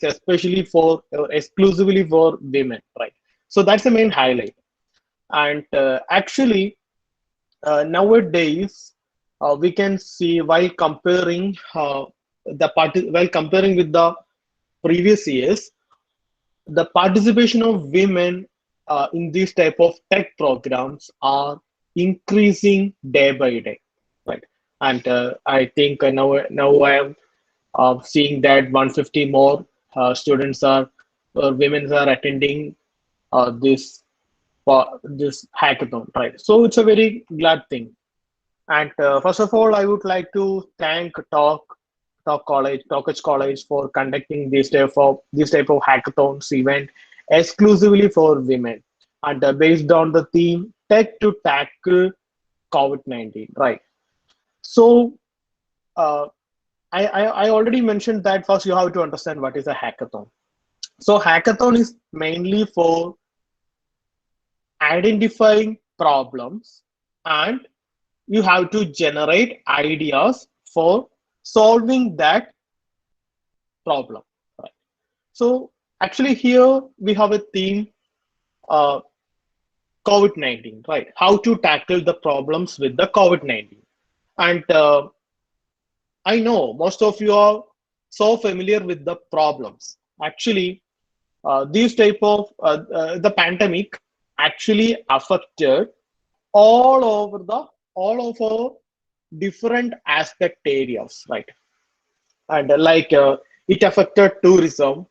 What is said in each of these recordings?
especially for exclusively for women, right? So that's the main highlight. And actually, nowadays we can see while comparing while comparing with the previous years, the participation of women in these type of tech programs are increasing day by day, right? And I think now I am seeing that 150 more students are women are attending this this hackathon, right? So it's a very glad thing. And first of all, I would like to thank Talkage College for conducting this type of hackathons event exclusively for women, and based on the theme Tech to Tackle COVID-19. Right. So uh, I already mentioned that first you have to understand what is a hackathon. So hackathon is mainly for identifying problems, and you have to generate ideas for solving that problem, right? So actually here we have a theme, uh, COVID-19, right? How to tackle the problems with the COVID-19. And I know most of you are so familiar with the problems. Actually, these type of the pandemic actually affected all over the all of our different aspect areas, right? And it affected tourism,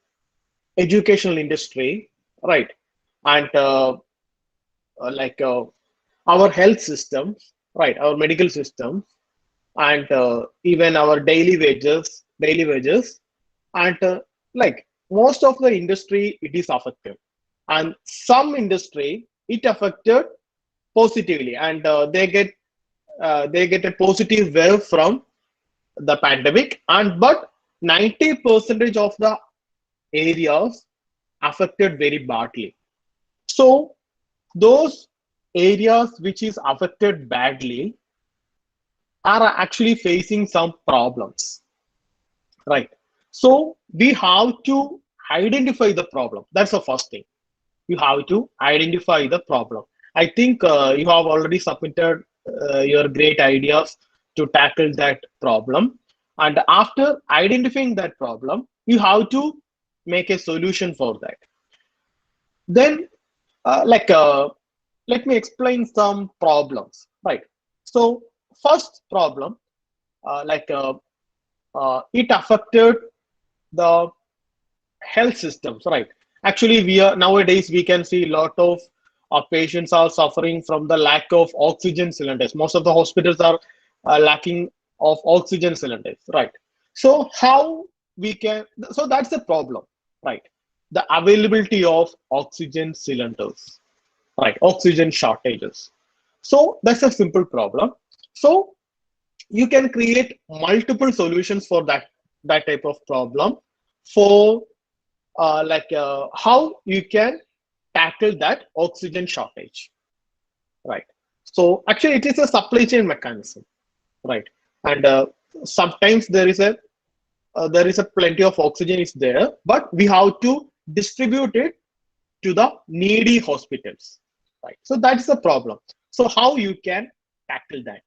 educational industry, right? And like our health systems, right? Our medical systems, and even our daily wages, and like most of the industry, it is affected, and some industry it affected positively, and they get a positive wave from the pandemic, and but 90% of the areas affected very badly. So those areas which is affected badly are actually facing some problems, right? So we have to identify the problem. That's the first thing. You have to identify the problem. I think you have already submitted your great ideas to tackle that problem. And after identifying that problem, you have to make a solution for that. Then, like, let me explain some problems, right? So, first problem, like, it affected the health systems, right? Actually, we are nowadays we can see a lot of patients are suffering from the lack of oxygen cylinders. Most of the hospitals are lacking of oxygen cylinders, right? So how we can, so that's the problem, right? The availability of oxygen cylinders, right? Oxygen shortages. So that's a simple problem. So you can create multiple solutions for that type of problem, for how you can tackle that oxygen shortage, right? So actually it is a supply chain mechanism, right? And sometimes there is a plenty of oxygen is there, but we have to distribute it to the needy hospitals, right? So that's the problem. So how you can tackle that?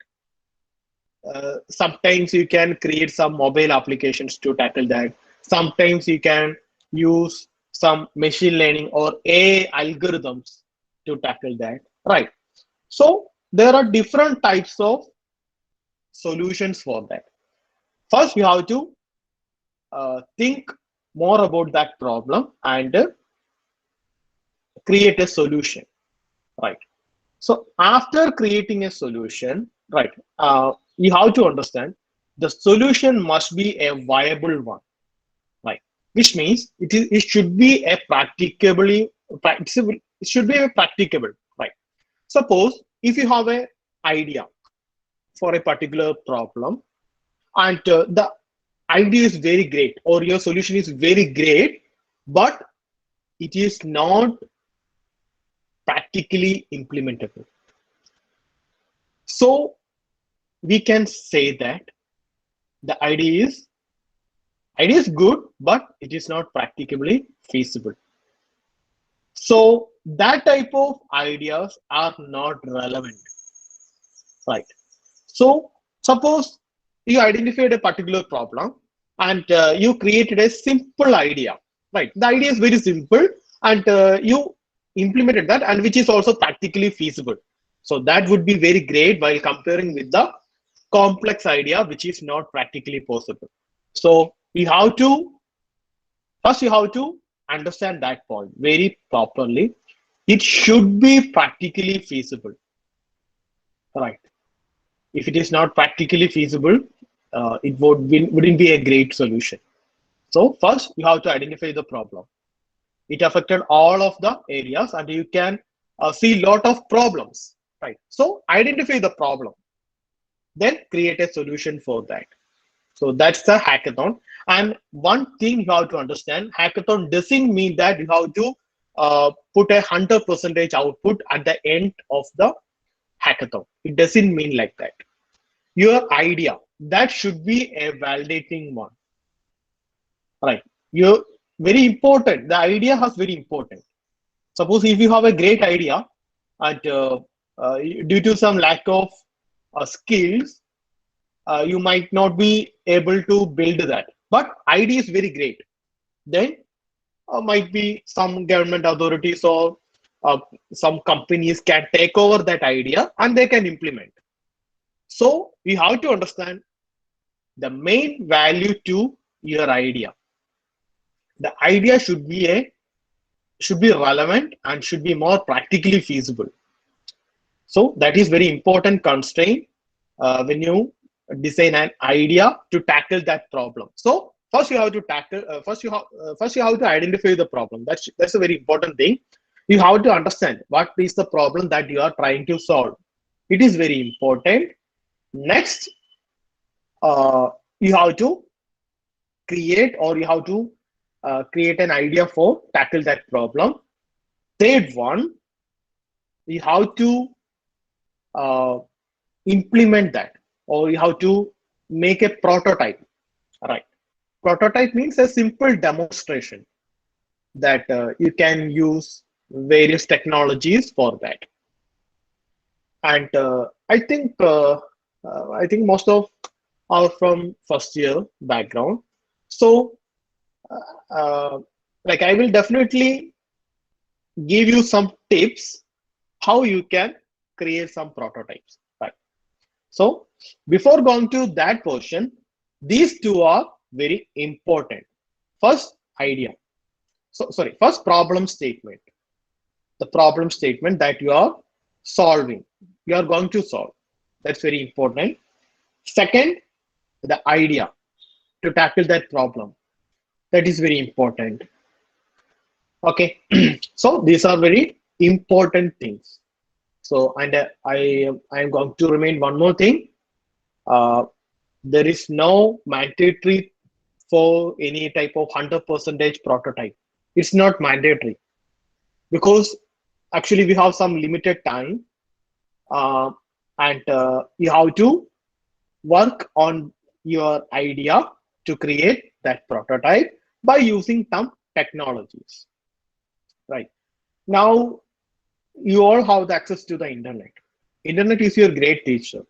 Sometimes you can create some mobile applications to tackle that. Sometimes you can use some machine learning or AI algorithms to tackle that, right? So there are different types of solutions for that. First, you have to think more about that problem and create a solution, right? So after creating a solution, right, you have to understand the solution must be a viable one, right? Which means it should be a practicably practicable. It should be a practicable, right? Suppose if you have a idea for a particular problem, and the idea is very great, or your solution is very great, but it is not practically implementable. So we can say that the idea is Idea is good, but it is not practically feasible. So that type of ideas are not relevant, right? So suppose you identified a particular problem and you created a simple idea, right? The idea is very simple and you implemented that, and which is also practically feasible. So that would be very great while comparing with the complex idea which is not practically possible. So you have to first you have to understand that point very properly. It should be practically feasible, right? If it is not practically feasible, wouldn't be a great solution. So first you have to identify the problem. It affected all of the areas, and you can see lot of problems, right? So identify the problem, then create a solution for that. So that's the hackathon. And one thing you have to understand, hackathon doesn't mean that you have to put 100% output at the end of the hackathon. It doesn't mean like that. Your idea, that should be a validating one, right? You very important. The idea has very important. Suppose if you have a great idea, and due to some lack of skills, you might not be able to build that. But idea is very great. Then might be some government authorities or uh, some companies can take over that idea and they can implement. So you have to understand the main value to your idea. The idea should be relevant and should be more practically feasible. So that is very important constraint when you design an idea to tackle that problem. So first you have to tackle first you have to identify the problem. That's a very important thing. You have to understand what is the problem that you are trying to solve. It is very important. Next, uh, you have to create an idea for tackle that problem. Third one, you have to uh, implement that, or you have to make a prototype, right? Prototype means a simple demonstration that you can use various technologies for that. And I think most of are from first year background. So uh, like I will definitely give you some tips how you can create some prototypes, right? So before going to that portion, these two are very important. First, idea. So sorry, first problem statement. The problem statement that you are solving, you are going to solve. That's very important. Second, the idea to tackle that problem. That is very important. Okay, so these are very important things. So, and I am going to remind one more thing. Uh, there is no mandatory for any type of 100% prototype. It's not mandatory because actually we have some limited time, uh, and you have to work on your idea to create that prototype by using some technologies, right? Now you all have the access to the internet. Internet is your great teacher.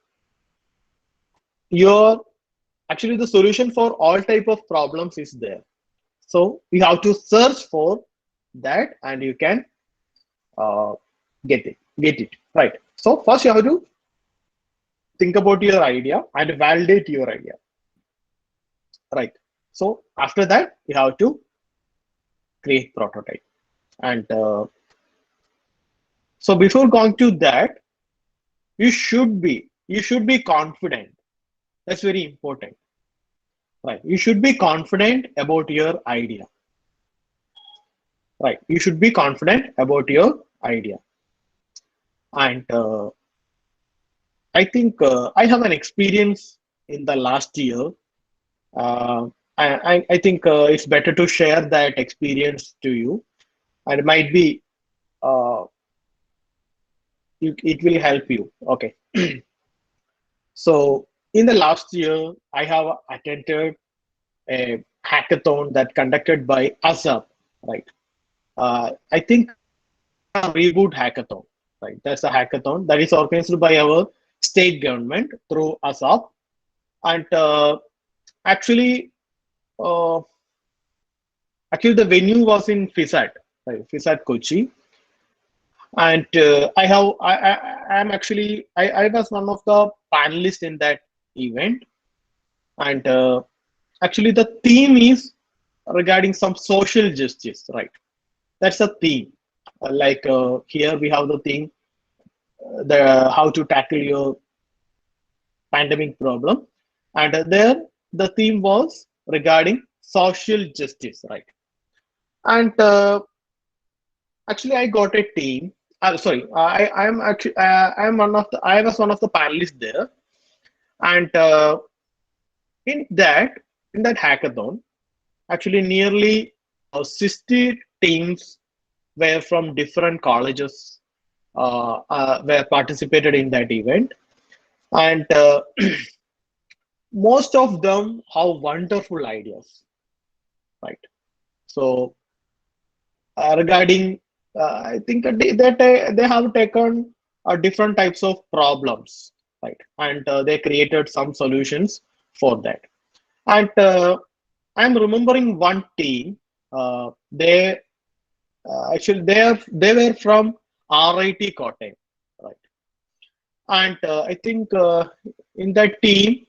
Your actually the solution for all type of problems is there. So you have to search for that and you can uh, get it, right? So first you have to think about your idea and validate your idea, right? So after that you have to create prototype. And so before going to that, you should be confident. That's very important, right? You should be confident about your idea, right? You should be confident about your idea. And I think I have an experience in the last year. uh, I think it's better to share that experience to you, and it might be uh, it will help you. Okay. So in the last year I have attended a hackathon that conducted by ASAP, right? I think we have Reboot Hackathon, right? That's a hackathon that is organized by our state government through ASAP. And actually, uh, actually, the venue was in FISAT, right? FISAT Kochi. And I'm actually, I was one of the panelists in that event. And actually, the theme is regarding some social justice, right? That's a theme. Here we have the theme, the how to tackle your pandemic problem, and there the theme was regarding social justice, right? And actually, I got a team. Sorry, I am actually I was one of the panelists there, and in that in that hackathon, actually nearly 60 teams were from different colleges were participated in that event, and most of them have wonderful ideas, right? So regarding, I think they have taken different types of problems, right? And they created some solutions for that. And I'm remembering one team. They actually they were from RIT Kottayam, right? And I think in that team,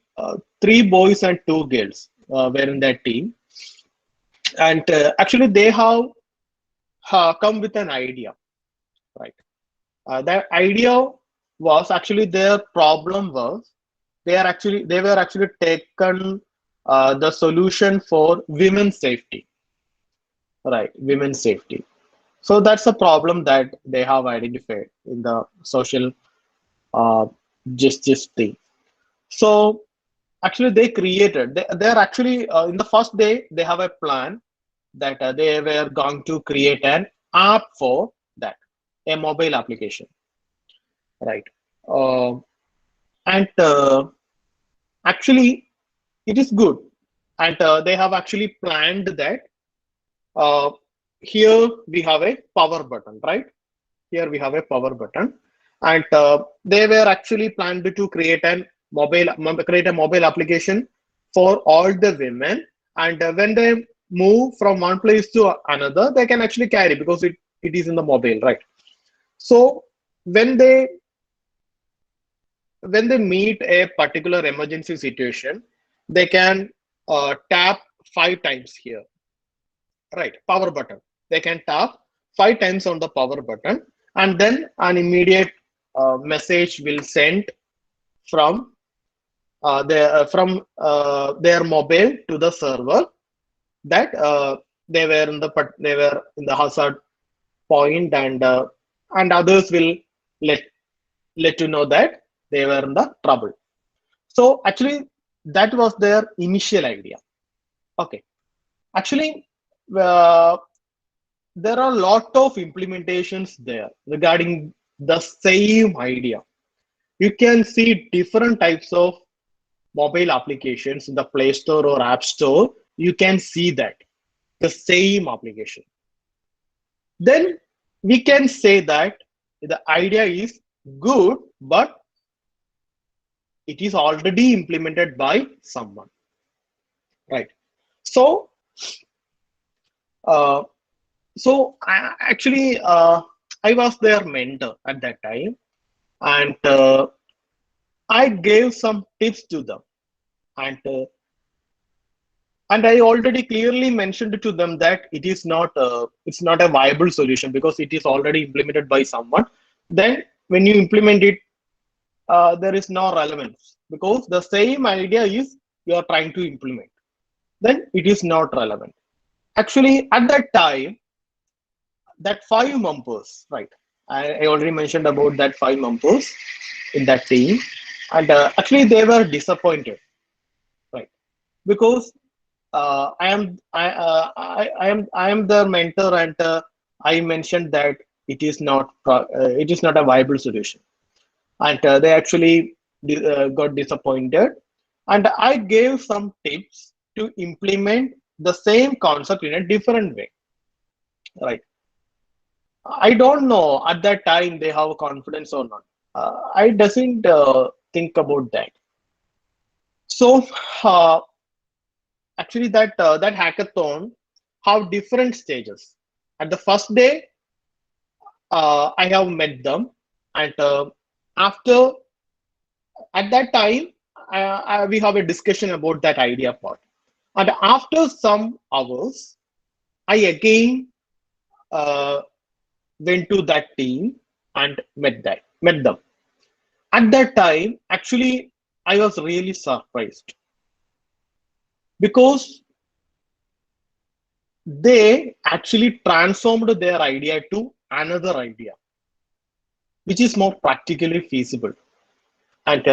three boys and two girls were in that team. And actually, they have come with an idea, right? That idea was actually their problem was they were actually taken the solution for women's safety, right? Women's safety. So that's a problem that they have identified in the social uh, justice thing. So actually, they're actually in the first day they have a plan that they were going to create an app for that, a mobile application, right? Uh, and actually, it is good, and they have actually planned that uh, here we have a power button, right? Here we have a power button, and they were actually planned to create a mobile application for all the women, and when they move from one place to another, they can actually carry because it is in the mobile, right? So when they when they meet a particular emergency situation, they can tap 5 times here, right? Power button. They can tap 5 times on the power button, and then an immediate message will send from their mobile to the server that they were in the hazard point, and others will let let you know that they were in the trouble. So actually, that was their initial idea. Okay, actually, uh, there are a lot of implementations there regarding the same idea. You can see different types of mobile applications in the Play Store or App Store. You can see that the same application. Then we can say that the idea is good, but it is already implemented by someone, right? So, uh, I was their mentor at that time, and I gave some tips to them, and I already clearly mentioned to them that it's not a viable solution because it is already implemented by someone. Then when you implement it, there is no relevance because the same idea is you are trying to implement. Then it is not relevant. Actually, at that time, that 5 members, right? I already mentioned about that 5 members in that team, and actually they were disappointed, right? Because I am the mentor, and I mentioned that it is not a viable solution, and they actually got disappointed, and I gave some tips to implement the same concept in a different way, right? I don't know at that time they have confidence or not. I doesn't think about that. So uh, actually, that hackathon have different stages. At the first day, I have met them, and after at that time, we have a discussion about that idea part. And after some hours, I again uh, went to that team and met them. At that time, actually, I was really surprised because they actually transformed their idea to another idea, which is more practically feasible. And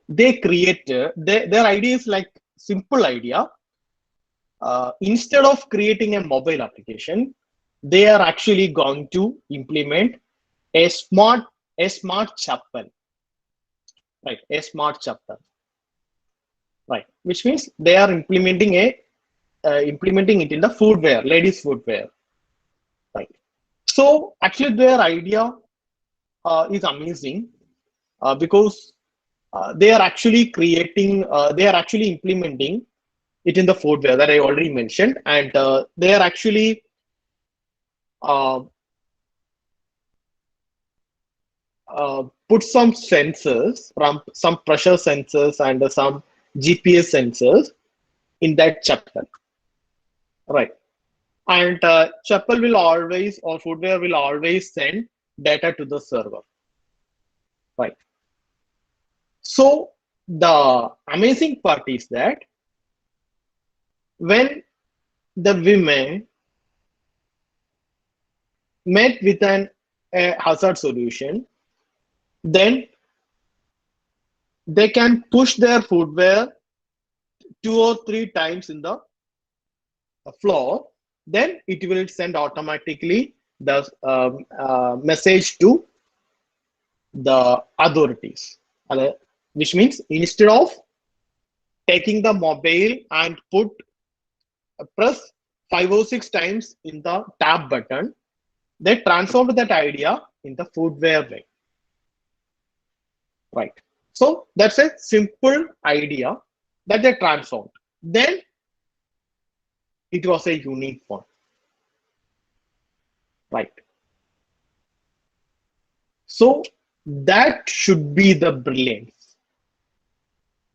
they created their idea is like simple idea. Instead of creating a mobile application, they are actually going to implement a smart chapel, right? A smart chapel, right? Which means they are implementing it in the footwear, ladies footwear, right? So actually, their idea is amazing because they are actually implementing it in the footwear that I already mentioned, and they are actually uh, put some sensors, from some pressure sensors and some GPS sensors in that chapel, right? And chapel will always or footwear will always send data to the server, right? So the amazing part is that when the women met with a hazard solution, then they can push their footwear 2 or 3 times in the floor, then it will send automatically the message to the authorities. Which means instead of taking the mobile and press 5 or 6 times in the tab button, they transformed that idea in the footwear way, right? So that's a simple idea that they transformed. Then it was a unique one, right? So that should be the brilliance.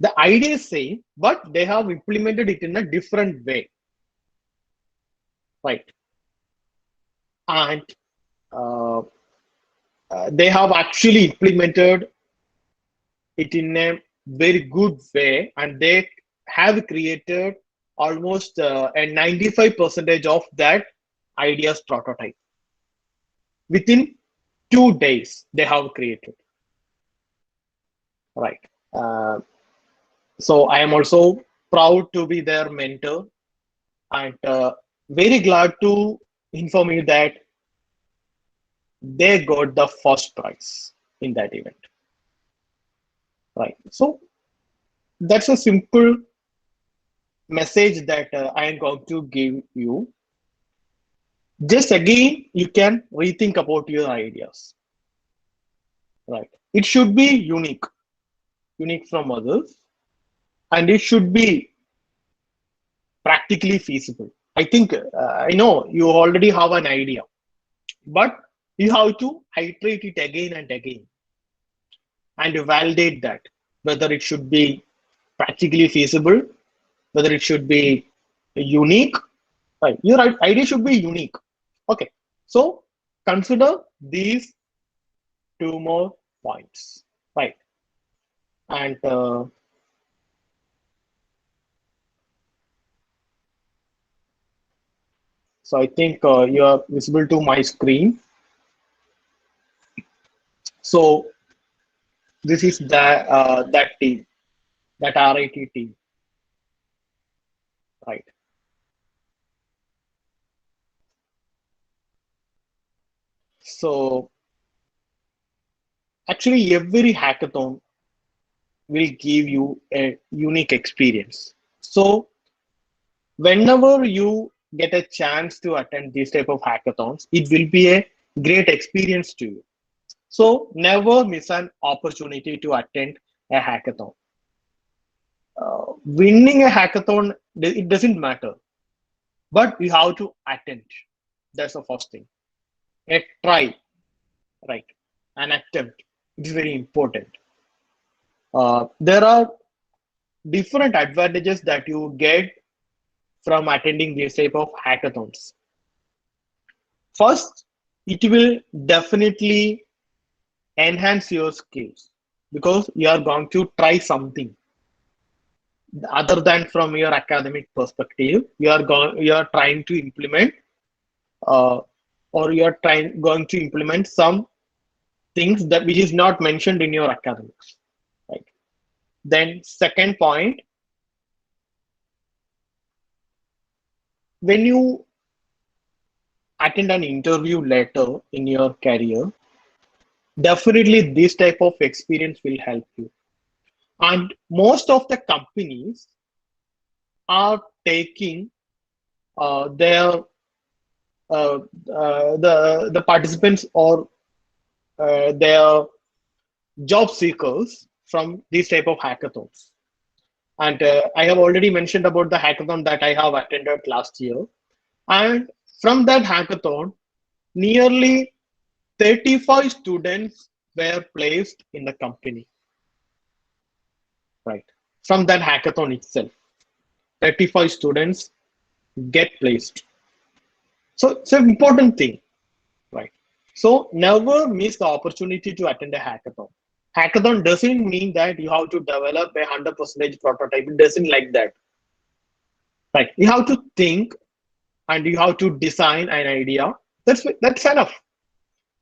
The idea is same, but they have implemented it in a different way, right? And uh, they have actually implemented it in a very good way, and they have created almost a 95 percentage of that idea's prototype within 2 days. They have created, right? Uh, so I am also proud to be their mentor, and very glad to inform you that they got the first prize in that event, right? So that's a simple message that I am going to give you. Just again, you can rethink about your ideas, right? It should be unique from others, and it should be practically feasible. I think I know you already have an idea, but you have to iterate it again and again and validate that whether it should be practically feasible, whether it should be unique. Right, your idea should be unique. Okay, so consider these two more points, right? And so I think you are visible to my screen. So this is that team, that RIT team, right? So actually, every hackathon will give you a unique experience. So whenever you get a chance to attend these type of hackathons, it will be a great experience to you. So never miss an opportunity to attend a hackathon. Winning a hackathon, it doesn't matter, but you have to attend. That's the first thing. A try, right? An attempt. It is very important. There are different advantages that you get from attending these type of hackathons. First, it will definitely enhance your skills because you are going to try something other than from your academic perspective. You are trying to implement uh, or you are trying going to implement some things that which is not mentioned in your academics, right? Then second point, when you attend an interview later in your career, definitely this type of experience will help you. And most of the companies are taking their the participants or their job seekers from these type of hackathons. And I have already mentioned about the hackathon that I have attended last year. And from that hackathon, nearly 35 students were placed in the company, right? From that hackathon itself, 35 students get placed. So it's an important thing, right? So never miss the opportunity to attend a hackathon. Hackathon doesn't mean that you have to develop a 100% prototype. It doesn't like that, right? You have to think and you have to design an idea. That's enough.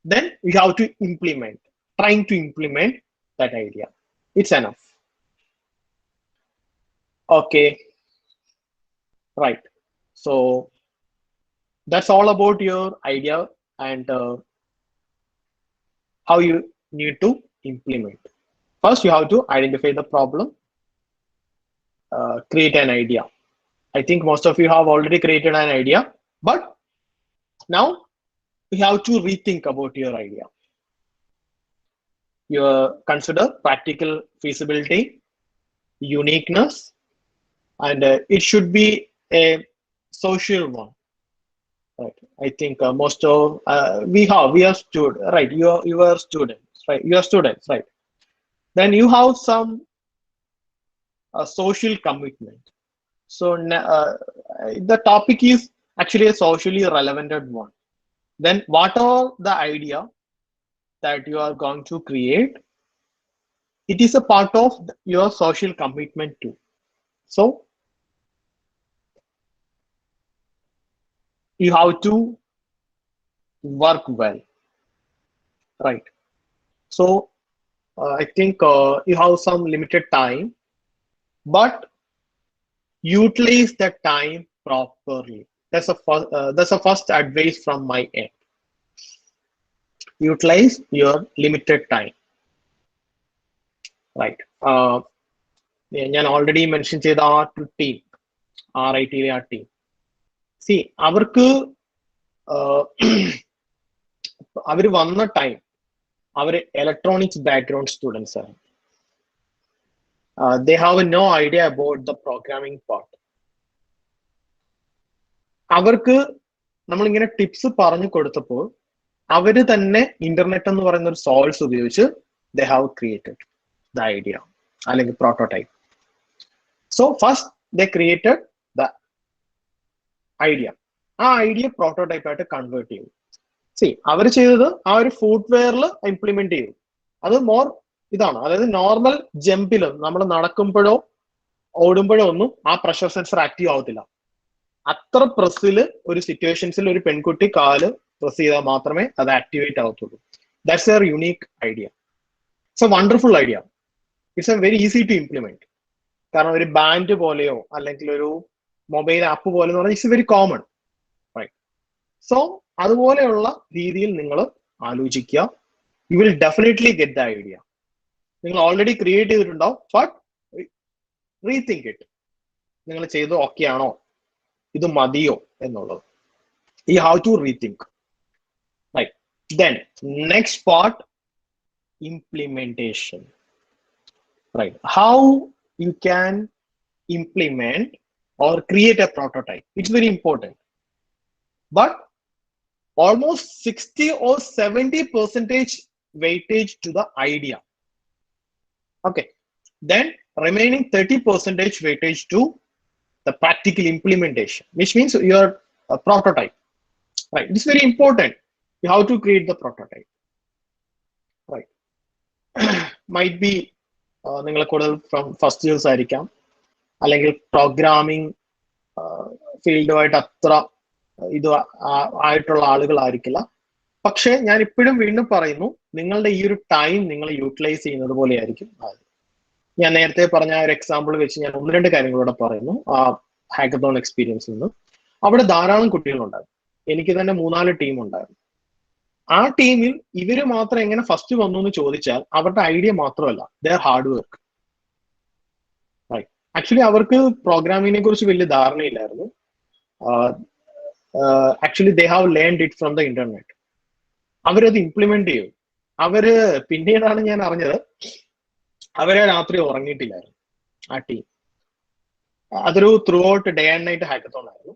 Then you have to implement, trying to implement that idea. It's enough. Okay, right. So that's all about your idea and how you need to implement. First, you have to identify the problem, create an idea. I think most of you have already created an idea, but now you have to rethink about your idea. You consider practical feasibility, uniqueness, and it should be a social one. Right. I think most of we are students, right? You are students, right? You are students, right? Then you have some social commitment. So the topic is actually a socially relevant one. Then what are the idea that you are going to create? It is a part of your social commitment too. So you have to work well, right? So I think you have some limited time, but utilize the time properly. That's a first advice from my end. Utilize your limited time, right? ഞാൻ already mention ചെയ്ത ആ team RIT ആ team C അവർക്ക് അവർ വന്ന time അവർ electronics background students ആണ്. They have no idea about the programming part. അവർക്ക് നമ്മളിങ്ങനെ tips പറഞ്ഞു കൊടുത്തപ്പോൾ അവര് തന്നെ ഇന്റർനെറ്റ് എന്ന് പറയുന്ന ഒരു സോഴ്സ് ഉപയോഗിച്ച് they have created the idea അല്ലെങ്കിൽ prototype. So first they created the idea. ആ ഐഡിയ പ്രോട്ടോടൈപ്പ് ആയിട്ട് കൺവേർട്ട് ചെയ്തു. സി അവർ ചെയ്തത് ആ ഒരു ഫുട്വെയറിൽ ഇംപ്ലിമെന്റ് ചെയ്തു. അത് മോർ ഇതാണ്, അതായത് നോർമൽ ജമ്പിലും നമ്മൾ നടക്കുമ്പോഴോ ഓടുമ്പോഴോ ഒന്നും ആ പ്രഷർ സെൻസർ ആക്റ്റീവ് ആവത്തില്ല. അത്ര പ്രസ്സിൽ ഒരു സിറ്റുവേഷൻസിൽ ഒരു പെൺകുട്ടി കാല് പ്രസ് ചെയ്താൽ മാത്രമേ അത് ആക്ടിവേറ്റ് ആവത്തുള്ളൂ. That's a unique idea. It's a wonderful idea. It's a very easy to implement. കാരണം ഒരു ബാൻഡ് പോലെയോ അല്ലെങ്കിൽ ഒരു മൊബൈൽ ആപ്പ് പോലെ എന്ന് പറഞ്ഞാൽ it's very common, right? So അതുപോലെയുള്ള രീതിയിൽ നിങ്ങൾ ആലോചിക്കുക. You will definitely get the idea. നിങ്ങൾ ഓൾറെഡി ക്രിയേറ്റ് ചെയ്തിട്ടുണ്ടാവും, ബട്ട് റീതിങ്ക് ഇറ്റ്. നിങ്ങൾ ചെയ്ത് ഓക്കെ ആണോ? ഇത് മതിയോ എന്നുള്ളത്. You have to rethink. Right. Then next part, implementation. Right. How you can implement or create a prototype. It's very important. But almost 60 or 70% weightage to the idea. Okay. Then remaining 30% weightage to the practical implementation, which means your prototype. Right. It's very important. You have to create the prototype. Right. Might be നിങ്ങൾ കൂടുതൽ from first years ആയിരിക്കാം, അല്ലെങ്കിൽ programming ഫീൽഡുമായിട്ട് അത്ര ഇത് ആയിട്ടുള്ള ആളുകളായിരിക്കില്ല. പക്ഷെ ഞാൻ ഇപ്പോഴും വീണ്ടും പറയുന്നു, നിങ്ങളുടെ ഈ ഒരു ടൈം നിങ്ങൾ യൂട്ടിലൈസ് ചെയ്യുന്നത് പോലെ ആയിരിക്കും. ഞാൻ നേരത്തെ പറഞ്ഞ ഒരു എക്സാമ്പിൾ വെച്ച് ഞാൻ 1-2 കാര്യങ്ങളൂടെ പറയുന്നു ആ ഹാക്കത്തോൺ എക്സ്പീരിയൻസിൽ നിന്ന്. അവിടെ ധാരാളം കുട്ടികളുണ്ടായിരുന്നു. എനിക്ക് തന്നെ 3-4 ടീം ഉണ്ടായിരുന്നു. ആ ടീമിൽ ഇവര് മാത്രം എങ്ങനെ ഫസ്റ്റ് വന്നു എന്ന് ചോദിച്ചാൽ അവരുടെ ഐഡിയ മാത്രമല്ല, their hard work. Right. Actually അവർക്ക് പ്രോഗ്രാമിങ്ങിനെ കുറിച്ച് വലിയ ധാരണയില്ലായിരുന്നു. Actually they have learned it from the internet. അവരത് ഇംപ്ലിമെന്റ് ചെയ്യും. അവര് പിന്നീടാണ് ഞാൻ അറിഞ്ഞത്, അവരെ രാത്രി ഉറങ്ങിയിട്ടില്ലായിരുന്നു ആ ടീം. അതൊരു through out day and night hackathon ആയിരുന്നു.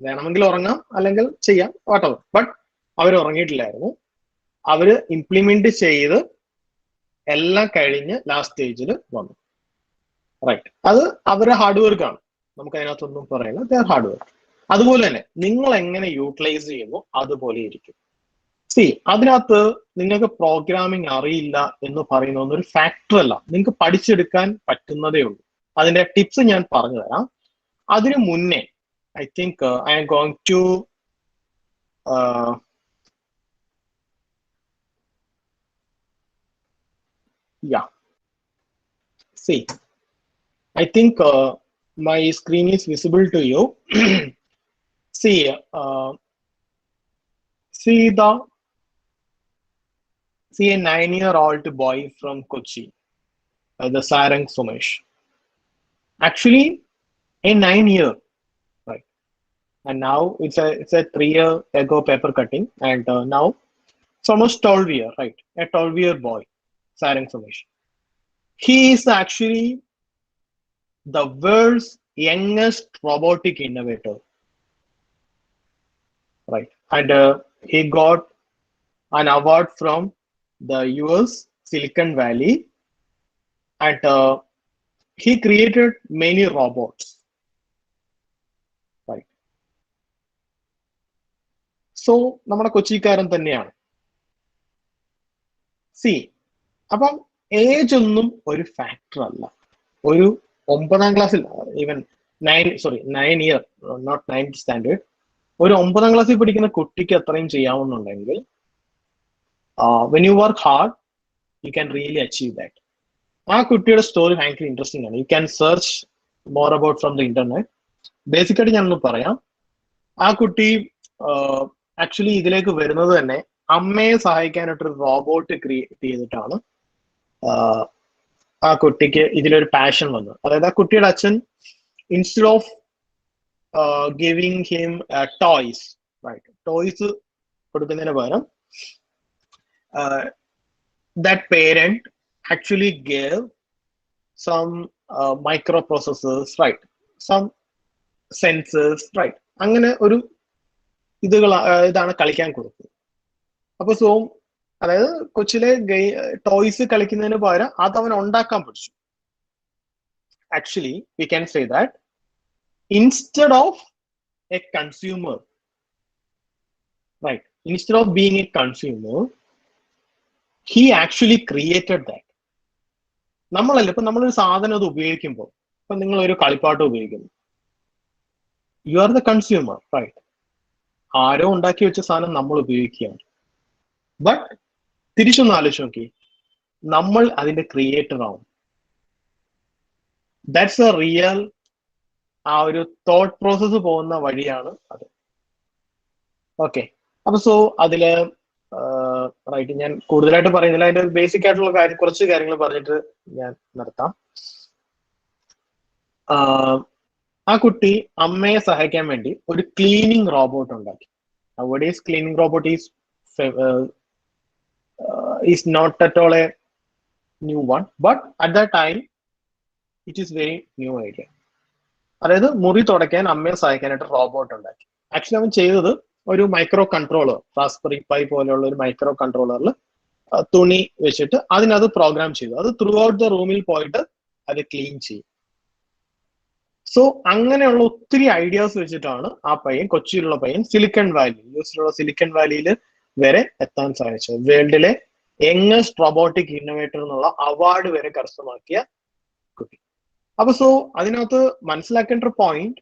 വേണമെങ്കിൽ ഉറങ്ങാം, അല്ലെങ്കിൽ ചെയ്യാം, വാട്ടെവർ. ബട്ട് അവർ ഉറങ്ങിയിട്ടില്ലായിരുന്നു. അവര് ഇംപ്ലിമെന്റ് ചെയ്ത് എല്ലാം കഴിഞ്ഞ് ലാസ്റ്റ് സ്റ്റേജിൽ വന്നു. റൈറ്റ്. അത് അവരുടെ ഹാർഡ് വർക്ക് ആണ്, നമുക്ക് അതിനകത്തൊന്നും പറയില്ല. They are hard work. അതുപോലെ തന്നെ നിങ്ങൾ എങ്ങനെ യൂട്ടിലൈസ് ചെയ്യുന്നു അതുപോലെ ഇരിക്കും. അതിനകത്ത് നിങ്ങൾക്ക് പ്രോഗ്രാമിംഗ് അറിയില്ല എന്ന് പറയുന്ന ഒരു ഫാക്ടർ അല്ല, നിങ്ങൾക്ക് പഠിച്ചെടുക്കാൻ പറ്റുന്നതേ ഉള്ളൂ. അതിന്റെ ടിപ്സ് ഞാൻ പറഞ്ഞു തരാം. അതിനു മുന്നേ I think I am going to I think my screen is visible to you. see a 9-year-old boy from Kochi, the Sarang Sumesh. Actually, a 9-year, right? And now it's a 3-year ago paper cutting, and now it's almost 12-year, right? A 12-year boy, Sarang Sumesh. He is actually the world's youngest robotic innovator, right? And he got an award from the US Silicon Valley, and he created many robots, right? So നമ്മുടെ കൊച്ചിക്കാരൻ തന്നെയാണ്. അപ്പം age ഒന്നും ഒരു factor അല്ല. ഒരു 9ാം ക്ലാസ്സിൽ, even 9 year, not 9th standard, ഒരു 9ാം ക്ലാസ്സിൽ പഠിക്കുന്ന കുട്ടിക്ക് അത്രയും ചെയ്യാവുന്നുണ്ടെങ്കിൽ when you work hard, you can really achieve that. ആ കുട്ടിയുടെ സ്റ്റോറി ഭയങ്കര ഇൻട്രസ്റ്റിംഗ് ആണ്. You can search more about from the internet. ബേസിക്കായിട്ട് ഞാനൊന്ന് പറയാം. ആ കുട്ടി ആക്ച്വലി ഇതിലേക്ക് വരുന്നത് തന്നെ അമ്മയെ സഹായിക്കാനായിട്ടൊരു റോബോട്ട് ക്രിയേറ്റ് ചെയ്തിട്ടാണ് ആ കുട്ടിക്ക് ഇതിലൊരു പാഷൻ വന്നത്. അതായത് ആ കുട്ടിയുടെ അച്ഛൻ instead of giving him toys, right, toys കൊടുക്കുന്നതിന് പകരം that parent actually gave some microprocessors, right, some sensors, right, അങ്ങനെ ഒരു ഇതാണ് കളിക്കാൻ കൊടുത്തത്. അപ്പൊ അതായത് കൊച്ചിലെ ടോയ്സ് കളിക്കുന്നതിന് പകരം അത് അവൻ ഉണ്ടാക്കാൻ പഠിച്ചു. Actually we can say that instead of a consumer, right, instead of being a consumer, he actually created that. നമ്മളല്ല, ഇപ്പൊ നമ്മളൊരു സാധനം അത് ഉപയോഗിക്കുമ്പോൾ, ഇപ്പൊ നിങ്ങൾ ഒരു കളിപ്പാട്ട് ഉപയോഗിക്കുന്നു, you are the consumer, right. ആരോ ഉണ്ടാക്കി വെച്ച സാധനം നമ്മൾ ഉപയോഗിക്കുകയാണ്. ബട്ട് തിരിച്ചൊന്ന് ആലോചിച്ച് നോക്കി, നമ്മൾ അതിന്റെ ക്രിയേറ്റർ ആവും. ദാറ്റ്സ് എ റിയൽ, ആ ഒരു തോട്ട് പ്രോസസ് പോകുന്ന വഴിയാണ് അത്. ഓക്കെ. അപ്പൊ അതില് റൈറ്റ്, ഞാൻ കൂടുതലായിട്ട് പറയുന്നില്ല. അതിന്റെ ബേസിക് ആയിട്ടുള്ള കുറച്ച് കാര്യങ്ങൾ പറഞ്ഞിട്ട് ഞാൻ നിർത്താം. ആ കുട്ടി അമ്മയെ സഹായിക്കാൻ വേണ്ടി ഒരു ക്ലീനിങ് റോബോട്ട് ഉണ്ടാക്കി. Nowadays cleaning robot is not at all a new one, but at that time it is very new idea. അതായത് മുറി തുടയ്ക്കാൻ അമ്മയെ സഹായിക്കാനായിട്ട് റോബോട്ട് ഉണ്ടാക്കി. ആക്ച്വലി അവൻ ചെയ്തത് ഒരു മൈക്രോ കൺട്രോളർ, റാസ്ബെറി പൈ പോലെയുള്ള ഒരു മൈക്രോ കൺട്രോളറിൽ തുണി വെച്ചിട്ട് അതിനത് പ്രോഗ്രാം ചെയ്തു. അത് ത്രൂ ഔട്ട് ദ റൂമിൽ പോയിട്ട് അത് ക്ലീൻ ചെയ്യും. സോ അങ്ങനെയുള്ള ഒത്തിരി ഐഡിയാസ് വെച്ചിട്ടാണ് ആ പയ്യൻ, കൊച്ചിയിലുള്ള പയ്യൻ, സിലിക്കൺ വാലി, യുഎസിലുള്ള സിലിക്കൺ വാലിയിൽ വരെ എത്താൻ സാധിച്ചത്. വേൾഡിലെ യങ്ങസ്റ്റ് റോബോട്ടിക് ഇന്നോവേറ്റർ എന്നുള്ള അവാർഡ് വരെ കരസ്ഥമാക്കിയ കുട്ടി. അപ്പൊ സോ അതിനകത്ത് മനസ്സിലാക്കേണ്ട ഒരു point,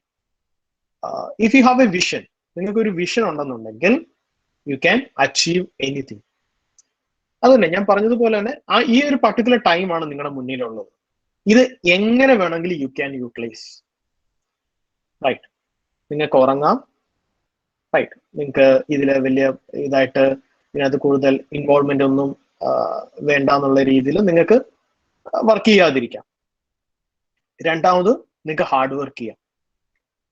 if you have A vision, നിങ്ങൾക്ക് ഒരു വിഷൻ ഉണ്ടെന്നുണ്ടെങ്കിൽ യു ക്യാൻ അച്ചീവ് എനിത്തിങ്. അതന്നെ ഞാൻ പറഞ്ഞതുപോലെ തന്നെ ഈ ഒരു പർട്ടിക്കുലർ ടൈമാണ് നിങ്ങളുടെ മുന്നിലുള്ളത്. ഇത് എങ്ങനെ വേണമെങ്കിലും യു ക്യാൻ യൂട്ടിലൈസ്. റൈറ്റ്, നിങ്ങൾക്ക് ഉറങ്ങാം. റൈറ്റ്, നിങ്ങൾക്ക് ഇതില് വലിയ ഇതായിട്ട് ഇതിനകത്ത് കൂടുതൽ ഇൻവോൾവ്മെന്റ് ഒന്നും വേണ്ട എന്നുള്ള രീതിയിൽ നിങ്ങൾക്ക് വർക്ക് ചെയ്യാതിരിക്കാം. രണ്ടാമത്, നിങ്ങൾക്ക് ഹാർഡ് വർക്ക് ചെയ്യാം.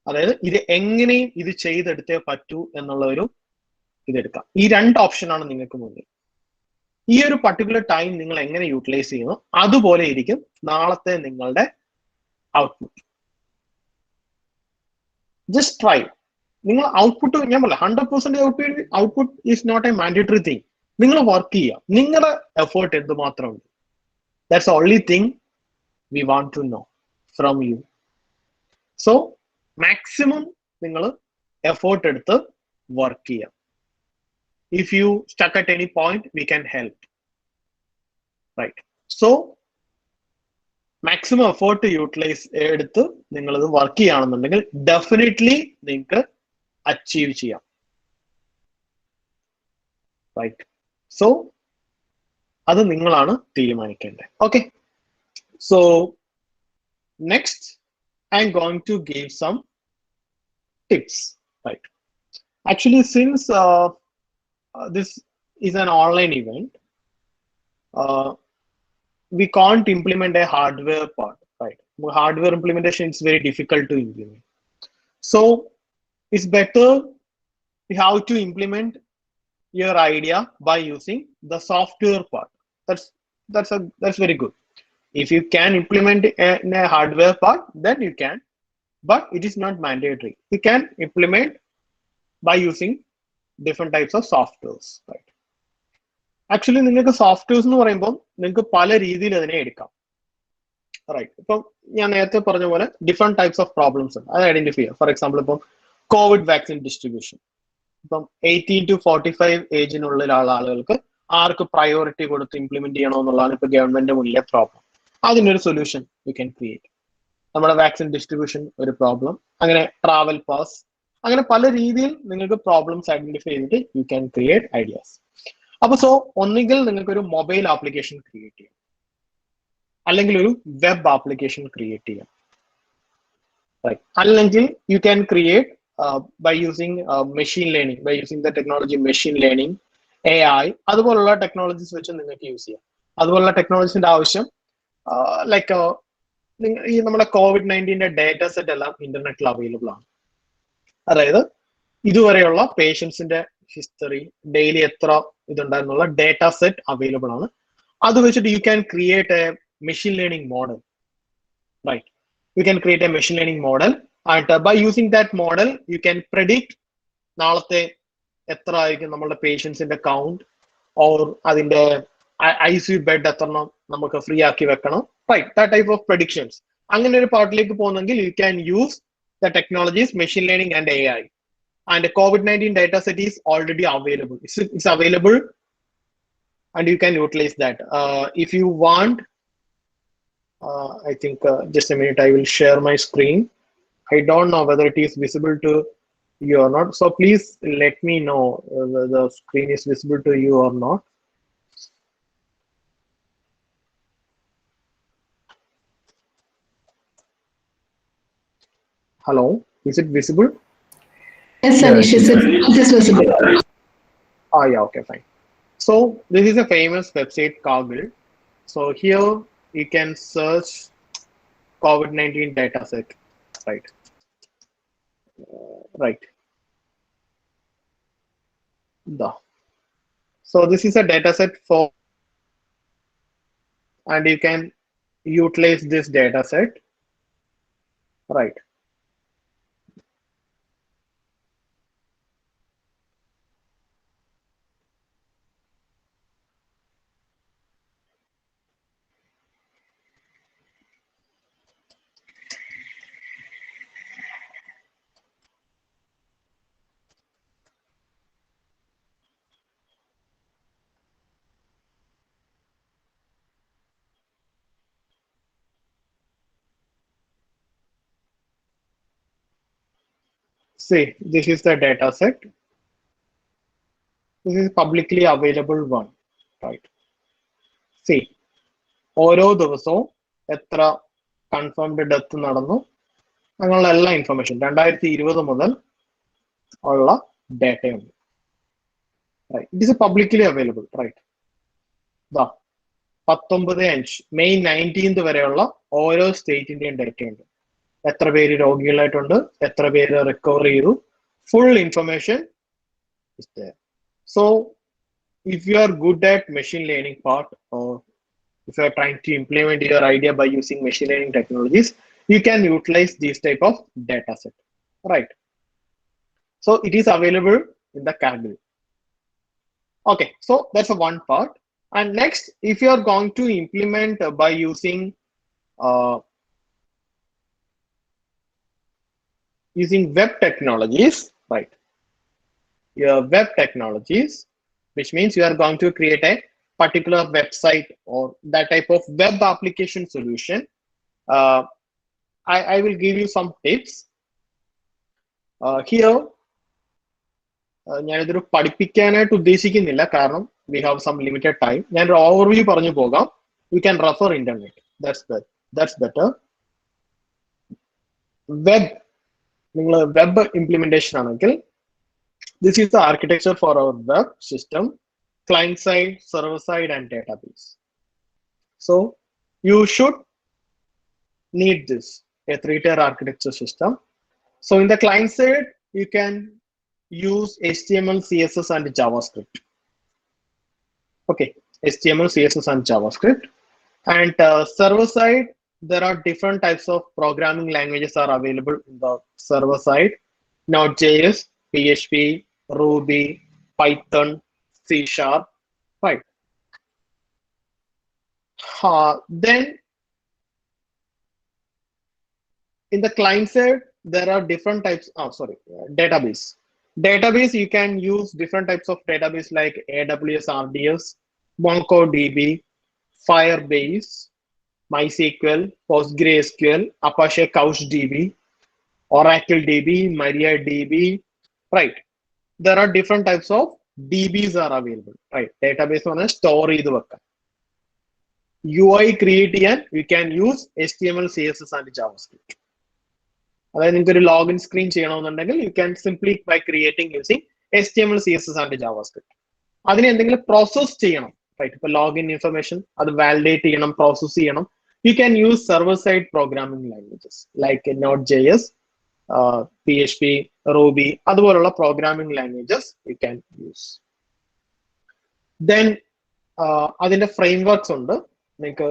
അതായത് ഇത് എങ്ങനെയും ഇത് ചെയ്തെടുത്തേ പറ്റൂ എന്നുള്ള ഒരു ഇതെടുക്കാം. ഈ രണ്ട് ഓപ്ഷനാണ് നിങ്ങൾക്ക് മുന്നിൽ. ഈ ഒരു പർട്ടിക്കുലർ ടൈം നിങ്ങൾ എങ്ങനെ യൂട്ടിലൈസ് ചെയ്യുന്നു അതുപോലെ ഇരിക്കും നാളത്തെ നിങ്ങളുടെ ഔട്ട്പുട്ട്. Just try. നിങ്ങൾ ഔട്ട്പുട്ട്, ഞാൻ പറയാം 100% output is not a mandatory thing. നിങ്ങൾ വർക്ക് ചെയ്യുക, നിങ്ങളുടെ എഫേർട്ട് എന്തുമാത്രമുണ്ട്. That's only thing we want to know from you. So maximum നിങ്ങൾ എഫേർട്ട് എടുത്ത് വർക്ക് ചെയ്യാം. If you stuck at any point, we can help. Right. So maximum effort utilize എടുത്ത് നിങ്ങളത് work ചെയ്യുകയാണെന്നുണ്ടെങ്കിൽ ഡെഫിനറ്റ്ലി നിങ്ങൾക്ക് അച്ചീവ് ചെയ്യാം. Right. So അത് നിങ്ങളാണ് തീരുമാനിക്കേണ്ടത്. Okay. So next I'm going to give some tips. Right. Actually since this is an online event, we can't implement a hardware part, right? Hardware implementation is very difficult to implement. So it's better you have to implement your idea by using the software part. That's very good. If you can implement in a hardware part, then you can, but it is not mandatory. You can implement by using different types of softwares, right? Actually നിങ്ങൾക്ക് softwares എന്ന് പറയുമ്പോൾ നിങ്ങൾക്ക് പല രീതിയിൽ അതിനെ എടുക്കാം. Right. ഇപ്പം ഞാൻ നേരത്തെ പറഞ്ഞ പോലെ ഡിഫറെന്റ് ടൈപ്സ് ഓഫ് പ്രോബ്ലംസ് ഉണ്ട്, അത് ഐഡന്റിഫൈ ചെയ്യുക. ഫോർ എക്സാമ്പിൾ ഇപ്പം കോവിഡ് വാക്സിൻ ഡിസ്ട്രിബ്യൂഷൻ, ഇപ്പം 18 to 45 ഏജിനുള്ള ആളുകൾക്ക് ആർക്ക് പ്രയോറിറ്റി കൊടുത്ത് ഇംപ്ലിമെന്റ് ചെയ്യണമെന്നുള്ളതാണ് ഇപ്പൊ ഗവൺമെന്റിന്റെ മുന്നിലെ പ്രോബ്ലം. അതിനൊരു സൊല്യൂഷൻ യു ക്യാൻ ക്രിയേറ്റ്. നമ്മുടെ വാക്സിൻ ഡിസ്ട്രിബ്യൂഷൻ ഒരു പ്രോബ്ലം, അങ്ങനെ ട്രാവൽ പാസ്, അങ്ങനെ പല രീതിയിൽ നിങ്ങൾക്ക് പ്രോബ്ലംസ് ഐഡന്റിഫൈ ചെയ്തിട്ട് യു ക്യാൻ ക്രിയേറ്റ് ഐഡിയാസ്. അപ്പൊ സോ ഒന്നുകിൽ നിങ്ങൾക്ക് ഒരു മൊബൈൽ ആപ്ലിക്കേഷൻ ക്രിയേറ്റ് ചെയ്യാം, അല്ലെങ്കിൽ ഒരു വെബ് ആപ്ലിക്കേഷൻ ക്രിയേറ്റ് ചെയ്യാം. അല്ലെങ്കിൽ you can create by using machine learning, by using the technology machine learning, AI, അതുപോലുള്ള ടെക്നോളജീസ് വെച്ച് നിങ്ങൾക്ക് യൂസ് ചെയ്യാം. അതുപോലുള്ള ടെക്നോളജീസിന്റെ ആവശ്യം ലൈക്ക് ഈ നമ്മുടെ COVID-19 ഡേറ്റ സെറ്റ് എല്ലാം ഇന്റർനെറ്റിൽ അവൈലബിൾ ആണ്. അതായത് ഇതുവരെയുള്ള പേഷ്യൻസിന്റെ ഹിസ്റ്ററി, ഡെയിലി എത്ര ഇതുണ്ടായിരുന്നുള്ള ഡേറ്റ സെറ്റ് അവൈലബിൾ ആണ്. അത് വെച്ചിട്ട് you can create a machine learning model. Right. You can create a machine learning model and by using that model you can predict നാളത്തെ എത്ര ആയിരിക്കും നമ്മളുടെ പേഷ്യൻസിന്റെ കൗണ്ട്, ഓർ അതിന്റെ ICU ബെഡ് എത്രണ്ണം നമുക്ക് ഫ്രീ ആക്കി വെക്കണം. Right. That type of predictions. അങ്ങനെ ഒരു പാർട്ടിലേക്ക് പോകുന്നെങ്കിൽ you can use the technologies machine learning and AI, and the COVID-19 data set is already available. It's available and you can utilize that. If you want, I think just a minute, I will share my screen. I don't know whether it is visible to you or not, so please let me know whether the screen is visible to you or not. Hello, is it visible? Yes, Anish, it is visible. Oh yeah, okay, fine. So this is a famous website, Kaggle. So here you can search COVID-19 dataset, right? right. So this is a data set for, and you can utilize this data set, right. See, this is the data set. This is publicly available one, right. See, ഓരോ ദിവസവും എത്ര confirmed death നടന്നു അങ്ങനെയുള്ള എല്ലാ information 2020 മുതൽ ഉള്ള ഡേറ്റയുണ്ട്. It is publicly available, right. 19/5 May 19 വരെയുള്ള ഓരോ സ്റ്റേറ്റിന്റെയും ഡേറ്റ ഉണ്ട്. എത്ര പേര് രോഗികളായിട്ടുണ്ട്, എത്ര പേര് റിക്കവർ ചെയ്തു, full information is there. So if you are good at machine learning part, or if you are trying to implement your idea by using machine learning technologies, you can utilize this type of data set, right. So it is available in the Kaggle. Okay, so that's one part. And next, if you are going to implement by using web technologies, right, your web technologies, which means you are going to create a particular website or that type of web application solution. I will give you some tips. Here, ഞാനിതൊരു പഠിപ്പിക്കാനായിട്ട് ഉദ്ദേശിക്കുന്നില്ല, കാരണം we have some limited time. ഞാനൊരു overview പറഞ്ഞു പോകാം. You can refer internet. That's better. Web, നിങ്ങൾ web implementation ആണെങ്കിൽ, this is the architecture for our web system: client side, server side, and database. So you should need this, a 3-tier architecture system. So in the client side, you can use HTML, CSS, and JavaScript. Okay, HTML, CSS, and JavaScript. And server side, there are different types of programming languages are available in the server side: Node.js, PHP, Ruby, Python, C#, right. Then in the client side, there are different types. Database. Database, you can use different types of database like AWS RDS, MongoDB, Firebase, MySQL, PostgreSQL, Apache CouchDB, Oracle DB, MariaDB, right. There are different types of DBs are available, right. Database on a store ചെയ്തു വെക്കാം. UI create ചെയ്യാൻ you can use HTML, CSS, and JavaScript. അതായത് നിങ്ങൾക്ക് ഒരു login screen ചെയ്യണമെന്നുണ്ടെങ്കിൽ you can simply by creating using HTML, CSS, and JavaScript. അതിനെ എന്തെങ്കിലും process ചെയ്യണം, റൈറ്റ്. ഇപ്പൊ ലോഗിൻ ഇൻഫർമേഷൻ അത് വാലിഡേറ്റ് ചെയ്യണം, പ്രോസസ് ചെയ്യണം. You can use server side programming languages like Node.js, PHP, Ruby, അതുപോലുള്ള programming languages you can use. Then അതിന്റെ frame works ഉണ്ട്. നിങ്ങൾക്ക്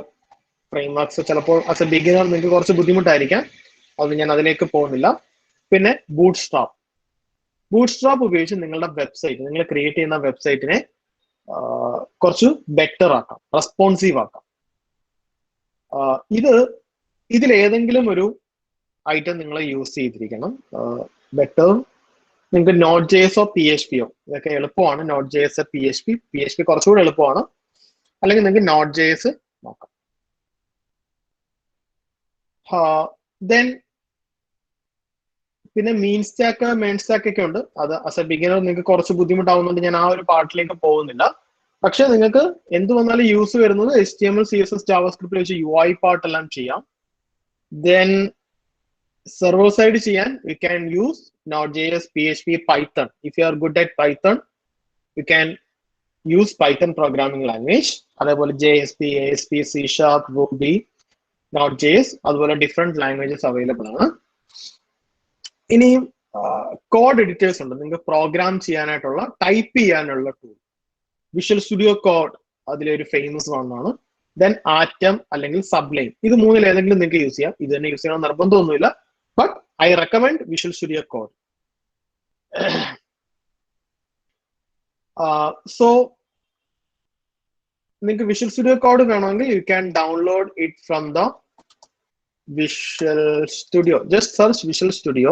ഫ്രെയിം വർക്ക്സ് ചിലപ്പോൾ ആസ് എ ബിഗിനർ നിങ്ങൾക്ക് കുറച്ച് ബുദ്ധിമുട്ടായിരിക്കാം, അത് ഞാൻ അതിലേക്ക് പോകുന്നില്ല. പിന്നെ ബൂട്ട്സ്ട്രാപ്പ് ഉപയോഗിച്ച് നിങ്ങളുടെ വെബ്സൈറ്റ്, നിങ്ങൾ ക്രിയേറ്റ് ചെയ്യുന്ന വെബ്സൈറ്റിനെ കുറച്ച് ബെറ്റർ ആക്കാം, റെസ്പോൺസീവ് ആക്കാം. ഇതിലേതെങ്കിലും ഒരു ഐറ്റം നിങ്ങൾ യൂസ് ചെയ്തിരിക്കണം. ബെറ്റർ നിങ്ങൾക്ക് Node.js ഓ PHP ഓ, ഇതൊക്കെ എളുപ്പമാണ്. Node.js, PHP കുറച്ചുകൂടി എളുപ്പമാണ്. അല്ലെങ്കിൽ നിങ്ങൾക്ക് Node.js നോക്കാം. ദെൻ പിന്നെ മെയിൻ സ്റ്റാക്ക് ഒക്കെ ഉണ്ട്. അത് ആസ് എ ബിഗിനർ നിങ്ങൾക്ക് കുറച്ച് ബുദ്ധിമുട്ടാവുന്നുണ്ട്, ഞാൻ ആ ഒരു പാർട്ടിലേക്ക് പോകുന്നില്ല. പക്ഷെ നിങ്ങൾക്ക് എന്ത് വന്നാലും യൂസ് വരുന്നത് HTML, CSS, JavaScript വെച്ച് UI പാർട്ട് എല്ലാം ചെയ്യാം. ദെൻ സെർവർ സൈഡ് ചെയ്യാൻ you can use Node.js, PHP, Python. If you are good at Python, you can use Python programming language. അതേപോലെ JSP, ASP, C#, Ruby, Node.js, അതുപോലെ different languages available ആണ്. ഇനി code editors ഉണ്ട്, നിങ്ങൾക്ക് programme ചെയ്യാനായിട്ടുള്ള type ചെയ്യാനുള്ള tool. Visual studio code അതിലൊരു famous വണ്ണാണ്. Then atom അല്ലെങ്കിൽ സബ്ലൈം, ഇത് മൂന്നിൽ ഏതെങ്കിലും നിങ്ങൾക്ക് യൂസ് ചെയ്യാം. ഇത് തന്നെ യൂസ് ചെയ്യണം നിർബന്ധമൊന്നുമില്ല, but I recommend visual studio code. So നിങ്ങൾക്ക് വിഷ്വൽ സ്റ്റുഡിയോ കോഡ് വേണമെങ്കിൽ you can download it from the Visual Studio. Just search Visual Studio.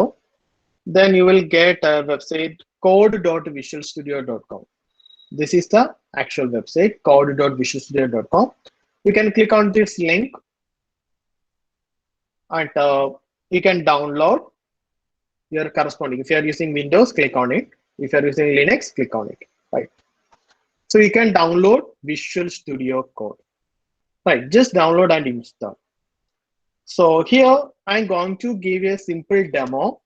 Then you will get a website code.visualstudio.com. This is the actual website code.visualstudio.com. You can click on this link and you can download your corresponding. If you are using Windows, click on it. If you are using Linux, click on it. Right. So you can download Visual Studio Code. Right. Just download and install. So here I'm going to give a simple demo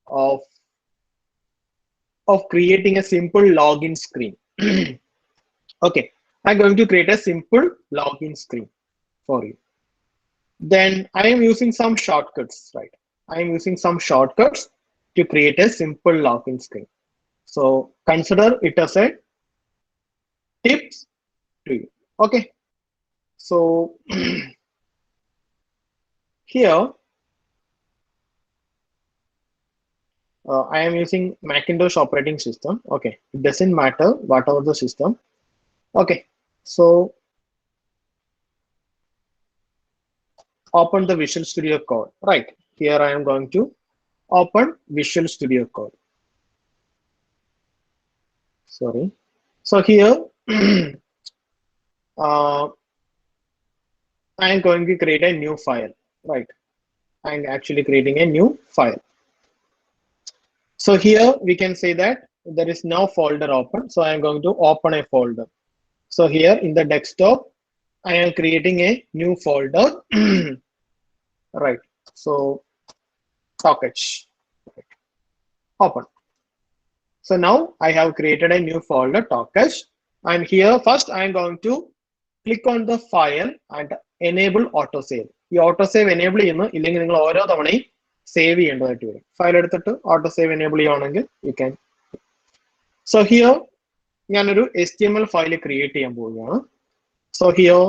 of creating a simple login screen. Okay, I'm going to create a simple login screen for you. Then I am using some shortcuts, right? I am using some shortcuts to create a simple login screen. So consider it as a tips to you. Okay, so here I am using Macintosh operating system. Okay, it doesn't matter whatever the system. Okay, so open the Visual Studio Code. Right, here I am going to open Visual Studio Code. Sorry. So here I am going to create a new file. Right, I am actually creating a new file. So here we can say that there is no folder open. So I am going to open a folder. So here in the desktop, I am creating a new folder. Right. So package. Right. Open. So now I have created a new folder, package. And here first I am going to click on the file and enable autosave. The autosave enable save file auto save enable you can. So here HTML file create. So here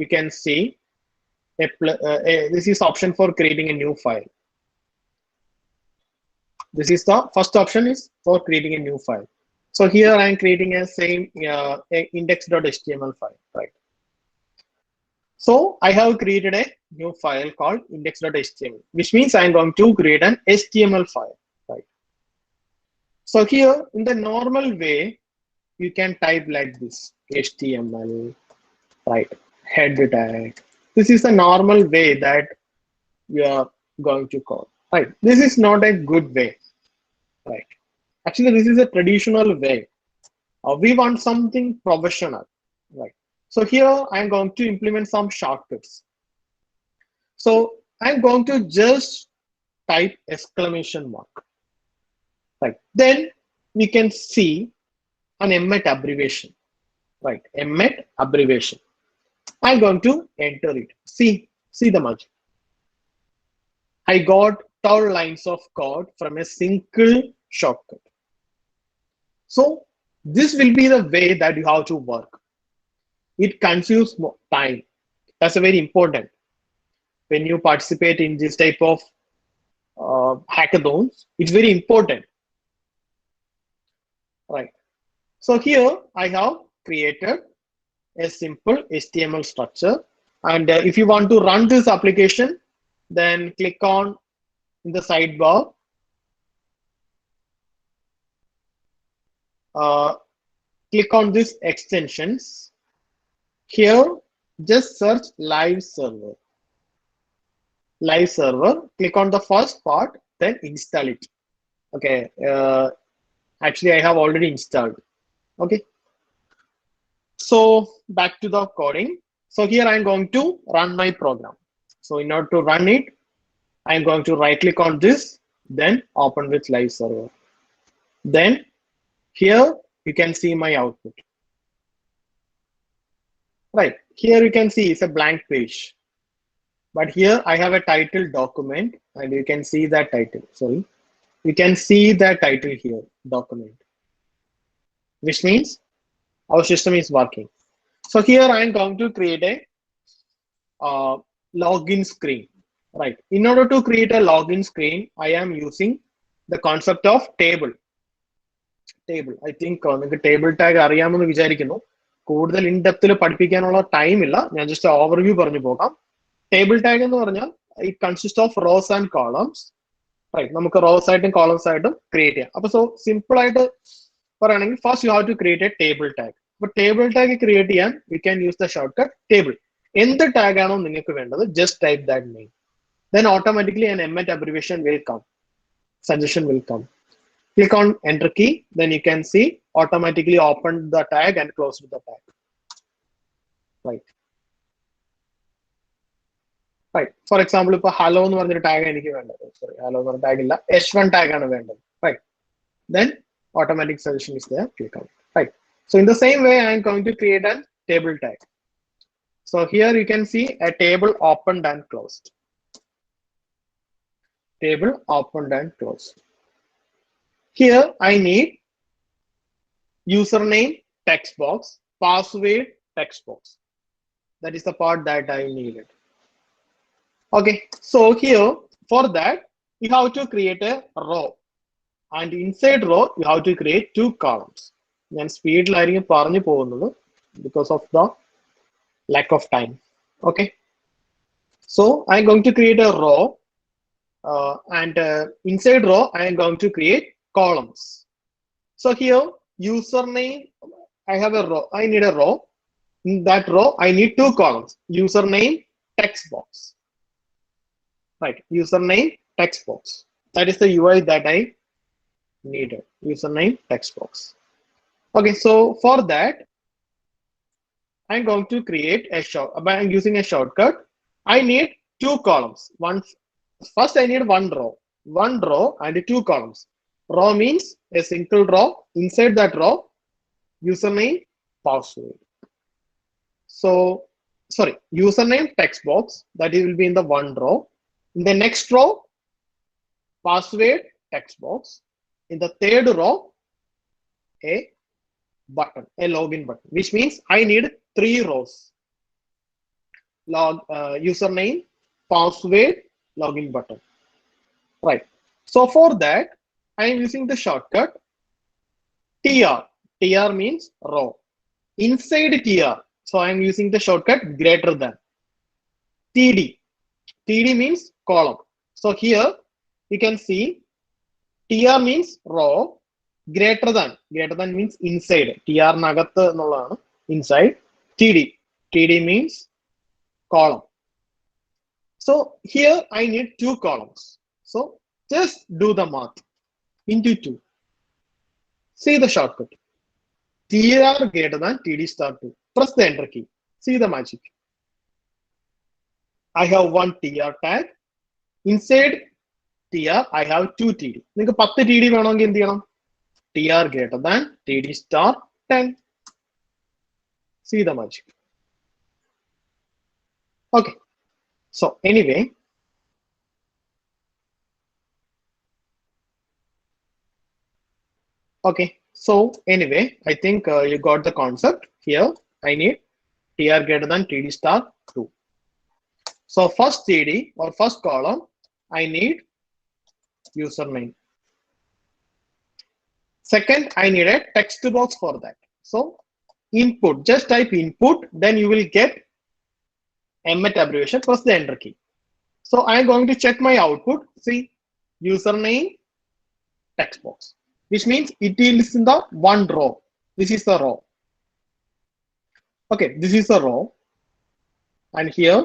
you can see this is option for creating a new file. This is the first option is for creating a new file. So here I am creating a same index.html file, right? So I have created a new file called index.html, which means I am going to create an HTML file, right? So here in the normal way, you can type like this, HTML, right? Head tag. This is the normal way that we are going to call, right? This is not a good way, right? Actually, this is a traditional way. We want something professional, right? So here I'm going to implement some shortcuts. So I'm going to just type exclamation mark, right? Then we can see an emmet abbreviation, right? Emmet abbreviation. I'm going to enter it. See the magic. I got 12 lines of code from a single shortcut. So this will be the way that you have to work. It consumes more time. That's a very important. When you participate in this type of hackathons, it's very important, right? So here I have created a simple HTML structure, and if you want to run this application, then click on in the sidebar. Click on this extensions. Here, just search live server. Live server, click on the first part, then install it. Okay, actually I have already installed. Okay, so back to the coding. So here I'm going to run my program. So in order to run it, I'm going to right click on this, then open with live server. Then here you can see my output. Right, here you can see it's a blank page. But here I have a title document and you can see that title, sorry. You can see the title here, document, which means our system is working. So here I am going to create a login screen, right? In order to create a login screen, I am using the concept of table. I think നിങ്ങൾക്ക് table tag അറിയാമെന്ന് വിചാരിക്കുന്നു. കൂടുതൽ in ഡെപ്തിൽ പഠിപ്പിക്കാനുള്ള time ഇല്ല, ഞാൻ just overview പറഞ്ഞു പോകാം. Table tag എന്ന് പറഞ്ഞാൽ it consist of rows and columns, right? നമുക്ക് റോസ് ആയിട്ടും കോളംസ് ആയിട്ടും ക്രിയേറ്റ് ചെയ്യാം. അപ്പൊ സോ സിമ്പിൾ ആയിട്ട് പറയുകയാണെങ്കിൽ first you have to create a table tag. അപ്പൊ ടേബിൾ ടാഗ് ക്രിയേറ്റ് ചെയ്യാൻ you can use the shortcut table. എന്ത് ടാഗ് ആണോ നിങ്ങൾക്ക് വേണ്ടത്, just type that name, then automatically an emmet abbreviation will come, suggestion will come. Click on enter key, then you can see automatically opened the tag and closed the tag, right? Right, for example ipo hello nu parnja tag enikku vendathu, sorry hello nu tag illa, h1 tag aanu vendathu, right? Then automatic suggestion is there, click on it, right? So in the same way I am going to create a table tag. So here you can see a table opened and closed, table opened and closed. Here I need username text box, password text box. That is the part that I needed. Okay, so here for that you have to create a row, and inside row you have to create two columns. ഞാൻ സ്പീഡിലായിരിക്കും പറഞ്ഞു പോകുന്നത് because of the lack of time. Okay, so I'm going to create a row, and inside row I am going to create columns. So here username, I have a row, I need a row. In that row I need two columns, username text box, right? Username text box, that is the UI that I needed, username text box. Okay, so for that I'm going to create a I'm using a shortcut. I need two columns. First I need one row and two columns. Row means a single row. Inside that row, username, password. So, sorry, username text box, that will be in the one row. In the next row, password text box. In the third row, a button, a login button, which means I need three rows. Username, password, login button, right? So for that I am using the shortcut tr. Tr means row. Inside tr, so I am using the shortcut greater than. Td, td means column. So here you can see tr means row, greater than means inside. Tr nagathu ennalladana inside. Td means column. So here I need two columns, so just do the math. Into 2. See the shortcut. tr greater than td star 2. Press the enter key. See the magic. I have one tr tag. Inside tr I have two td. നിങ്ങൾക്ക് 10 td വേണമെങ്കിൽ എന്ത് ചെയ്യണം? tr greater than td star 10. See the magic. Okay, so anyway, okay, so anyway, I think you got the concept. Here I need tr greater than td star 2. So first td or first column I need username. Second I need a text box for that. So input, just type input, then you will get emmet abbreviation. Press the enter key. So I am going to check my output. See, username text box, which means it is in the one row. This is the row. Okay, this is the row, and here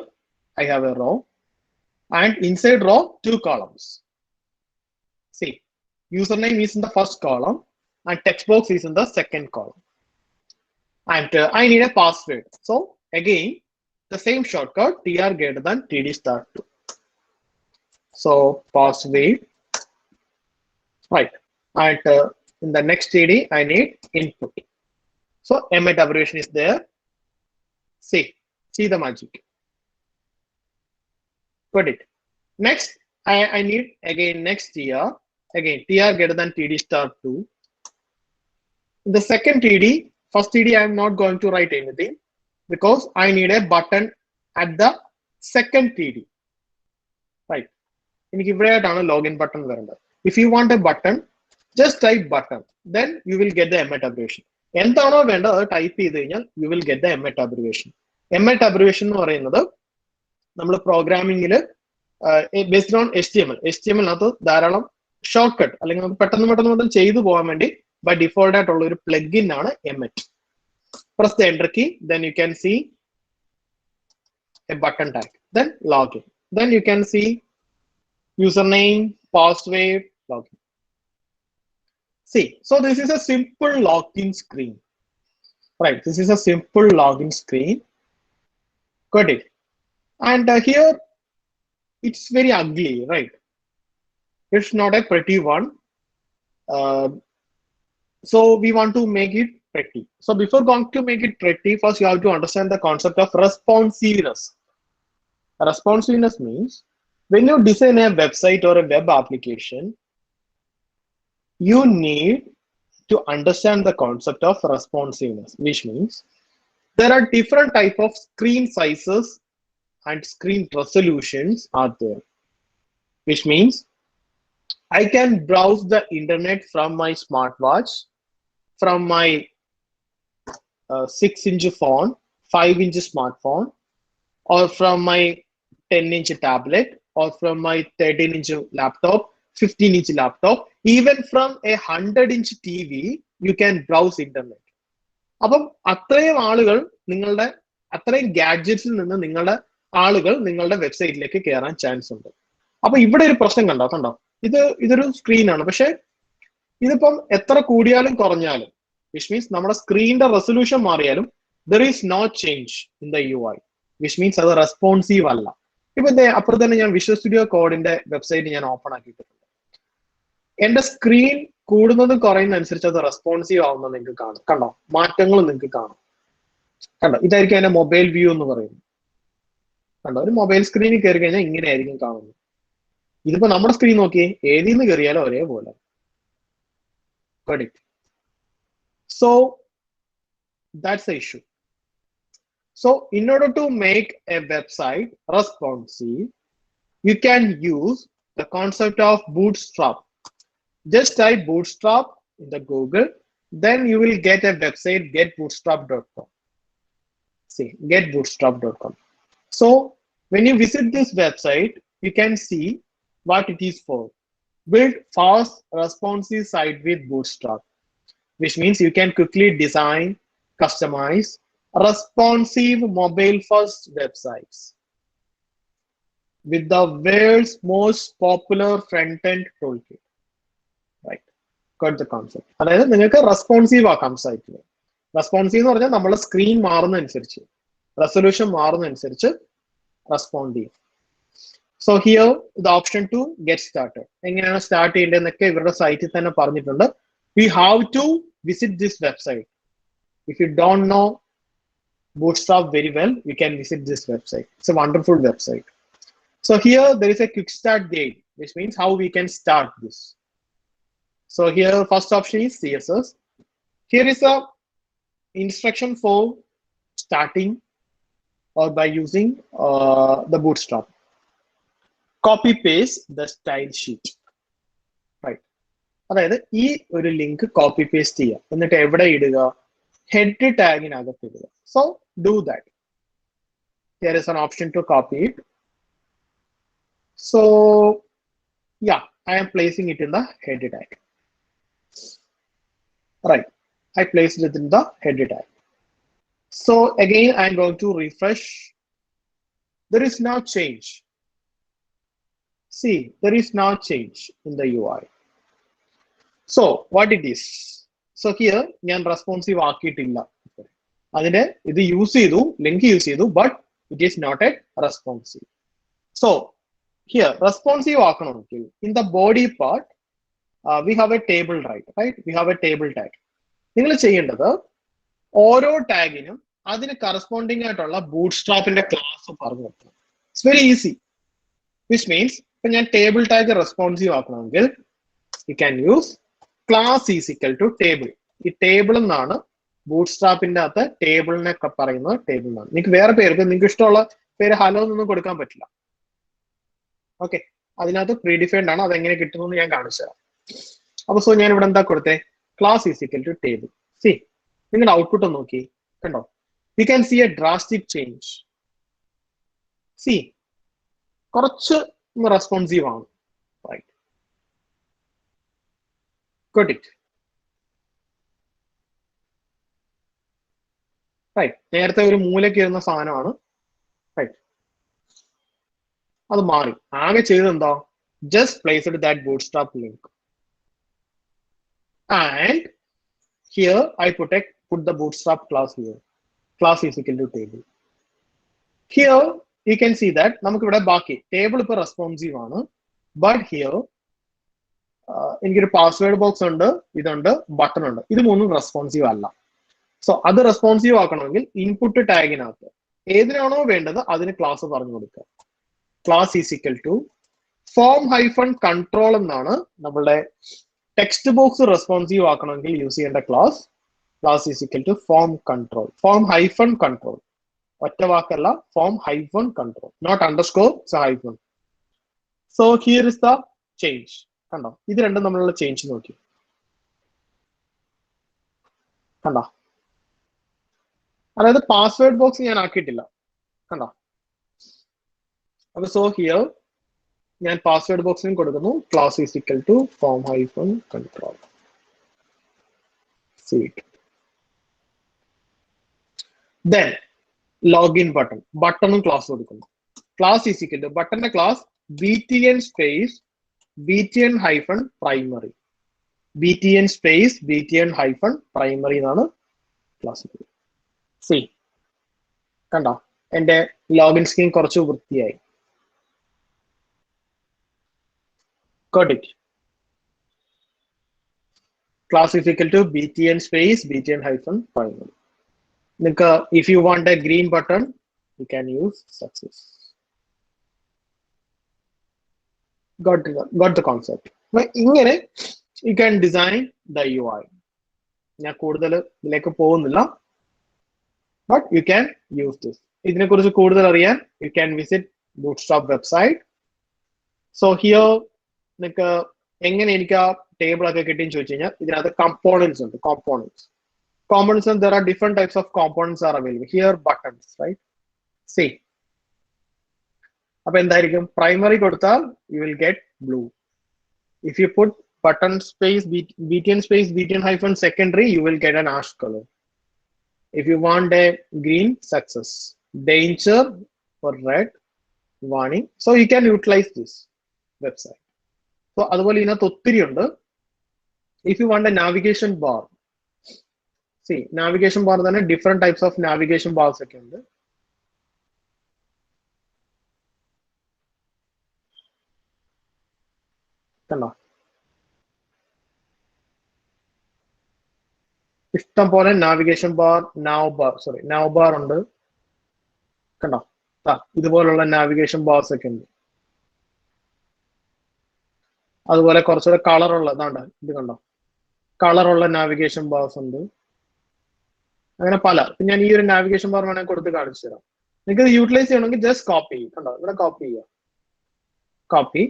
I have a row, and inside row two columns. See, username is in the first column and text box is in the second column, and I need a password. So again the same shortcut, tr greater than td star 2. So password, right? And in the next td I need input. So emmet abbreviation is there. See the magic. Got it. Next I need again next tr again tr greater than td star 2. In the second td, first td I am not going to write anything because I need a button at the second td, right? എനിക്ക് ഇവിടെയായിട്ടാണ് login button വരേണ്ടത്. If you want a button, just type button, then you will get the Emmet abbreviation. എന്താണോ വേണ്ടത് അത് ടൈപ്പ് ചെയ്ത് കഴിഞ്ഞാൽ you will get the Emmet abbreviation. Emmet abbreviation എന്ന് പറയുന്നത് നമ്മൾ പ്രോഗ്രാമിംഗിൽ ബേസ്ഡ് ഓൺ HTML-നകത്ത് ധാരാളം ഷോർട്ട് കട്ട് അല്ലെങ്കിൽ നമുക്ക് പെട്ടെന്ന് പെട്ടെന്ന് ചെയ്തു പോകാൻ വേണ്ടി ബൈ ഡിഫോൾട്ട് ആയിട്ടുള്ള ഒരു പ്ലഗിൻ ആണ് Emmet. Press the enter key, then you can see a button tag, then login, then you can see username, password, login. See, so this is a simple login screen, right? This is a simple login screen. Got it? And here it's very ugly, right? It's not a pretty one. So we want to make it pretty. So before going to make it pretty, first you have to understand the concept of responsiveness. Responsiveness means when you design a website or a web application, you need to understand the concept of responsiveness, which means there are different type of screen sizes and screen resolutions are there, which means I can browse the internet from my smartwatch, from my 6-inch phone, 5-inch smartphone, or from my 10-inch tablet, or from my 13-inch laptop, 15-inch laptop, even from a 100-inch TV, you can browse internet. അപ്പം അത്രയും ആളുകൾ നിങ്ങളുടെ അത്രയും ഗാഡ്ജറ്റ്സിൽ നിന്ന് നിങ്ങളുടെ ആളുകൾ നിങ്ങളുടെ വെബ്സൈറ്റിലേക്ക് കയറാൻ ചാൻസ് ഉണ്ട്. അപ്പൊ ഇവിടെ ഒരു പ്രശ്നം കണ്ടോ ഇതൊരു സ്ക്രീനാണ്, പക്ഷെ ഇതിപ്പം എത്ര കൂടിയാലും കുറഞ്ഞാലും, വിച്ച് മീൻസ് നമ്മുടെ സ്ക്രീനിന്റെ റെസൊല്യൂഷൻ മാറിയാലും there is no change in the UI, which means അത് റെസ്പോൺസീവ് അല്ല. ഇപ്പൊ അപ്പുറത്ത് തന്നെ ഞാൻ വിഷ്വൽ സ്റ്റുഡിയോ കോഡിന്റെ വെബ്സൈറ്റ് ഞാൻ ഓപ്പൺ ആക്കിയിട്ടുണ്ട്. എന്റെ സ്ക്രീൻ കൂടുന്നതും കുറയുന്നതനുസരിച്ച് അത് റെസ്പോൺസീവ് ആവുന്നത് നിങ്ങൾക്ക് കാണും. കണ്ടോ, മാറ്റങ്ങൾ നിങ്ങൾക്ക് കാണും. കണ്ടോ, ഇതായിരിക്കും അതിന്റെ മൊബൈൽ വ്യൂ എന്ന് പറയുന്നത്. കണ്ടോ, ഒരു മൊബൈൽ സ്ക്രീനിൽ കയറി കഴിഞ്ഞാൽ ഇങ്ങനെയായിരിക്കും കാണുന്നത്. ഇതിപ്പോ നമ്മുടെ സ്ക്രീൻ നോക്കിയേ, ഏതിന്ന് കയറിയാലും ഒരേപോലെ. So that's the issue. So in order to make a website responsive, you can use the concept of bootstrap. Just type bootstrap in the Google, then you will get a website, getbootstrap.com. See, getbootstrap.com. So when you visit this website, you can see what it is for. Build fast, responsive site with Bootstrap, which means you can quickly design, customize responsive mobile-first websites with the world's most popular front-end toolkit. Right? Got the concept. അതായത് നിങ്ങൾക്ക് responsive ആക്കാം സൈറ്റിൽ. Responsive എന്ന് പറഞ്ഞാൽ നമ്മുടെ screen മാറുന്നതനുസരിച്ച്, resolution മാറുന്നതനുസരിച്ച് respond ചെയ്യും. So here the option to get started. എങ്ങനെയാണ് സ്റ്റാർട്ട് ചെയ്യേണ്ടതെന്നൊക്കെ ഇവരുടെ സൈറ്റിൽ തന്നെ പറഞ്ഞിട്ടുണ്ട്. We have to visit this website. If you don't know Bootstrap very well, you can visit this website. It's a wonderful website. So here there is a quick start guide, which means how we can start this. So here first option is CSS. Here is a instruction for starting or by using the Bootstrap. Copy paste the style sheet. Right. അതായത് ഈ ഒരു link copy paste ചെയ്യുക, എന്നിട്ട് എവിടെ ഇടുക, head ടാഗിനകത്ത് ഇടുക. So do that. There is an option to copy it. So yeah, I am placing it in the header tag. Right, I placed it in the header tag. So again, I am going to refresh. There is no change. See, there is no change in the UI. So what it is? So here, ഞാൻ responsive ആക്കിയിട്ടില്ല. അതിന് ഇത് use ചെയ്തു, link use ചെയ്തു, but it is not a responsive. So here responsive ആക്കണമെങ്കിൽ in the body part we have a table right, we have a table tag. നിങ്ങൾ ചെയ്യേണ്ടത് ഓരോ ടാഗിനും അതിന് കറസ്പോണ്ടിങ് ആയിട്ടുള്ള ബൂട്ട്സ്ട്രാപ്പിന്റെ ക്ലാസ് പറഞ്ഞു വെക്കണം. It's very easy. Which means ഇപ്പൊ ഞാൻ ടേബിൾ ടാഗ് റെസ്പോൺസീവ് ആക്കണമെങ്കിൽ you can use class is equal to table. ഈ ടേബിൾ എന്നാണ് ബൂട്ട്സ്ട്രാപ്പിന്റെ അകത്ത് ടേബിളിനൊക്കെ പറയുന്നത് ടേബിൾ എന്നാണ്. നിങ്ങൾക്ക് വേറെ പേര് നിങ്ങൾക്ക് ഇഷ്ടമുള്ള പേര് ഹലോ എന്നൊന്നും കൊടുക്കാൻ പറ്റില്ല. ഓക്കെ, അതിനകത്ത് പ്രീഡിഫൈൻഡ് ആണ്. അതെങ്ങനെ കിട്ടുമെന്ന് ഞാൻ കാണിച്ചു തരാം. അപ്പൊ സോ ഞാൻ ഇവിടെ എന്താ കൊടുത്തേ, class is equal to table. See നിങ്ങളുടെ ഔട്ട്പുട്ട് നോക്കി കണ്ടോ, you can see a drastic change. See കുറച്ച് റെസ്പോൺസീവ് ആണ്. Right, got it. റൈറ്റ്, നേരത്തെ ഒരു മൂലയ്ക്ക് ഇരുന്ന സാധനമാണ്. റൈറ്റ്, അത് മാറി. ആകെ ചെയ്തത് എന്താ, just placed that bootstrap link and here I put the bootstrap class here. Class is equal to table. Here you can see that നമുക്ക് ഇവിടെ ബാക്കി ടേബിൾ ഇപ്പോൾ റെസ്പോൺസീവ് ആണ്. ബട്ട് ഹിയർ എനിക്കൊരു പാസ്വേഡ് ബോക്സ് ഉണ്ട്, ഇതുണ്ട്, ബട്ടൺ ഉണ്ട്. ഇത് മൂന്നും റെസ്പോൺസീവ് അല്ല. സോ അത് റെസ്പോൺസീവ് ആക്കണമെങ്കിൽ ഇൻപുട്ട് ടാഗിനകത്ത് ഏതിനാണോ വേണ്ടത് അതിന് ക്ലാസ് പറഞ്ഞു കൊടുക്കുക. Class is equal to form hyphen control എന്നാണ് നമ്മളുടെ ടെക്സ്റ്റ് ബോക്സ് റെസ്പോൺസീവ് ആക്കണമെങ്കിൽ യൂസ് ചെയ്യേണ്ട class. Class is equal to form control, form hyphen control. ഒറ്റ വാക്കല്ല, form hyphen control, not underscore, hyphen. So here is the change. കണ്ടോ, ഇത് രണ്ടും തമ്മിലുള്ള ചേഞ്ച് നോക്കി കണ്ടോ. അതായത് പാസ്വേഡ് ബോക്സ് ഞാൻ ആക്കിയിട്ടില്ല കണ്ടോ. അപ്പൊ സോ ഹിയർ ഞാൻ പാസ്വേഡ് ബോക്സിനും കൊടുക്കുന്നു class is equal to form hyphen control. Then login button, ബട്ടണും ക്ലാസ് കൊടുക്കുന്നു. ക്ലാസ് ഈസ് ഈക്വൽ ടു ബട്ടന്റെ class btn space btn hyphen primary. btn space btn hyphen primary എന്നാണ് ക്ലാസ്. സി കണ്ടോ, എന്റെ login screen കുറച്ച് വൃത്തിയായി. Got it. Class is equal to btn space btn hyphen primary. If you want a green button, you can use success. Got the concept. ഇങ്ങനെ you can design the UI. ഞാൻ കൂടുതൽ ഇതിലേക്ക് പോകുന്നില്ല, but you can use this. ഇതിനെ കുറിച്ച് കൂടുതൽ അറിയാൻ you can visit Bootstrap website. So here നിങ്ങൾക്ക് എങ്ങനെ എനിക്ക് ആ ടേബിൾ ഒക്കെ കിട്ടിയെന്ന് ചോദിച്ചു കഴിഞ്ഞാൽ ഇതിനകത്ത് കമ്പോണൻസ് ഉണ്ട്. Components there are different types of components are available. Here buttons, right? See, അപ്പൊ എന്തായിരിക്കും, പ്രൈമറി കൊടുത്താൽ you will get blue. If you put button space btn space btn hyphen secondary, you will get an ash color. If you want a green, success, danger or red, warning. So you can utilize this website. So അതുപോലെ ഇതിനകത്ത് ഒത്തിരി ഉണ്ട്. If you want a navigation bar, see navigation bar തന്നെ different types of navigation bars ഒക്കെ ഉണ്ട്. കണ്ടോ, ഇഷ്ടം പോലെ നാവിഗേഷൻ ബാർ, നാവ് ബാർ ഉണ്ട്. കണ്ടോ, ഇതുപോലുള്ള നാവിഗേഷൻ ബാർസ് ഒക്കെ ഉണ്ട്. അതുപോലെ കുറച്ചുകൂടെ കളറുള്ള ഇതാണ്ട്, ഇത് കണ്ടോ, കളറുള്ള നാവിഗേഷൻ ബാർസ് ഉണ്ട്. അങ്ങനെ പല. ഞാൻ ഈ ഒരു നാവിഗേഷൻ ബാർ വേണമെങ്കിൽ കൊടുത്ത് കാണിച്ചു തരാം. നിങ്ങൾക്ക് ഇത് യൂട്ടിലൈസ് ചെയ്യണമെങ്കിൽ ജസ്റ്റ് കോപ്പി ചെയ്യും. കണ്ടോ, ഇവിടെ കോപ്പി ചെയ്യുക. കോപ്പി.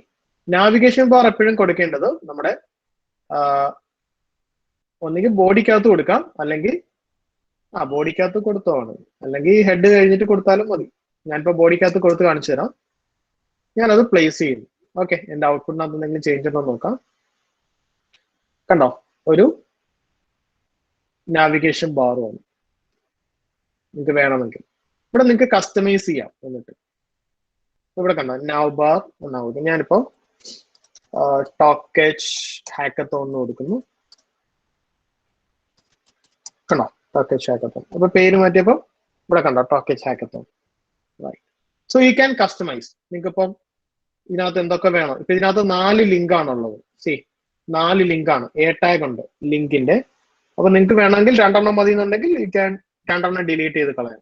നാവിഗേഷൻ ബാർ എപ്പോഴും കൊടുക്കേണ്ടത് നമ്മുടെ ഒന്നുകിൽ ബോഡിക്കകത്ത് കൊടുക്കാം, അല്ലെങ്കിൽ ബോഡിക്കകത്ത് കൊടുത്തോണം, അല്ലെങ്കിൽ ഹെഡ് കഴിഞ്ഞിട്ട് കൊടുത്താലും മതി. ഞാനിപ്പോ ബോഡിക്കകത്ത് കൊടുത്ത് കാണിച്ചു തരാം. ഞാനത് പ്ലേസ് ചെയ്യുന്നു. ഓക്കെ, എന്റെ ഔട്ട്പുട്ടിനകത്ത് എന്തെങ്കിലും ചേഞ്ച് ഉണ്ടോ നോക്കാം. കണ്ടോ, ഒരു നാവിഗേഷൻ ബാർ വന്നു. നിങ്ങൾക്ക് വേണമെങ്കിൽ ഇവിടെ നിങ്ങൾക്ക് കസ്റ്റമൈസ് ചെയ്യാം. എന്നിട്ട് ഇവിടെ കണ്ടോ, നാവ് ബാർ ഒന്നാമത്. ഞാനിപ്പോ ടോക്കച്ച് ഹാക്കത്തോൺ എന്ന് കൊടുക്കുന്നു. കണ്ടോ, ടോക്കച്ച് ഹാക്കത്തോൺ. അപ്പൊ പേര് മാറ്റിയപ്പോ ഇവിടെ കണ്ടോ, ടോക്കച്ച് hackathon. Right. So you can customise. നിങ്ങൾക്ക് ഇപ്പം ഇതിനകത്ത് എന്തൊക്കെ വേണം. ഇപ്പൊ ഇതിനകത്ത് 4 ലിങ്ക് ആണുള്ളത്. സി 4 ലിങ്ക് ആണ്. എ ടാഗ് ഉണ്ട് ലിങ്കിന്റെ. അപ്പൊ നിങ്ങൾക്ക് വേണമെങ്കിൽ 2 മതി എന്നുണ്ടെങ്കിൽ യു ക്യാൻ 2 ഡിലീറ്റ് ചെയ്ത് കളയാം.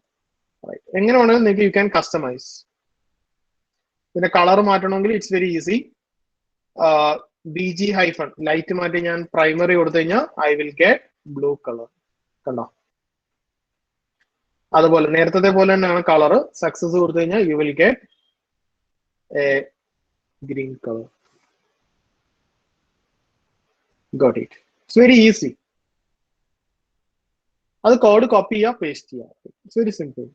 റൈറ്റ്. എങ്ങനെ വേണമെങ്കിൽ നിങ്ങൾക്ക് യു ക്യാൻ കസ്റ്റമൈസ്. പിന്നെ കളർ മാറ്റണമെങ്കിൽ it's very easy. BG hyphen light മാറ്റി ഞാൻ പ്രൈമറി കൊടുത്തു കഴിഞ്ഞാൽ I will get blue colour. കണ്ടോ? അതുപോലെ നേരത്തെ പോലെ തന്നെയാണ് കളർ. സക്സസ് കൊടുത്തു കഴിഞ്ഞാൽ you will get A green colour. Got it. It's very easy. അത് കോഡ് കോപ്പി ചെയ്യുക, പേസ്റ്റ് ചെയ്യുക. It's very simple.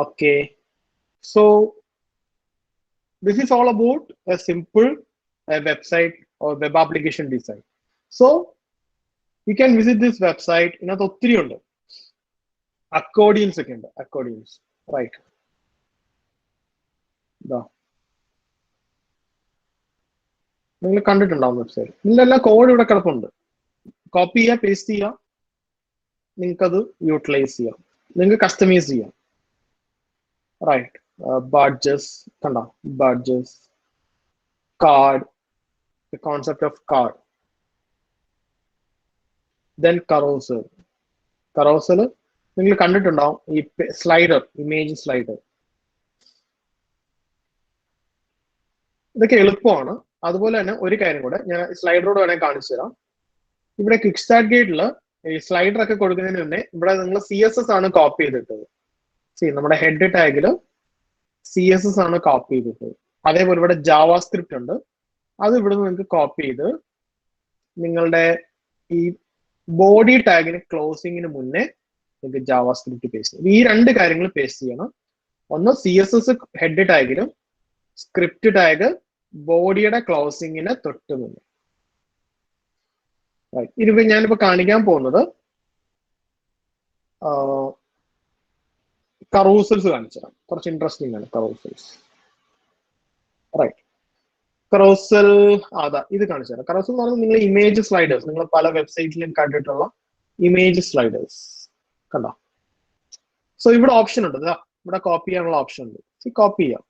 Okay, so this is all about a simple website or web application design. So you can visit this website. ഇതിനകത്ത് ഒത്തിരി ഉണ്ട്. അക്കോർഡിയൻസ് ഒക്കെ ഉണ്ട്. അക്കോർഡിയൻസ്, right? നിങ്ങൾ കണ്ടിട്ടുണ്ടാവും വെബ്സൈറ്റ്. ഇതിലെല്ലാം കോഡ് ഇവിടെ കിടപ്പുണ്ട്. കോപ്പി ചെയ്യുക, പേസ്റ്റ് ചെയ്യുക, നിങ്ങൾക്കത് യൂട്ടിലൈസ് ചെയ്യാം, നിങ്ങൾക്ക് കസ്റ്റമൈസ് ചെയ്യാം. റൈറ്റ്, ബാഡ്ജസ് കണ്ടോ? Badges, card, the concept of card. Then carousel. Carousel നിങ്ങൾ കണ്ടിട്ടുണ്ടാവും. ഈ സ്ലൈഡർ, ഇമേജ് സ്ലൈഡർ, ഇതൊക്കെ എളുപ്പമാണ്. അതുപോലെ തന്നെ ഒരു കാര്യം കൂടെ ഞാൻ സ്ലൈഡറോട് വേണമെങ്കിൽ കാണിച്ചു തരാം. ഇവിടെ കിക്ക് സ്റ്റാർട്ട് ഗേറ്റിൽ ഈ സ്ലൈഡർ ഒക്കെ കൊടുക്കുന്നതിന് മുന്നേ ഇവിടെ നിങ്ങൾ CSS ആണ് കോപ്പി ചെയ്തിട്ടത്. നമ്മുടെ ഹെഡ് ടാഗിൽ CSS ആണ് കോപ്പി ചെയ്തിട്ടത്. അതേപോലെ ഇവിടെ ജാവാസ്ക്രിപ്റ്റ് ഉണ്ട്. അത് ഇവിടെ നിന്ന് നിങ്ങൾക്ക് കോപ്പി ചെയ്ത് നിങ്ങളുടെ ഈ ബോഡി ടാഗിന് ക്ലോസിങ്ങിന് മുന്നേ നിങ്ങൾക്ക് ജാവാസ്ക്രിപ്റ്റ് പേസ്റ്റ് ചെയ്യും. ഈ രണ്ട് കാര്യങ്ങൾ പേസ്റ്റ് ചെയ്യണം. ഒന്ന് CSS ഹെഡ് ടാഗിലും സ്ക്രിപ്റ്റ് ടാഗ് ബോഡിയുടെ ക്ലോസിങ്ങിന് തൊട്ട് മുന്നേ. ഇതിപ്പോ ഞാനിപ്പോ കാണിക്കാൻ പോകുന്നത് കറൂസൽസ് കാണിച്ചു തരാം. കുറച്ച് ഇൻട്രസ്റ്റിംഗ് ആണ് കറൂസൽസ്. റൈറ്റ്, കറൂസൽ അതാ ഇത് കാണിച്ചു തരാം. കറൂസൽ എന്ന് പറഞ്ഞാൽ നിങ്ങൾ ഇമേജ് സ്ലൈഡേഴ്സ്, നിങ്ങൾ പല വെബ്സൈറ്റിലും കണ്ടിട്ടുള്ള ഇമേജ് സ്ലൈഡേഴ്സ് കണ്ടോ? സോ ഇവിടെ ഓപ്ഷൻ ഉണ്ട്. ഇവിടെ കോപ്പി ചെയ്യാനുള്ള ഓപ്ഷൻ ഉണ്ട്. കോപ്പി ചെയ്യാം.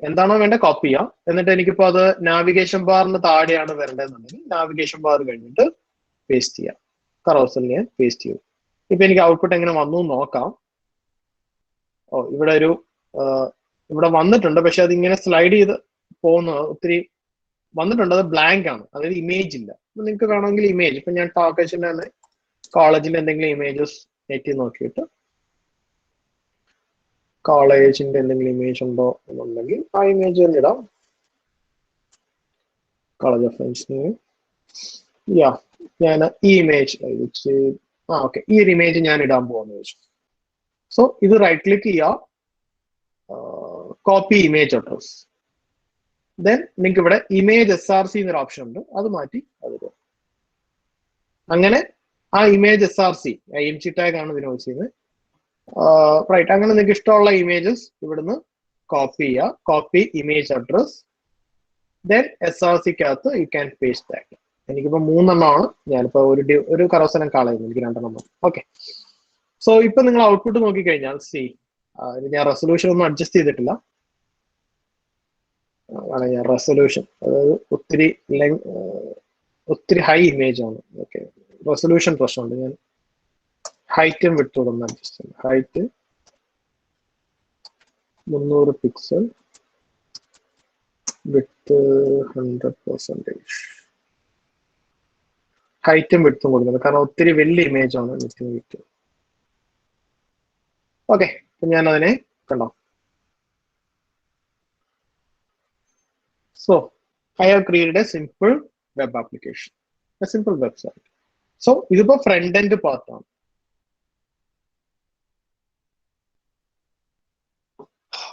എന്താണോ വേണ്ട കോപ്പി ചെയ്യാം. എന്നിട്ട് എനിക്കിപ്പോ അത് നാവിഗേഷൻ ബാറിന് താഴെയാണ് വരേണ്ടതെന്നുണ്ടെങ്കിൽ നാവിഗേഷൻ ബാർ കഴിഞ്ഞിട്ട് പേസ്റ്റ് ചെയ്യാം. കറോസലിനെ പേസ്റ്റ് ചെയ്യും. ഇപ്പൊ എനിക്ക് ഔട്ട്പുട്ട് എങ്ങനെ വന്നു നോക്കാം. ഇവിടെ വന്നിട്ടുണ്ട്, പക്ഷെ അതിങ്ങനെ സ്ലൈഡ് ചെയ്ത് പോകുന്നത് ഒത്തിരി വന്നിട്ടുണ്ട്. അത് ബ്ലാങ്ക് ആണ്, അതായത് ഇമേജ് ഇല്ല. അപ്പൊ നിങ്ങൾക്ക് വേണമെങ്കിൽ ഇമേജ്, ഇപ്പൊ ഞാൻ ടാക്കച്ചിന്റെ തന്നെ കോളേജിന്റെ എന്തെങ്കിലും ഇമേജസ് നെറ്റിൽ നോക്കിയിട്ട് കോളേജിന്റെ എന്തെങ്കിലും ഇമേജ് ഉണ്ടോ എന്നുണ്ടെങ്കിൽ ആ ഇമേജ് തന്നെ ഇടാം. കോളേജ് ഓഫ് എഞ്ചിനീയറിംഗ്, ഞാൻ ഈ ഇമേജ് ഓക്കെ, ഈ ഒരു ഇമേജ് ഞാൻ ഇടാൻ പോകുന്നു വെച്ചു. സോ ഇത് റൈറ്റ് ക്ലിക്ക് ചെയ്യുക, കോപ്പി ഇമേജ് അഡ്രസ്. ദെൻ നിങ്ങൾക്ക് ഇവിടെ ഇമേജ് SRC എന്നൊരു ഓപ്ഷൻ ഉണ്ട്, അത് മാറ്റി അത് പോകും. അങ്ങനെ ആ ഇമേജ് SRC IMG ടാഗ് ആണ് ഇതിനെ യൂസ് ചെയ്യുന്നത്. റൈറ്റ്, അങ്ങനെ നിങ്ങൾക്ക് ഇഷ്ടമുള്ള ഇമേജസ് ഇവിടുന്ന് കോപ്പി ചെയ്യുക. കോപ്പി ഇമേജ് അഡ്രസ്, ദെൻ SRCക്കകത്ത് യു ക്യാൻ പേസ്റ്റ് ദാറ്റ്. എനിക്കിപ്പോ 3 എണ്ണമാണ്. ഞാനിപ്പോ ഒരു കറോസനം കളയുന്നു, എനിക്ക് 2 എണ്ണം. ഓക്കെ, സോ ഇപ്പൊ നിങ്ങൾ ഔട്ട്പുട്ട് നോക്കിക്കഴിഞ്ഞാൽ ഞാൻ റെസൊല്യൂഷൻ ഒന്നും അഡ്ജസ്റ്റ് ചെയ്തിട്ടില്ല. ഞാൻ റെസൊല്യൂഷൻ, അതായത് ഒത്തിരി ഹൈ ഇമേജ് ആണ്. ഓക്കെ, റെസൊല്യൂഷൻ പ്രശ്നമുണ്ട്. ഞാൻ ഹൈറ്റും വിട്ടുകൊടുന്ന് അഡ്ജസ്റ്റ് ചെയ്യും. ഹൈറ്റ് 300 പിക്സൽ, വിത്ത് 100%. ഹൈറ്റും വിട്ടും കൊടുക്കുന്നത്, കാരണം ഒത്തിരി വലിയ ഇമേജ് ആണ് വിത്ത്. ഓക്കെ, ഞാൻ അതിനെ കണ്ടോ. So I have created a simple web application, a simple website. So ഇതിപ്പോ ഫ്രണ്ട് എൻഡ് പാർട്ട് ആണ്.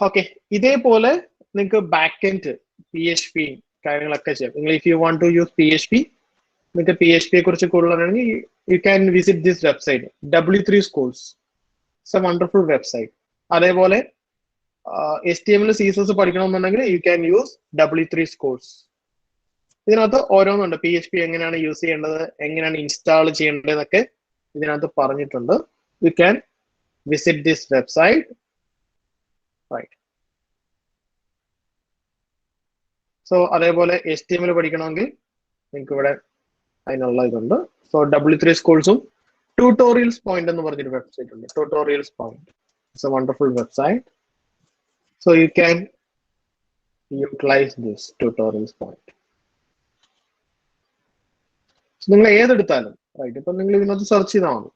ഓക്കെ, ഇതേപോലെ നിങ്ങൾക്ക് ബാക്ക് എൻഡ് PHP കാര്യങ്ങളൊക്കെ ചെയ്യാം. നിങ്ങൾ if you want to use PHP, നിങ്ങൾക്ക് PHP കുറിച്ച് കൂടുതലാണെങ്കിൽ you can visit this website W3 Schools. It's a wonderful website. അതേപോലെ HTML CSS പഠിക്കണമെന്നുണ്ടെങ്കിൽ you can use W3 Schools. ഇതിനകത്ത് ഓരോന്നുണ്ട്. PHP എങ്ങനെയാണ് യൂസ് ചെയ്യേണ്ടത്, എങ്ങനെയാണ് ഇൻസ്റ്റാൾ ചെയ്യേണ്ടത് എന്നൊക്കെ ഇതിനകത്ത് പറഞ്ഞിട്ടുണ്ട്. You can visit this website. Right, so അതേപോലെ HTML പഠിക്കണമെങ്കിൽ നിങ്ങൾക്ക് ഇവിടെ അതിനുള്ള ഇതുണ്ട്. സോ W3 Schoolsഉം ട്യൂട്ടോറിയൽസ് പോയിന്റ് എന്ന് പറഞ്ഞൊരു വെബ്സൈറ്റ് ഉണ്ട്. Tutorials point, it's a wonderful website. So you can utilize this tutorials point. So നിങ്ങൾ ഏതെടുത്താലും റൈറ്റ് ഇപ്പൊ നിങ്ങൾ ഇതിനകത്ത് സെർച്ച് ചെയ്താൽ മതി.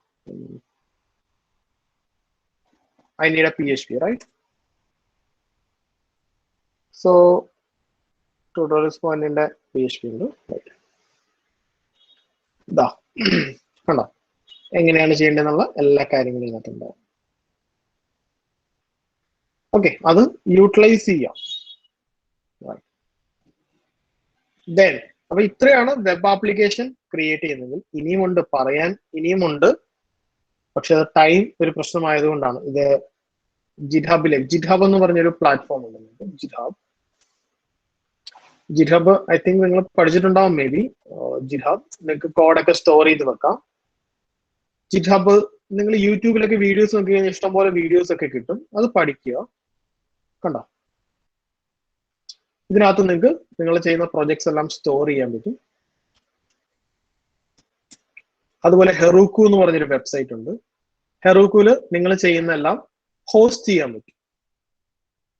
I need a PHP, right? So tutorials point in the PHP ഉണ്ട്. Right. ഇതാ കണ്ടോ എങ്ങനെയാണ് ചെയ്യേണ്ടതെന്നുള്ള എല്ലാ കാര്യങ്ങളും ഇതിനകത്തുണ്ടാവും. ഓക്കെ, അത് യൂട്ടിലൈസ് ചെയ്യാം. ദെൻ അപ്പൊ ഇത്രയാണ് വെബ് ആപ്ലിക്കേഷൻ ക്രിയേറ്റ് ചെയ്യുന്നതിൽ. ഇനിയുമുണ്ട് പറയാൻ, ഇനിയുമുണ്ട്. പക്ഷെ അത് ടൈം ഒരു പ്രശ്നമായതുകൊണ്ടാണ്. ഇത് ജിറ്റ്ഹബ് എന്ന് പറഞ്ഞൊരു പ്ലാറ്റ്ഫോം ഉണ്ട്. ജിറ്റ്ഹബ് ഐ തിങ്ക് നിങ്ങൾ പഠിച്ചിട്ടുണ്ടാവും മേ ബി. ജിറ്റ്ഹബ് നിങ്ങൾക്ക് കോഡൊക്കെ സ്റ്റോർ ചെയ്ത് വെക്കാം. ജിറ്റ്ഹബ് നിങ്ങൾ യൂട്യൂബിലൊക്കെ വീഡിയോസ് നോക്കി കഴിഞ്ഞാൽ ഇഷ്ടംപോലെ വീഡിയോസ് ഒക്കെ കിട്ടും. അത് പഠിക്കുക. കണ്ടോ ഇതിനകത്ത് നിങ്ങൾക്ക് നിങ്ങൾ ചെയ്യുന്ന പ്രോജക്ട്സ് എല്ലാം സ്റ്റോർ ചെയ്യാൻ പറ്റും. അതുപോലെ ഹെറൂക്കു എന്ന് പറഞ്ഞൊരു വെബ്സൈറ്റ് ഉണ്ട്. ഹെറൂക്കുവില് നിങ്ങൾ ചെയ്യുന്ന എല്ലാം ഹോസ്റ്റ് ചെയ്യാൻ പറ്റും.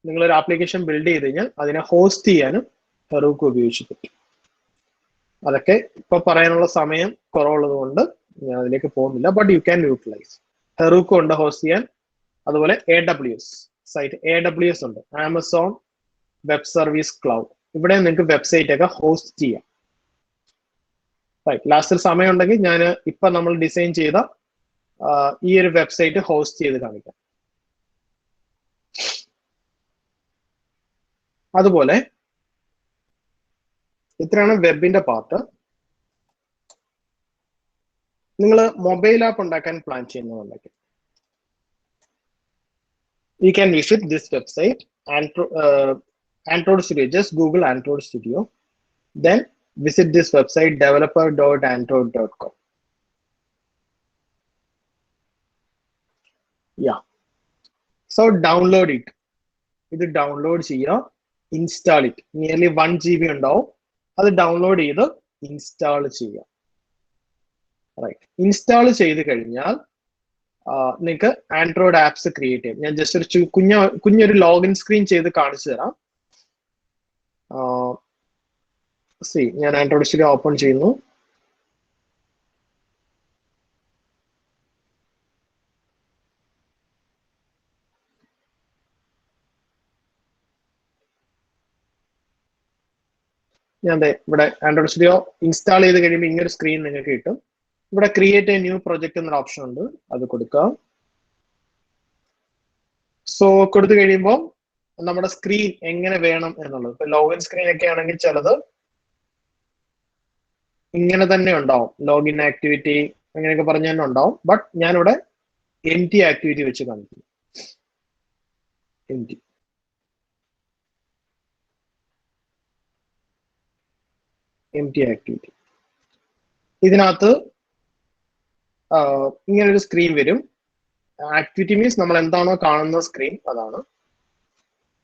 നിങ്ങളൊരു ആപ്ലിക്കേഷൻ ബിൽഡ് ചെയ്ത് കഴിഞ്ഞാൽ അതിനെ ഹോസ്റ്റ് ചെയ്യാനും ഹെറൂക്കു ഉപയോഗിച്ച് പറ്റും. അതൊക്കെ ഇപ്പൊ പറയാനുള്ള സമയം കുറവുള്ളത് കൊണ്ട് ഞാൻ അതിലേക്ക് പോകുന്നില്ല. But you can utilise. Heroku ഉണ്ട് ഹോസ്റ്റ് ചെയ്യാൻ. അതുപോലെ AWS സൈറ്റ് AWS ഉണ്ട്, ആമസോൺ വെബ് സർവീസ് ക്ലൗഡ്. ഇവിടെ നിങ്ങൾക്ക് വെബ്സൈറ്റ് ഒക്കെ ഹോസ്റ്റ് ചെയ്യാം. റൈറ്റ്, ലാസ്റ്റിൽ സമയം ഉണ്ടെങ്കിൽ ഞാൻ ഇപ്പൊ നമ്മൾ ഡിസൈൻ ചെയ്ത ഈ ഒരു വെബ്സൈറ്റ് ഹോസ്റ്റ് ചെയ്ത് കാണിക്കാം. അതുപോലെ ഇത്രയാണ് വെബിന്റെ പാർട്ട്. നിങ്ങൾ മൊബൈൽ ആപ്പ് ഉണ്ടാക്കാൻ പ്ലാൻ ചെയ്യുന്നുണ്ടെങ്കിൽ you can visit this website, Android Studio. Just Google Android Studio. Then visit this website, developer.android.com. Yeah. So download it. ഇത് ഡൗൺലോഡ് ചെയ്യുക, ഇൻസ്റ്റാൾ ഇറ്റ്. നിയർലി 1 GB ഉണ്ടാവും. അത് ഡൗൺലോഡ് ചെയ്ത് ഇൻസ്റ്റാൾ ചെയ്യുക. Right, install ചെയ്ത് കഴിഞ്ഞാൽ നിങ്ങൾക്ക് ആൻഡ്രോയിഡ് ആപ്സ് ക്രിയേറ്റ് ചെയ്യാം. ഞാൻ ജസ്റ്റ് ഒരു കുഞ്ഞൊരു ലോഗിൻ സ്ക്രീൻ ചെയ്ത് കാണിച്ചു തരാം. ഞാൻ ആൻഡ്രോയിഡ് സ്റ്റുഡിയോ ഓപ്പൺ ചെയ്യുന്നു. ഞാൻ ഇവിടെ ആൻഡ്രോയിഡ് സ്റ്റുഡിയോ ഇൻസ്റ്റാൾ ചെയ്ത് കഴിയുമ്പോൾ ഇങ്ങനൊരു സ്ക്രീൻ നിങ്ങൾക്ക് കിട്ടും. ഇവിടെ ക്രിയേറ്റ് എ ന്യൂ പ്രൊജക്ട് എന്നൊരു ഓപ്ഷൻ ഉണ്ട്, അത് കൊടുക്കുക. സോ കൊടുത്തു കഴിയുമ്പോൾ നമ്മുടെ സ്ക്രീൻ എങ്ങനെ വേണം എന്നുള്ളത്, ഇപ്പൊ ലോഗിൻ സ്ക്രീൻ ഒക്കെ ആണെങ്കിൽ ചിലത് ഇങ്ങനെ തന്നെ ഉണ്ടാവും. ലോഗിൻ ആക്ടിവിറ്റി അങ്ങനെയൊക്കെ പറഞ്ഞ് തന്നെ ഉണ്ടാവും. ബട്ട് ഞാനിവിടെ empty ആക്ടിവിറ്റി വെച്ച് കാണിക്കും. empty activity. ഇതിനകത്ത് ഇങ്ങനൊരു സ്ക്രീൻ വരും. ആക്ടിവിറ്റി മീൻസ് നമ്മൾ എന്താണോ കാണുന്ന സ്ക്രീൻ അതാണ്.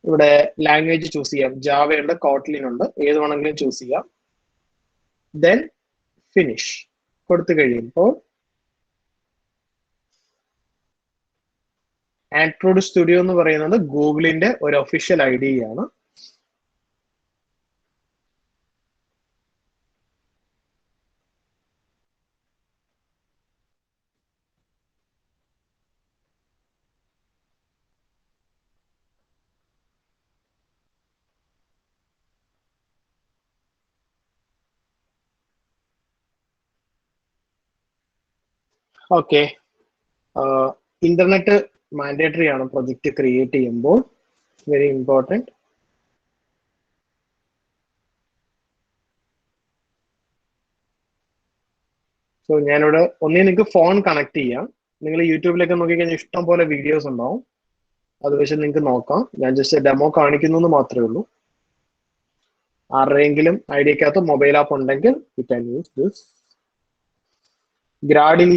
ഇവിടെ ലാംഗ്വേജ് ചൂസ് ചെയ്യാം. ജാവ ഉണ്ട്, കോട്ട്ലിൻ ഉണ്ട്, ഏത് വേണമെങ്കിലും ചൂസ് ചെയ്യാം. ദെൻ ഫിനിഷ് കൊടുത്തു കഴിയുമ്പോൾ ആൻഡ്രോയിഡ് സ്റ്റുഡിയോ എന്ന് പറയുന്നത് ഗൂഗിളിന്റെ ഒരു ഒഫീഷ്യൽ ID ആണ്. ഓക്കെ, ഇന്റർനെറ്റ് മാൻഡേറ്ററി ആണ് പ്രൊജക്ട് ക്രിയേറ്റ് ചെയ്യുമ്പോൾ. Very important. സോ ഞാനിവിടെ നിങ്ങൾക്ക് ഫോൺ കണക്ട് ചെയ്യാം. നിങ്ങൾ യൂട്യൂബിലൊക്കെ നോക്കിക്കഴിഞ്ഞാൽ ഇഷ്ടം പോലെ വീഡിയോസ് ഉണ്ടാവും. അത് വെച്ച് നിങ്ങൾക്ക് നോക്കാം. ഞാൻ ജസ്റ്റ് ഡെമോ കാണിക്കുന്നു മാത്രമേ ഉള്ളൂ. ആരുടെയെങ്കിലും ഐഡിയക്കകത്ത് മൊബൈൽ ആപ്പ് ഉണ്ടെങ്കിൽ you can use this. Gradle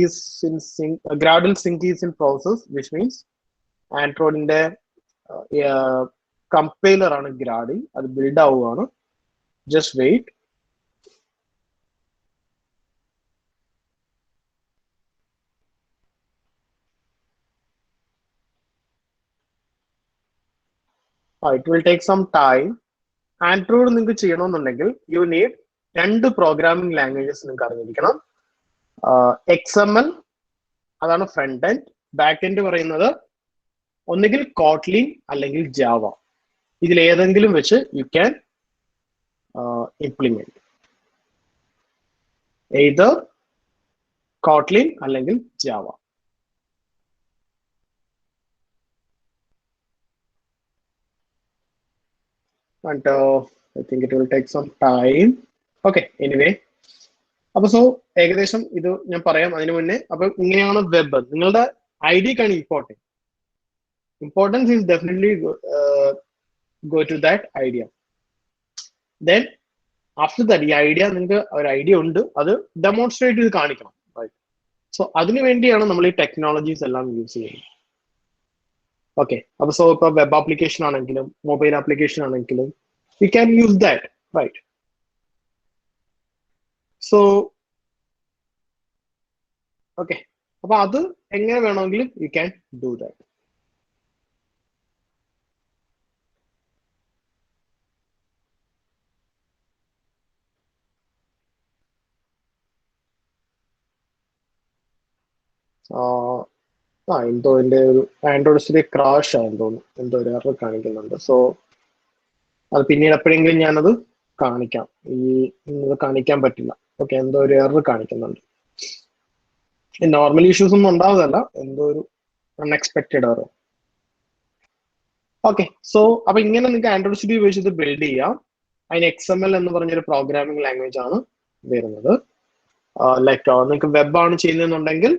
sync is in process, which means ആൻഡ്രോയിഡിന്റെ കമ്പൈലർ ആണ് Gradle. അത് ബിൽഡ് ആവുകയാണ്. Just wait. It will take some time. Android നിങ്ങൾക്ക് ചെയ്യണമെന്നുണ്ടെങ്കിൽ you need രണ്ട് പ്രോഗ്രാമിംഗ് ലാംഗ്വേജസ് നിങ്ങൾക്ക് അറിഞ്ഞിരിക്കണം. XML അതാണ് ഫ്രണ്ട് എൻഡ്. ബാക്ക് എൻഡ് പറയുന്നത് ഒന്നുകിൽ കോട്ട്ലിൻ അല്ലെങ്കിൽ ജാവ. ഇതിൽ ഏതെങ്കിലും വെച്ച് you can implement. Either Kotlin അല്ലെങ്കിൽ Java. And I think it will take some time. Okay, anyway. അപ്പൊ സോ ഏകദേശം ഇത് ഞാൻ പറയാം അതിനു മുന്നേ. അപ്പൊ ഇങ്ങനെയാണ് വെബ്. നിങ്ങളുടെ ഐഡിയക്കാണ് important. Importance is definitely go to that idea. Then after that ഈ ഐഡിയ നിങ്ങൾക്ക് ഒരു ഐഡിയ ഉണ്ട്, അത് ഡെമോൺസ്ട്രേറ്റ് ചെയ്ത് കാണിക്കണം. റൈറ്റ്. സോ അതിനു വേണ്ടിയാണ് നമ്മൾ ഈ ടെക്നോളജീസ് എല്ലാം യൂസ് ചെയ്യുന്നത്. ഓക്കെ, അപ്പൊ സോ ഇപ്പൊ വെബ് ആപ്ലിക്കേഷൻ ആണെങ്കിലും മൊബൈൽ ആപ്ലിക്കേഷൻ ആണെങ്കിലും you can use that. Right. So okay, അപ്പൊ അത് എങ്ങനെ വേണമെങ്കിലും യു ക്യാൻ ഡു ദാറ്റ്. എന്തോ എൻ്റെ ഒരു ആൻഡ്രോയിഡ് ക്രാഷ് ആയെന്ന് തോന്നുന്നു, എന്തോ ഒരു എറർ കാണിക്കുന്നുണ്ട്. സോ അത് പിന്നീട് എപ്പോഴെങ്കിലും ഞാനത് കാണിക്കാം. കാണിക്കാൻ പറ്റില്ല. ഓക്കെ, എന്തോ ഒരു എറർ കാണിക്കുന്നുണ്ട്. നോർമൽ ഇഷ്യൂസ് ഒന്നും ഉണ്ടാവുന്നതല്ല, എന്തോ ഒരു അൺഎക്സ്പെക്റ്റഡ് എറർ. ഓക്കെ, സോ അപ്പൊ ഇങ്ങനെ നിങ്ങൾക്ക് ആൻഡ്രോയിഡ് സ്റ്റുഡിയോ ഉപയോഗിച്ച് ബിൽഡ് ചെയ്യാം. അതിന് XML എന്ന് പറഞ്ഞൊരു പ്രോഗ്രാമിംഗ് ലാംഗ്വേജ് ആണ് വരുന്നത്. ലൈക്ക് നിങ്ങൾക്ക് വെബ് ആണ് ചെയ്യുന്നതെന്നുണ്ടെങ്കിൽ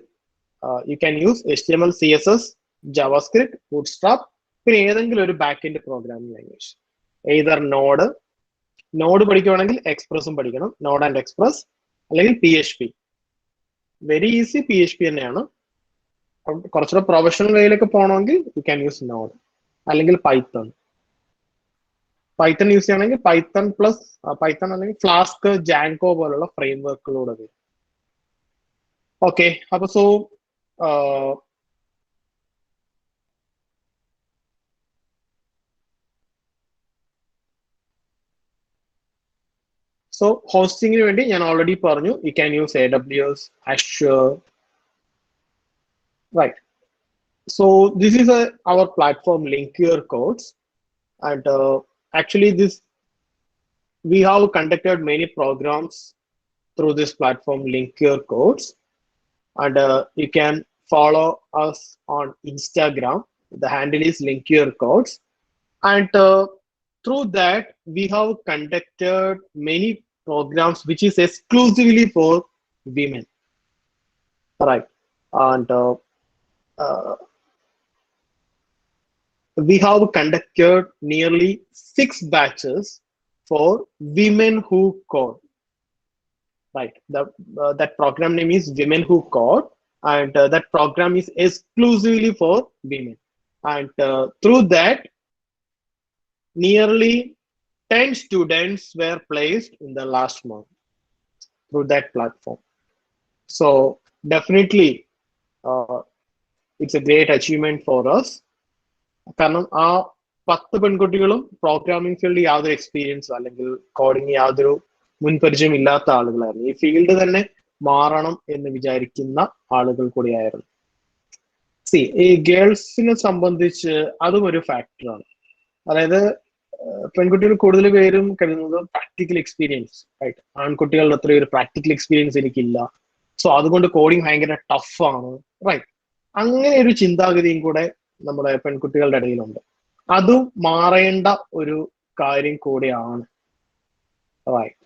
you can use HTML, CSS, JavaScript, Bootstrap, പിന്നെ ഏതെങ്കിലും ഒരു back end programming language. Either node പഠിക്കുകയാണെങ്കിൽ എക്സ്പ്രസും പഠിക്കണം, നോഡ് ആൻഡ് എക്സ്പ്രസ്, അല്ലെങ്കിൽ PHP. വെരി ഈസി PHP തന്നെയാണ്. കുറച്ചുകൂടെ പ്രൊഫഷണൽ വേയിലൊക്കെ പോകണമെങ്കിൽ യു ക്യാൻ യൂസ് നോഡ് അല്ലെങ്കിൽ പൈത്തൺ. പൈത്തൺ യൂസ് ചെയ്യണമെങ്കിൽ പൈത്തൺ പ്ലസ് പൈത്തൺ അല്ലെങ്കിൽ ഫ്ലാസ്ക്, ജാങ്കോ പോലുള്ള ഫ്രെയിം വർക്കുകളൂടെ വരും. ഓക്കെ, അപ്പൊ സോ സോ ഹോസ്റ്റിംഗിന് വേണ്ടി ഞാൻ ഓൾറെഡി പറഞ്ഞു, U can use AWS, Azure. Right. So this is our platform link your codes, and actually we have conducted many programs through this platform link your codes, and you can follow us on Instagram. The handle is link your codes, and through that we have conducted many programs which is exclusively for women. Right. And we have conducted nearly 6 batches for women who code. Right. That program name is Women Who Code, and that program is exclusively for women. And through that, nearly 10 students were placed in the last month through that platform. So definitely, it's a great achievement for us. കാരണം ആ 10 പെൺകുട്ടികളും programming field യാതൊരു experience അല്ലെങ്കിൽ coding യാതൊരു മുൻപരിചയം ഇല്ലാത്ത ആളുകളായിരുന്നു. ഈ field തന്നെ മാറണം എന്ന് വിചാരിക്കുന്ന ആളുകൾ കൂടിയായിരുന്നു. ഈ ഗേൾസിനെ സംബന്ധിച്ച് അതും ഒരു ഫാക്ടറാണ്. അതായത് പെൺകുട്ടികൾ കൂടുതൽ പേരും കരുതുന്നത് പ്രാക്ടിക്കൽ എക്സ്പീരിയൻസ് ആയിട്ട്. ആൺകുട്ടികളുടെ അത്രയും ഒരു പ്രാക്ടിക്കൽ എക്സ്പീരിയൻസ് എനിക്കില്ല, സോ അതുകൊണ്ട് കോഡിങ് ഭയങ്കര ടഫാണ്. റൈറ്റ്. അങ്ങനെ ഒരു ചിന്താഗതിയും കൂടെ നമ്മുടെ പെൺകുട്ടികളുടെ ഇടയിലുണ്ട്. അതും മാറേണ്ട ഒരു കാര്യം കൂടെയാണ്. റൈറ്റ്.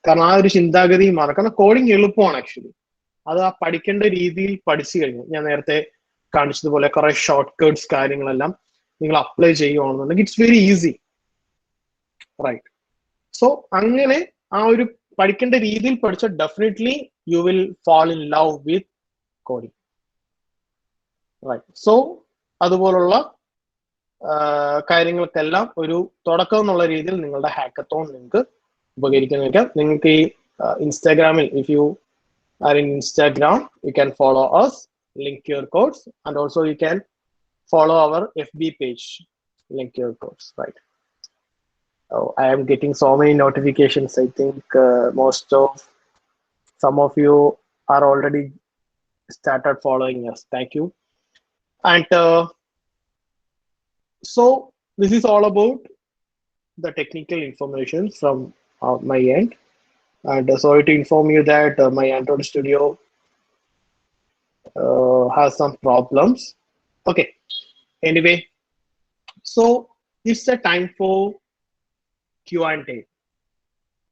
കാരണം ആ ഒരു ചിന്താഗതി മാറാം. കാരണം കോഡിങ് എളുപ്പമാണ് ആക്ച്വലി. അത് ആ പഠിക്കേണ്ട രീതിയിൽ പഠിച്ചു കഴിഞ്ഞു. ഞാൻ നേരത്തെ കാണിച്ചതുപോലെ കുറെ ഷോർട്ട് കട്ട്സ് കാര്യങ്ങളെല്ലാം നിങ്ങൾ അപ്ലൈ ചെയ്യുകയാണെന്നുണ്ടെങ്കിൽ it's very easy. Right. So അങ്ങനെ ആ ഒരു പഠിക്കേണ്ട രീതിയിൽ പഠിച്ച definitely you will fall in love with coding. Right. So അതുപോലുള്ള കാര്യങ്ങൾക്കെല്ലാം ഒരു തുടക്കം എന്നുള്ള രീതിയിൽ നിങ്ങളുടെ ഹാക്കത്തോൺ നിങ്ങൾക്ക് ഉപകരിക്കുന്നതൊക്കെ. നിങ്ങൾക്ക് ഈ ഇൻസ്റ്റാഗ്രാമിൽ, if you are in Instagram, you can follow us, link your codes, and also you can follow our FB page, link your course, right? Oh, I am getting so many notifications. I think most of some of you are already started following us. Thank you. And so this is all about the technical information from my end. And sorry to inform you that my Android Studio has some problems. Okay. Anyway, so it's the time for Q&A.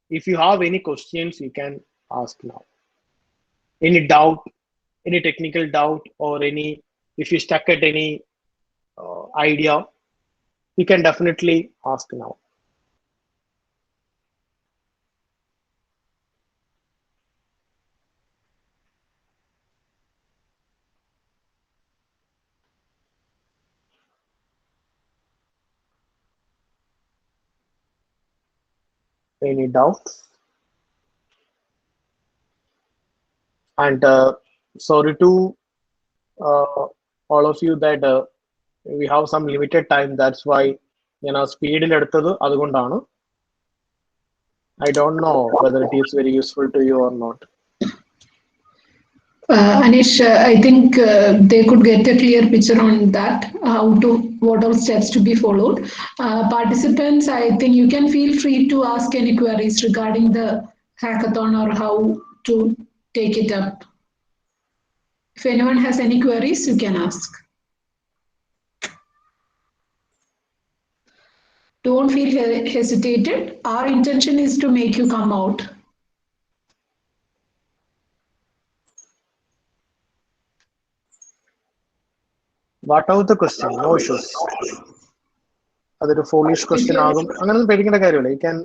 If you have any questions, you can ask now. Any doubt, any technical doubt, or any if you stuck at any idea, you can definitely ask now. Any doubts? And sorry to all of you that we have some limited time. That's why സ്പീഡിൽ എടുത്തത് അതുകൊണ്ടാണ്. I don't know whether it is very useful to you or not. Anish, I think they could get a clear picture on that, what all steps to be followed. Participants, I think you can feel free to ask any queries regarding the hackathon or how to take it up. If anyone has any queries, you can ask. Don't feel hesitated. Our intention is to make you come out. What are the question? No issues. അതൊരു foolish question ആകും. അങ്ങനൊന്നും പേടിക്കേണ്ട കാര്യമില്ല. You can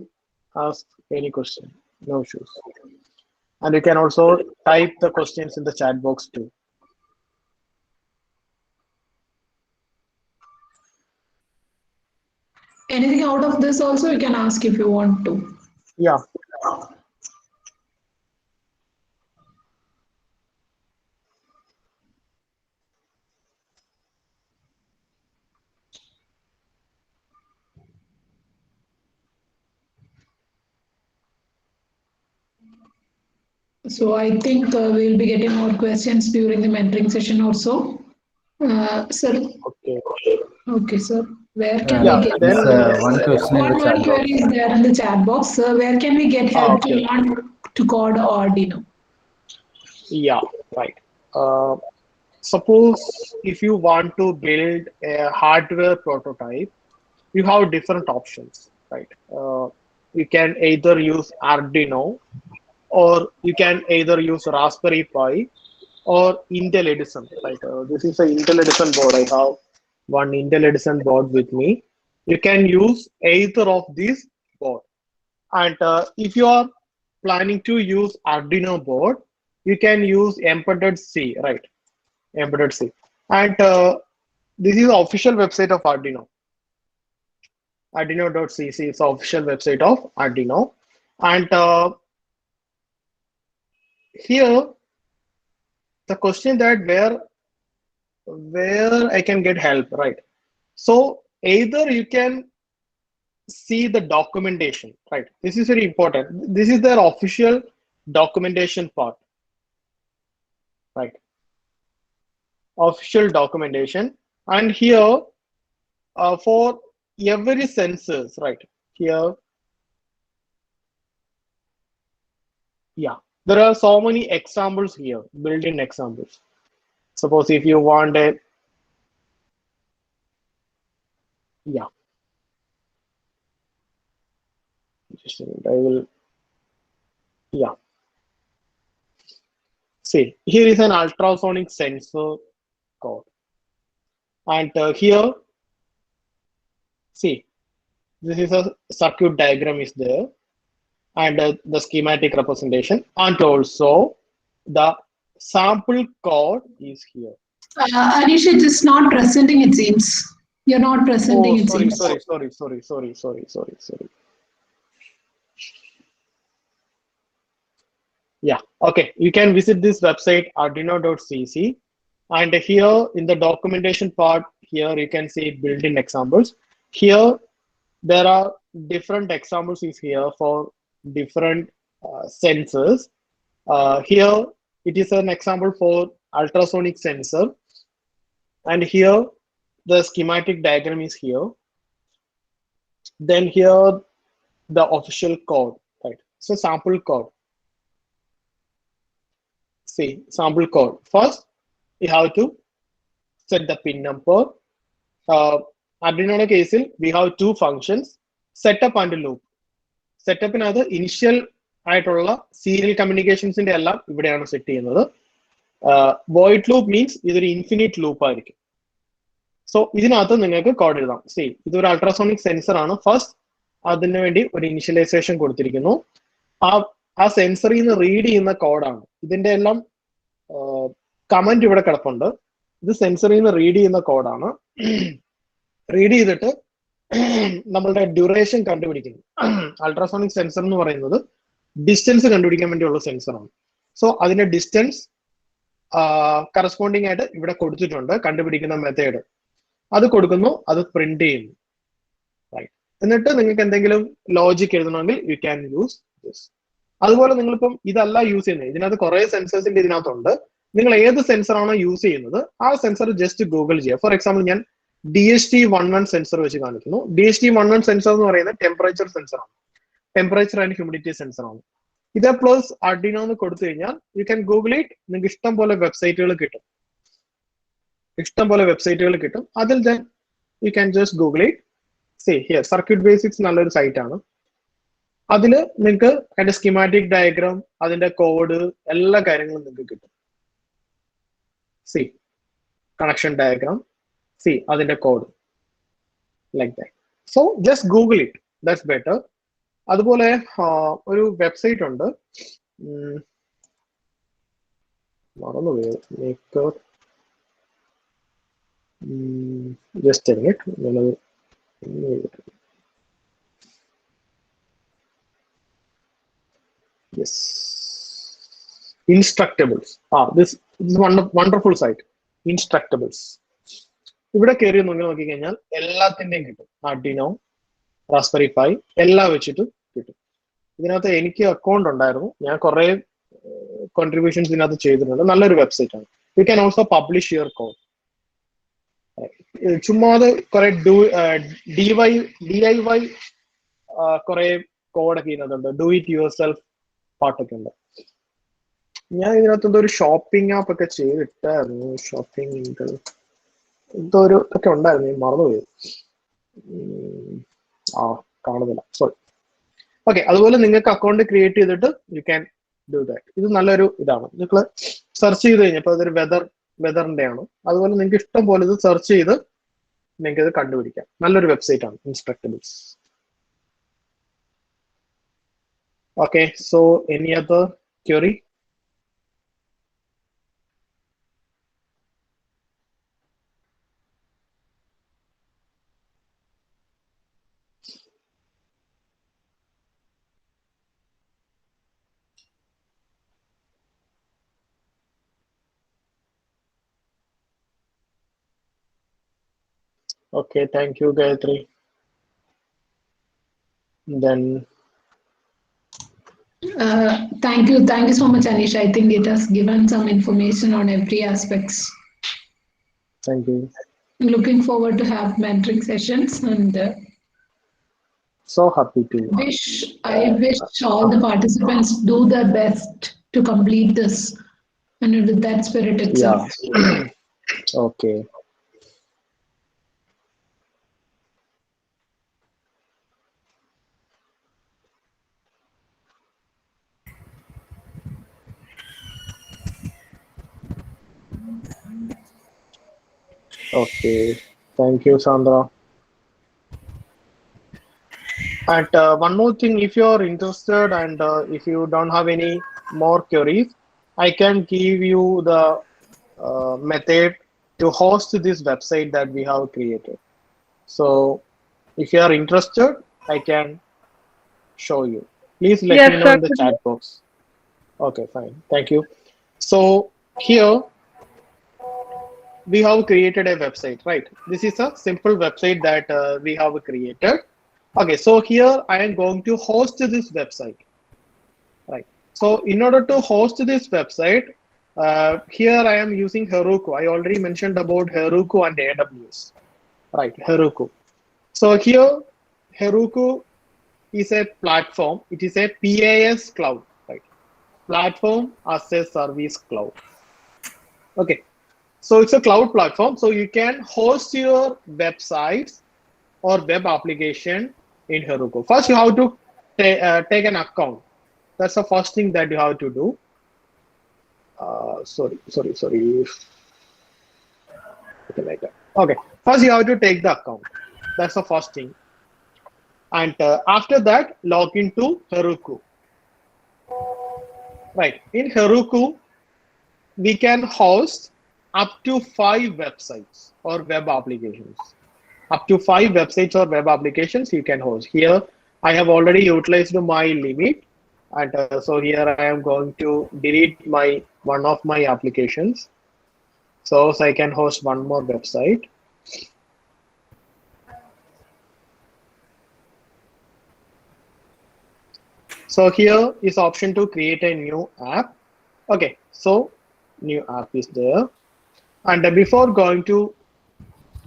ask any question. No issues. And you can also type the questions in the chat box too. Anything out of this also you can ask if you want to. Yeah. So I think we'll be getting more questions during the mentoring session also. Sir. Okay. Okay, sir. Where can Yeah, we get then one question in the one chat box. query is there in the chat box. Sir, where can we get help to learn to code Arduino? Yeah, right. Suppose if you want to build a hardware prototype, you have different options, right? You can either use Arduino, or you can either use Raspberry Pi or Intel Edison, right? This is an Intel Edison board. I have one Intel Edison board with me. You can use either of these board. And if you are planning to use Arduino board, you can use embedded C, right? Embedded C. And this is the official website of Arduino. Arduino.cc is the official website of Arduino. And here, the question that where I can get help, right? So either you can see the documentation, right? This is very important. This is their official documentation part, right? Official documentation. And here for every sensors, right? Here, yeah, there are so many examples here, built-in examples. Suppose if you want a, yeah, just a minute, I will, yeah. See, here is an ultrasonic sensor code. And here, see, this is a circuit diagram is there, and the schematic representation, and also the sample code is here. Anish, it is not presenting, it seems. You're not presenting, Oh, it sorry, seems. sorry. Yeah, okay. You can visit this website, arduino.cc. And here in the documentation part, here you can see built-in examples. Here there are different examples is here for different sensors. Here it is an example for ultrasonic sensor, and here the schematic diagram is here. Then here the official code, right? So sample code. See, sample code. First, you have to set the pin number. Arduino case, we have two functions: setup and loop. സെറ്റപ്പിനകത്ത് initial ആയിട്ടുള്ള serial കമ്മ്യൂണിക്കേഷൻസിന്റെ എല്ലാം ഇവിടെയാണ് set ചെയ്യുന്നത്. Void loop means ഇതൊരു infinite loop ആയിരിക്കും. So ഇതിനകത്ത് നിങ്ങൾക്ക് കോഡ് എഴുതാം. സി, ഇതൊരു അൾട്രാസോണിക് സെൻസർ ആണ്. ഫസ്റ്റ് അതിനു വേണ്ടി ഒരു ഇനിഷ്യലൈസേഷൻ കൊടുത്തിരിക്കുന്നു. ആ സെൻസറിൽ നിന്ന് റീഡ് ചെയ്യുന്ന കോഡാണ്. ഇതിന്റെ എല്ലാം കമന്റ് ഇവിടെ കിടപ്പുണ്ട്. ഇത് സെൻസറിൽ നിന്ന് റീഡ് ചെയ്യുന്ന കോഡാണ്. റീഡ് ചെയ്തിട്ട് നമ്മളുടെ ഡ്യൂറേഷൻ കണ്ടുപിടിക്കുന്നു. അൾട്രാസോണിക് സെൻസർ എന്ന് പറയുന്നത് ഡിസ്റ്റൻസ് കണ്ടുപിടിക്കാൻ വേണ്ടിയുള്ള സെൻസറാണ്. സോ അതിന്റെ ഡിസ്റ്റൻസ് കറസ്പോണ്ടിങ് ആയിട്ട് ഇവിടെ കൊടുത്തിട്ടുണ്ട്, കണ്ടുപിടിക്കുന്ന മെത്തേഡ്. അത് കൊടുക്കുന്നു, അത് പ്രിന്റ് ചെയ്യുന്നു. റൈറ്റ്. എന്നിട്ട് നിങ്ങൾക്ക് എന്തെങ്കിലും ലോജിക് എഴുതണമെങ്കിൽ യു ക്യാൻ യൂസ് ദിസ്. അതുപോലെ നിങ്ങളിപ്പം ഇതല്ല യൂസ് ചെയ്യുന്നത്, ഇതിനകത്ത് കുറെ സെൻസേഴ്സിന്റെ ഇതിനകത്തുണ്ട്. നിങ്ങൾ ഏത് സെൻസർ ആണോ യൂസ് ചെയ്യുന്നത് ആ സെൻസർ ജസ്റ്റ് ഗൂഗിൾ ചെയ്യുക. ഫോർ എക്സാമ്പിൾ ഞാൻ DHT11 സെൻസർ വെച്ച് കാണിക്കുന്നു. DHT11 സെൻസർ എന്ന് പറയുന്നത് ടെമ്പറേച്ചർ സെൻസറാണ്, ടെമ്പറേച്ചർ ആൻഡ് ഹ്യൂമിഡിറ്റി സെൻസറാണ്. ഇത് പ്ലസ് Arduino എന്ന് കൊടുത്തു കഴിഞ്ഞാൽ യു ക്യാൻ ഗൂഗിൾ ഇറ്റ്. നിങ്ങൾക്ക് ഇഷ്ടം പോലെ വെബ്സൈറ്റുകൾ കിട്ടും, അതിൽ then you can just google it. See here, Circuit Basics നല്ലൊരു സൈറ്റ് ആണ്. അതിൽ നിങ്ങൾക്ക് അതിന്റെ സ്കീമാറ്റിക് ഡയഗ്രാം, അതിന്റെ കോഡ്, എല്ലാ കാര്യങ്ങളും നിങ്ങൾക്ക് കിട്ടും. See, കണക്ഷൻ ഡയഗ്രാം, see അതിന്റെ code, like that. So just Google it, that's better. അതുപോലെ ഒരു വെബ്സൈറ്റ് ഉണ്ട്, മറന്നുപോയി, maker, just a minute. Yes, Instructables. This is one wonderful site, Instructables. ഇവിടെ കയറി നോക്കി കഴിഞ്ഞാൽ എല്ലാത്തിന്റെയും കിട്ടും. Arduino, Raspberry Pi എല്ലാം വെച്ചിട്ട് കിട്ടും. ഇതിനകത്ത് എനിക്ക് അക്കൗണ്ട് ഉണ്ടായിരുന്നു, ഞാൻ കുറെ കോൺട്രിബ്യൂഷൻസ് ഇതിനകത്ത് ചെയ്തിട്ടുണ്ട്. നല്ലൊരു വെബ്സൈറ്റ് ആണ്. You can also publish your code. ചുമ്മാതെ കുറെ DIY കുറെ കോഡൊക്കെ ഇതിനകത്തുണ്ട്. ഡു ഇറ്റ് യുവർ സെൽഫ് പാട്ടൊക്കെ ഉണ്ട്. ഞാൻ ഇതിനകത്ത് എന്തോ ഒരു ഷോപ്പിംഗ് ആപ്പ് ഒക്കെ ചെയ്തിട്ടായിരുന്നു. ഷോപ്പിംഗ് എന്തോ ഒരു ഒക്കെ ഉണ്ടായിരുന്നു, മറന്നുപോയി. കാണുന്നില്ല, സോറി. ഓക്കെ, അതുപോലെ നിങ്ങൾക്ക് അക്കൗണ്ട് ക്രിയേറ്റ് ചെയ്തിട്ട് യു ക്യാൻ ഡു ദാറ്റ്. ഇത് നല്ലൊരു ഇതാണ്. നിങ്ങൾ സെർച്ച് ചെയ്ത് കഴിഞ്ഞപ്പോൾ അതൊരു വെതറിന്റെ ആണ്. അതുപോലെ നിങ്ങൾക്ക് ഇഷ്ടം പോലെ ഇത് സെർച്ച് ചെയ്ത് നിങ്ങൾക്ക് ഇത് കണ്ടുപിടിക്കാം. നല്ലൊരു വെബ്സൈറ്റ് ആണ് Instructables. Okay, so any other query? Okay, thank you, Gayatri. Then thank you so much, Anish. I think it has given some information on every aspects. Thank you. Looking forward to have mentoring sessions, and so happy to. I wish all the participants do their best to complete this, and with that spirit itself. Yeah. Okay. Okay, thank you, Sandra. And one more thing, if you are interested and if you don't have any more queries, I can give you the method to host this website that we have created. So if you are interested, I can show you. Please let me know in the chat box. Okay, fine. Thank you. So here we have created a website, right? This is a simple website that we have created. Okay, so here I am going to host this website, right? So in order to host this website, here I am using Heroku. I already mentioned about Heroku and AWS, right? Heroku. So here Heroku is a platform. It is a PaaS cloud, right? Platform as a service cloud. Okay, so it's a cloud platform. So you can host your websites or web application in Heroku. First, you have to take an account. That's the first thing that you have to do. Sorry. Okay, like that. Okay, first you have to take the account. That's the first thing. And after that, log into Heroku. Right, in Heroku, we can host up to 5 websites or web applications. Up to 5 websites or web applications you can host. Here, I have already utilized my limit. And so here I am going to delete one of my applications. So I can host one more website. So here is option to create a new app. Okay, so new app is there. And before going to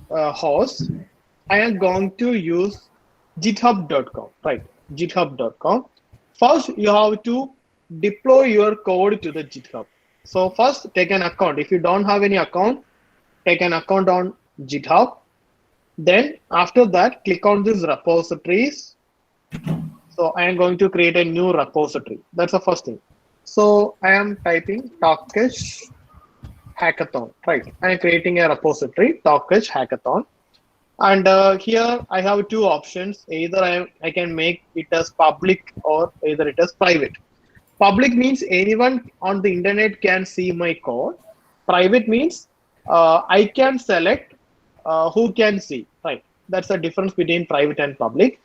host, I am going to use github.com, right? github.com. First, you have to deploy your code to the GitHub. So first, take an account. If you don't have any account, take an account on GitHub. Then after that, click on these repositories. So I am going to create a new repository. That's the first thing. So I am typing Talkish Hackathon, right? I am creating a repository, Talkish Hackathon. And here I have 2 options. Either I can make it as public or either it as private. Public means anyone on the internet can see my code. Private means I can select who can see, right? That's the difference between private and public.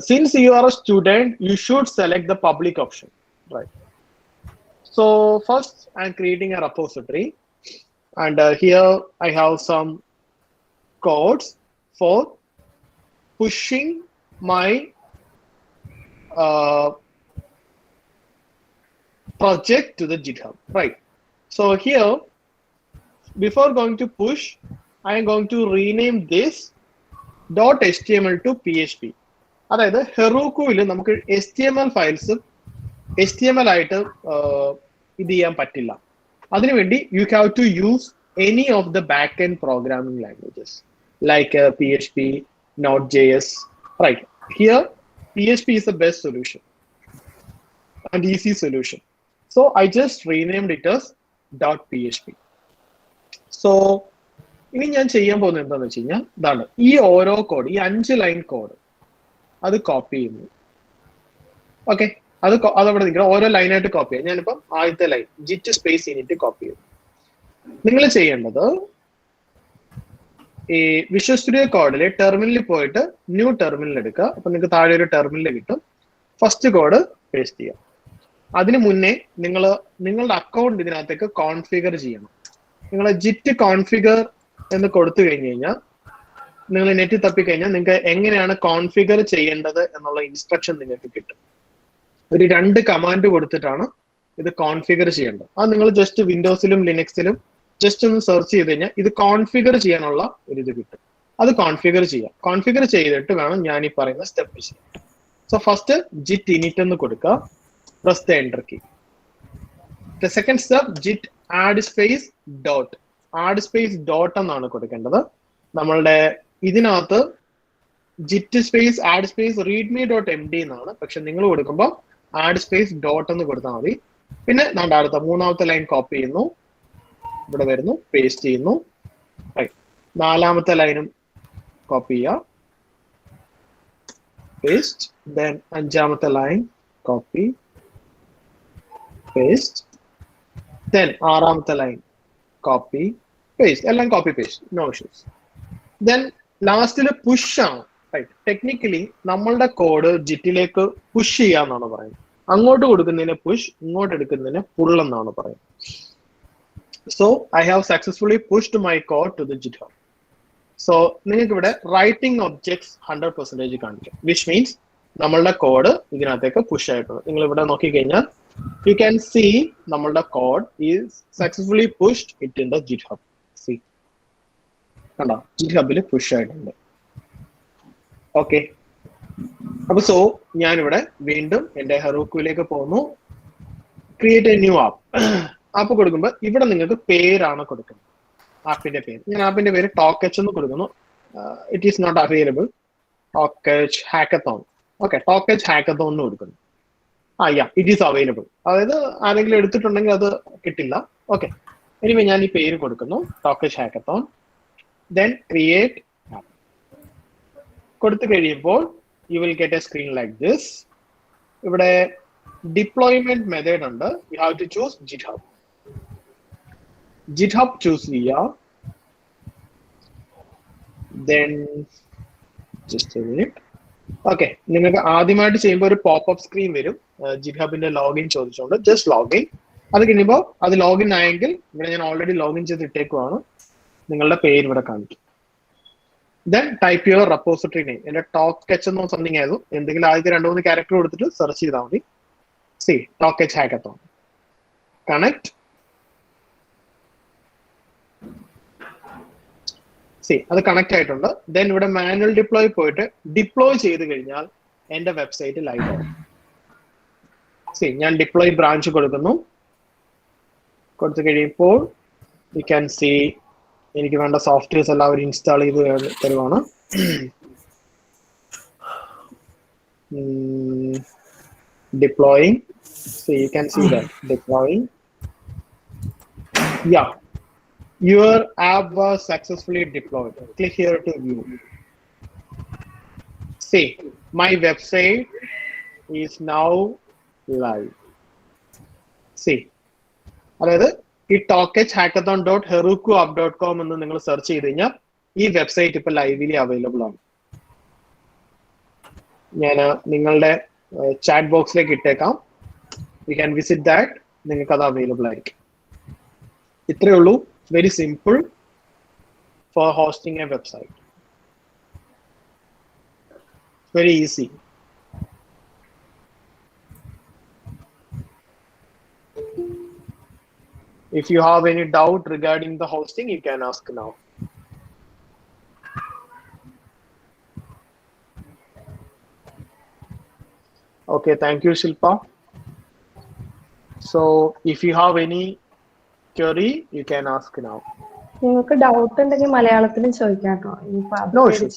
Since you are a student, you should select the public option, right? So first I'm creating a repository, and here I have some codes for pushing my project to the GitHub, right? So here, before going to push, I am going to rename this .html to PHP. അതായത് ഹെറോക്കുവിൽ നമുക്ക് HTML files HTML ആയിട്ട് ഇത് ചെയ്യാൻ പറ്റില്ല. അതിനുവേണ്ടി you have to use any of the backend programming languages like PHP, Node.js, right? Here, PHP is the best solution and easy solution. So I just renamed it as .php. So ഇനി ഞാൻ ചെയ്യാൻ പോകുന്നത് എന്താണെന്ന് വെച്ച് കഴിഞ്ഞാൽ ഇതാണ്, ഈ ഓരോ കോഡ്, ഈ 5 ലൈൻ കോഡ് അത് കോപ്പി ചെയ്യുന്നു. ഓക്കെ, അതവിടെ നിൽക്കണം, ഓരോ ലൈനായിട്ട് കോപ്പി ചെയ്യാം. ഞാനിപ്പം ആദ്യത്തെ ലൈൻ ജിറ്റ് സ്പേസ് ഇനിറ്റ് കോപ്പി ചെയ്യും. നിങ്ങൾ ചെയ്യേണ്ടത് ഈ വിഷ്വൽ സ്റ്റുഡിയോ കോഡില് ടെർമിനലിൽ പോയിട്ട് ന്യൂ ടെർമിനൽ എടുക്കുക. അപ്പൊ നിങ്ങൾക്ക് താഴെ ഒരു ടെർമിനൽ കിട്ടും. ഫസ്റ്റ് കോഡ് പേസ്റ്റ് ചെയ്യാം. അതിനു മുന്നേ നിങ്ങളുടെ അക്കൗണ്ട് ഇതിനകത്തേക്ക് കോൺഫിഗർ ചെയ്യണം. നിങ്ങൾ ജിറ്റ് കോൺഫിഗർ എന്ന് കൊടുത്തു കഴിഞ്ഞു കഴിഞ്ഞാൽ, നിങ്ങൾ നെറ്റ് തപ്പിക്കഴിഞ്ഞാൽ നിങ്ങൾക്ക് എങ്ങനെയാണ് കോൺഫിഗർ ചെയ്യേണ്ടത് എന്നുള്ള ഇൻസ്ട്രക്ഷൻ നിങ്ങൾക്ക് കിട്ടും. ഒരു 2 കമാൻഡ് കൊടുത്തിട്ടാണ് ഇത് കോൺഫിഗർ ചെയ്യേണ്ടത്. അത് നിങ്ങൾ ജസ്റ്റ് വിൻഡോസിലും ലിനക്സിലും ജസ്റ്റ് ഒന്ന് സെർച്ച് ചെയ്ത് കഴിഞ്ഞാൽ ഇത് കോൺഫിഗർ ചെയ്യാനുള്ള ഒരു ഇത് കിട്ടും. അത് കോൺഫിഗർ ചെയ്യാം. കോൺഫിഗർ ചെയ്തിട്ട് വേണം ഞാൻ ഈ പറയുന്ന സ്റ്റെപ്പ് ചെയ്യാൻ. സോ ഫസ്റ്റ് ജിറ്റ് ഇനിറ്റ് എന്ന് കൊടുക്കുക, press the enter key. The second step git add space dot എന്നാണ് കൊടുക്കേണ്ടത്. നമ്മളുടെ ഇതിനകത്ത് git space add space readme dot M D എന്നാണ്, പക്ഷെ നിങ്ങൾ കൊടുക്കുമ്പോൾ ആഡ് സ്പേസ് ഡോട്ട് എന്ന് കൊടുത്താൽ മതി. പിന്നെ നമ്മുടെ അടുത്ത 3ാമത്തെ ലൈൻ കോപ്പി ചെയ്യുന്നു, ഇവിടെ വരുന്നു, പേസ്റ്റ് ചെയ്യുന്നു. 4ാമത്തെ ലൈനും കോപ്പി ചെയ്യുക, പേസ്റ്റ്. ദെൻ 5ാമത്തെ ലൈൻ കോപ്പി, പേസ്റ്റ്. ദെൻ 6ാമത്തെ ലൈൻ കോപ്പി, പേസ്റ്റ്. എല്ലാം copy paste, no issues. Then ലാസ്റ്റില് പുഷ് ആണ്. ടെക്നിക്കലി നമ്മളുടെ കോഡ് ജിറ്റിലേക്ക് പുഷ് ചെയ്യാന്നാണ് പറയുന്നത്. അങ്ങോട്ട് കൊടുക്കുന്നതിന് പുഷ്, ഇങ്ങോട്ട് എടുക്കുന്നതിന് പുൾ എന്നാണ് പറയുന്നത്. So I have successfully pushed my code to the GitHub. So നിങ്ങൾക്ക് ഇവിടെ റൈറ്റിംഗ് ഒബ്ജക്ട്സ് 100% കാണിക്കും, വിച്ച് മീൻസ് നമ്മളുടെ കോഡ് ഇതിനകത്തേക്ക് പുഷ് ആയിട്ടുണ്ട്. നിങ്ങൾ ഇവിടെ നോക്കിക്കഴിഞ്ഞാൽ യു ക്യാൻ സീ നമ്മളുടെ code is successfully pushed it in the GitHub. C കണ്ടോ, GitHubൽ പുഷ് ആയിട്ടുണ്ട്. ഓക്കെ, അപ്പൊ സോ ഞാനിവിടെ വീണ്ടും എൻ്റെ ഹെറോക്കുവിലേക്ക് പോകുന്നു. Create A new app. App കൊടുക്കുമ്പോൾ ഇവിടെ നിങ്ങൾക്ക് പേരാണ് കൊടുക്കുന്നത്, ആപ്പിന്റെ പേര്. ഞാൻ ആപ്പിന്റെ പേര് ടോക്കച്ച് എന്ന് കൊടുക്കുന്നു. It is not available. ടോക്കച്ച് ഹാക്കത്തോൺ. ഓക്കെ, ടോക്കച്ച് ഹാക്കത്തോൺ എന്ന് കൊടുക്കുന്നു. It is available. അതായത് ആരെങ്കിലും എടുത്തിട്ടുണ്ടെങ്കിൽ അത് കിട്ടില്ല. ഓക്കെ, എനിവേ ഞാൻ ഈ പേര് കൊടുക്കുന്നു, ടോക്കച്ച് ഹാക്കത്തോൺ. ദെൻ ക്രിയേറ്റ് ആപ്പ് കൊടുത്തു കഴിയുമ്പോൾ you will get a screen like this. ഇവിടെ ഡിപ്ലോയ്മെന്റ് മെത്തേഡ് ഉണ്ട്. You have to choose GitHub. GitHub choose via. Then just a minute. Okay, നിങ്ങൾക്ക് ആദ്യമായിട്ട് ചെയ്യുമ്പോൾ ഒരു പോപ്പ് സ്ക്രീൻ വരും, GitHubന്റെ ലോഗിൻ ചോദിച്ചുകൊണ്ട്. Just login. അത് കഴിയുമ്പോൾ അത് ലോഗിൻ ആയെങ്കിൽ ഇവിടെ ഞാൻ ഓൾറെഡി ലോഗിൻ ചെയ്ത് ഇട്ടേക്കുവാണ്, നിങ്ങളുടെ പേര് ഇവിടെ കാണിക്കും. Then type your repository name. എൻ്റെ ടോക്കച്ച് എന്നോ സംതിങ് ആയിരുന്നു. എന്തെങ്കിലും ആദ്യത്തെ 2-3 ക്യാരക്ടർ കൊടുത്തിട്ട് സെർച്ച് ചെയ്താൽ മതി. C ടോക്കച്ച് hackathon. കണക്ട്. സി അത് കണക്ട് ആയിട്ടുണ്ട്. ദെൻ ഇവിടെ മാനുവൽ ഡിപ്ലോയ് പോയിട്ട് ഡിപ്ലോയ് ചെയ്ത് കഴിഞ്ഞാൽ എൻ്റെ വെബ്സൈറ്റ് ലൈവ് ആവും. സി ഞാൻ ഡിപ്ലോയ് ബ്രാഞ്ച് കൊടുക്കുന്നു. കൊടുത്തു കഴിയുമ്പോൾ യു ക്യാൻ സി എനിക്ക് വേണ്ട സോഫ്റ്റ്വെയർസ് എല്ലാവരും ഇൻസ്റ്റാൾ ചെയ്ത് തരുവാണ്. Deploying. See you can see that deploying. Your app was successfully deployed. Click here to view. See, my website is now live. See, അതായത് ഈ ടോക്കച്ച് ഹാക്കത്തോൺ .heroku.app.com എന്ന് നിങ്ങൾ സെർച്ച് ചെയ്ത് കഴിഞ്ഞാൽ ഈ വെബ്സൈറ്റ് ഇപ്പൊ ലൈവിലി അവൈലബിൾ ആണ്. ഞാൻ നിങ്ങളുടെ ചാറ്റ് ബോക്സിലേക്ക് ഇട്ടേക്കാം. U can visit that. നിങ്ങൾക്ക് അത് അവൈലബിൾ ആയിരിക്കും. ഇത്രയേ ഉള്ളൂ. Very simple for hosting a website. Very easy. If you have any doubt regarding the hosting, you can ask now. Okay, thank you, Shilpa. So if you have any query, you can ask now. നിങ്ങൾക്ക് doubt ഉണ്ടെങ്കിൽ മലയാളത്തിലും ചോദിക്കാം കേട്ടോ. No issues.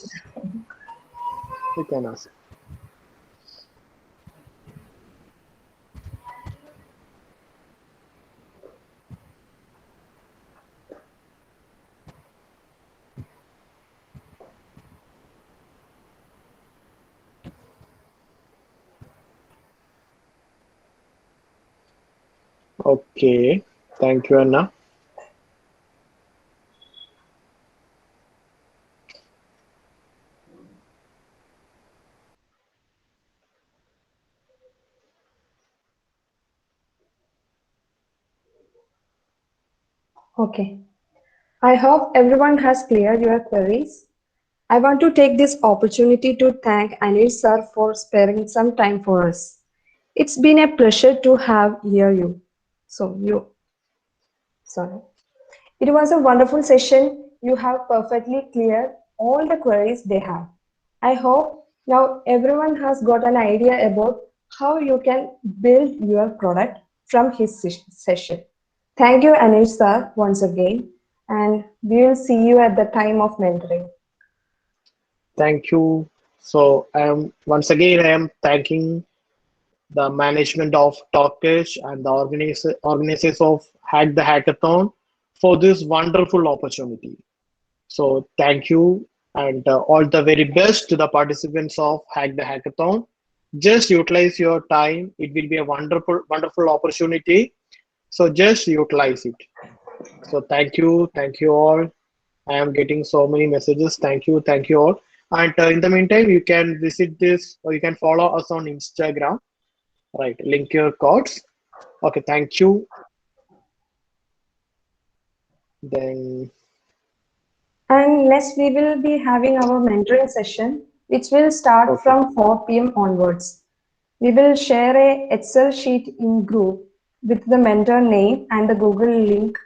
You can ask. Okay, thank you, Anna. Okay. I hope everyone has cleared your queries. I want to take this opportunity to thank Anil sir for sparing some time for us. It's been a pleasure to have you. Sorry. It was a wonderful session. You have perfectly cleared all the queries they have. I hope now everyone has got an idea about how you can build your product from his session. Thank you, Anish sir, once again, and we will see you at the time of mentoring. Thank you. So once again, I am thanking the management of Talkish and the organizers of Hack the Hackathon for this wonderful opportunity. So thank you, and all the very best to the participants of Hack the Hackathon. Just utilize your time. It will be a wonderful opportunity. So just utilize it. So thank you all. I am getting so many messages. Thank you all. And in the meantime, you can visit this, or you can follow us on Instagram. Right, link your codes. Okay, thank you. Then And next, we will be having our mentoring session, which will start okay. from 4 p.m. onwards. We will share a Excel sheet in group with the mentor name and the Google